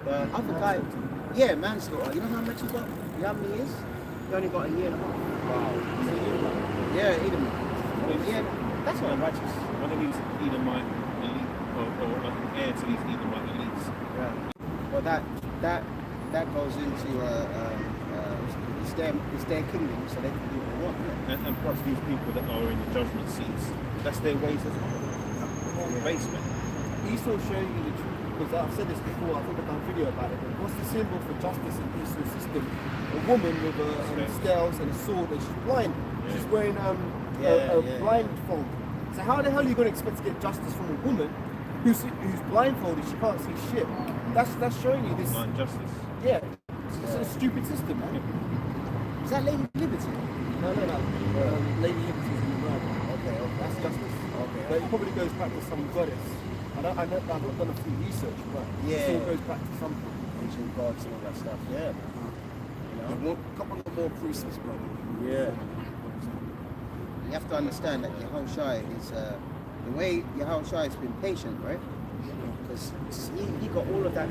The other guy, manslaughter. You know how much he got? You know how many years? He only got a year and a half. Wow. Yeah, Edomite. Yeah, that's not righteous. one of these Edomite elite or like an heir to these Edomite elites. Yeah. Well, that goes into it's their kingdom, so they can do what they want. And plus these people that are in the judgment seats, that's their ways as well. Basement. Esau showing you the truth, because I've said this before, I think I've done a video about it. What's the symbol for justice in Esau's system? A woman with scales and a sword, and she's blind. Yeah. She's wearing a blindfold. So how the hell are you going to expect to get justice from a woman who's blindfolded? She can't see shit. That's showing you this. Blind justice. Yeah, it's a stupid system, man. Is that Lady Liberty? No. Lady Liberty is in the Bible. Okay. That's justice. Okay. But it probably goes back to some goddess. I've not done a full research, but it still goes back to something. Ancient gods and all that stuff. Yeah. A couple of more precepts, brother. Yeah. You have to understand that Yehoshua the way Yahushua has been patient, right? Because he got all of that.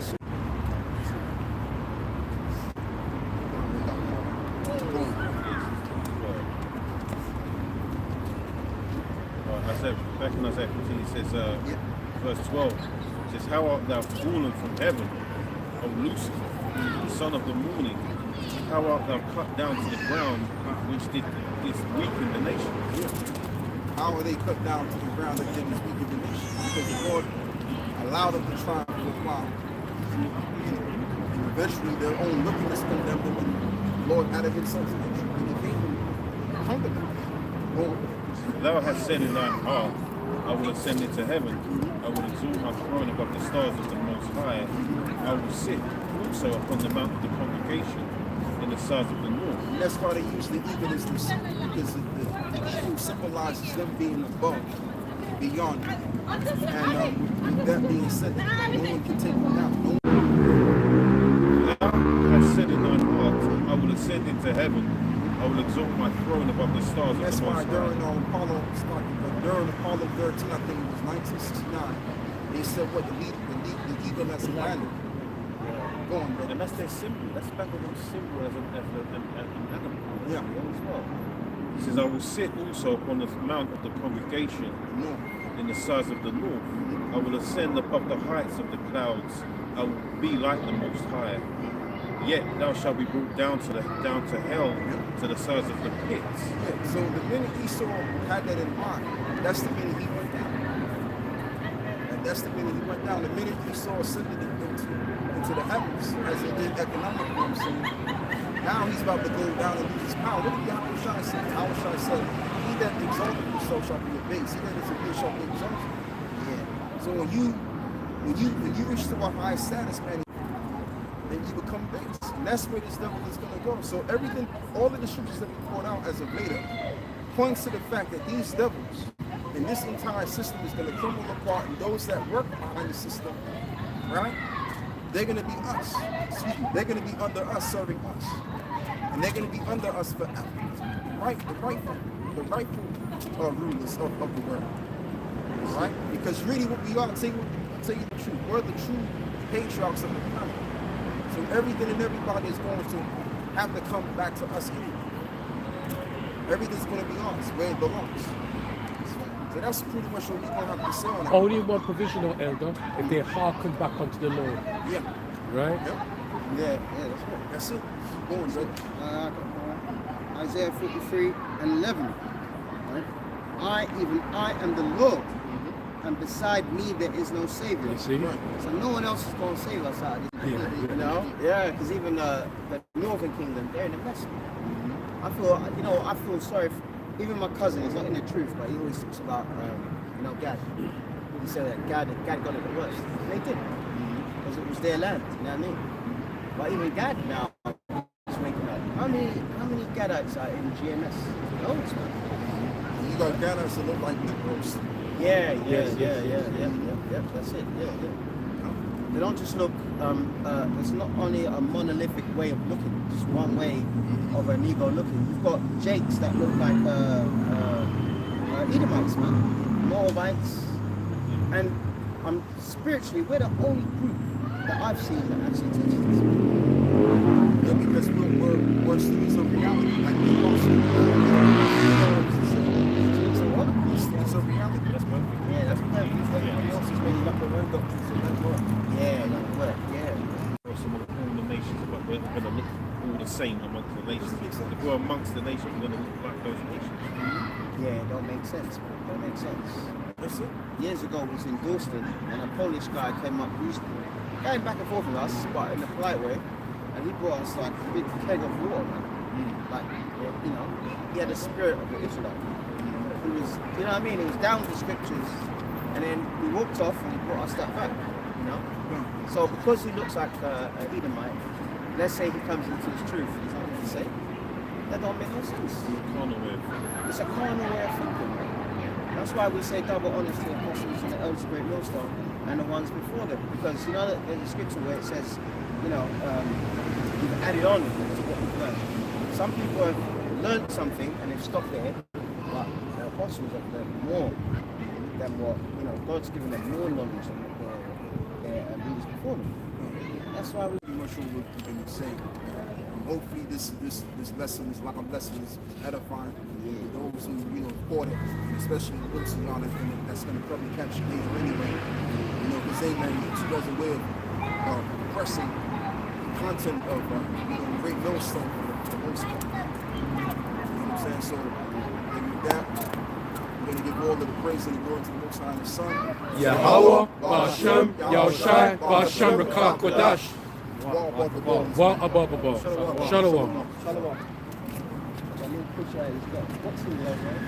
Back in Isaiah 15, it says, verse 12, it says, how art thou fallen from heaven, O Lucifer, son of the morning? How art thou cut down to the ground, which did this weaken the nation? How are they cut down to the ground that did this weaken the nation? Because the Lord allowed them to triumph for a while. And eventually their own wickedness condemned them, and the Lord added himself to them, and he gave them conquered them. Lord, Thou hast said in thine heart, I will ascend into heaven. I will exalt my throne above the stars of the Most High. I will sit also upon the mount of the congregation in the sides of the north. and that's why they use the eagle as the symbol, because the eagle symbolizes them being above, beyond. And with that being said, no one can take them out. No one. Thou hast said in thine heart, I will ascend into heaven. I will exalt my throne above the stars That's of the why Most during High. during Apollo 13, I think it was 1969, they said what the eagle has landed. Go on, brother. And that's their symbol. That's Babylon's symbol as an animal. Yeah. As well. He says, I will sit also upon the mount of the congregation No. in the sides of the north. I will ascend above the heights of the clouds. I will be like the Most High. Yet thou shalt be brought down to hell, to the sides of the pits. Yeah. So the minute Esau had that in mind, that's the minute he went down. And that's the minute he went down. The minute Esau ascended into the heavens, as he did economically, I'm saying, now he's about to go down and lose his power. What did Yahushua say? Yahushua said, he that exalted himself shall be abased. He that is abased shall be exalted. Yeah. So when you reach to a high status, man, then you become base. And that's where this devil is going to go. So everything, all of the scriptures that we poured out as of later, points to the fact that these devils and this entire system is going to crumble apart, and those that work behind the system, right, they're going to be us. Excuse me, they're going to be under us, serving us. And they're going to be under us forever. Right? The rightful rulers of the world. Right? Because really what we are, I'll tell you the truth, we're the true patriarchs of the planet. So everything and everybody is going to have to come back to us anyway. Everything's going to be ours, where it belongs. So that's pretty much what we're going to have to say on it. Only one provisional, elder, if they hearken back unto the Lord. Yeah. Right? Yep. Yeah, that's right. That's it. Go on, brother. Isaiah 43 and 11. Right? I am the Lord, and beside me there is no Savior. You see? Right. So no one else is going to save us out of this. Yeah. You know? Yeah, because even the Northern Kingdom, they're in a mess. I feel sorry. Even my cousin is not in the truth, but he always talks about, Gad. He said that Gad got it the worst. And they did. Because it was their land, you know what I mean? But even Gad now is waking up. How many Gadites are in GMS? Loads, man. You got Gadites that look like Negroes. Yeah. Yes. That's it. Yeah. They don't just look. It's not only a monolithic way of looking, just one way of an ego looking. You've got Jakes that look like Edomites, man, Moabites, and spiritually, we're the only group that I've seen that actually teaches this. Yeah, because we're students of reality, like the apostle. Students of reality. That's perfect. Yeah, that's perfect. Everybody else is making up their own doctrines and that work. Yeah. Or some of all the nations, but we're going to look all the same amongst the nations. If we're amongst the nations, we're going to look like those nations. Yeah, it don't make sense, man. Don't make sense. That's it. Years ago, I was in Dalston, and a Polish guy came up, who's going back and forth with us, but in a polite way, and he brought us like a big keg of water, man. Like, he had the spirit of the Israelite. He was, you know what I mean? He was down with the scriptures, and then we walked off, and he brought us that back, So because he looks like an Edomite, let's say he comes into his truth, is that what you say? That don't make no sense. It's a carnal way of thinking. That's why we say double honor to the apostles and the elders of Great Millstone and the ones before them. Because there's a scripture where it says, you've added on to what we've learned. Some people have learned something and they've stopped there, but the apostles have learned more. them what, God's given them more knowledge than their leaders before them. That's why we Pretty much what we're going to say. Hopefully this lesson, this live lesson is edifying for those who, caught it, and especially the books and all that's going to probably catch you later anyway. Because YouTube has a way of pressing the content of great millstone for the most part. You know what I'm saying? So, and with that, we're going to give all of the praise and the glory to the Most High and the Son. Yahweh, Ba'ashem, Yahushai, Ba'ashem, Rakah, Kodash. Wa above. Shalom. Shalom. That little picture he's got. What's in there, man?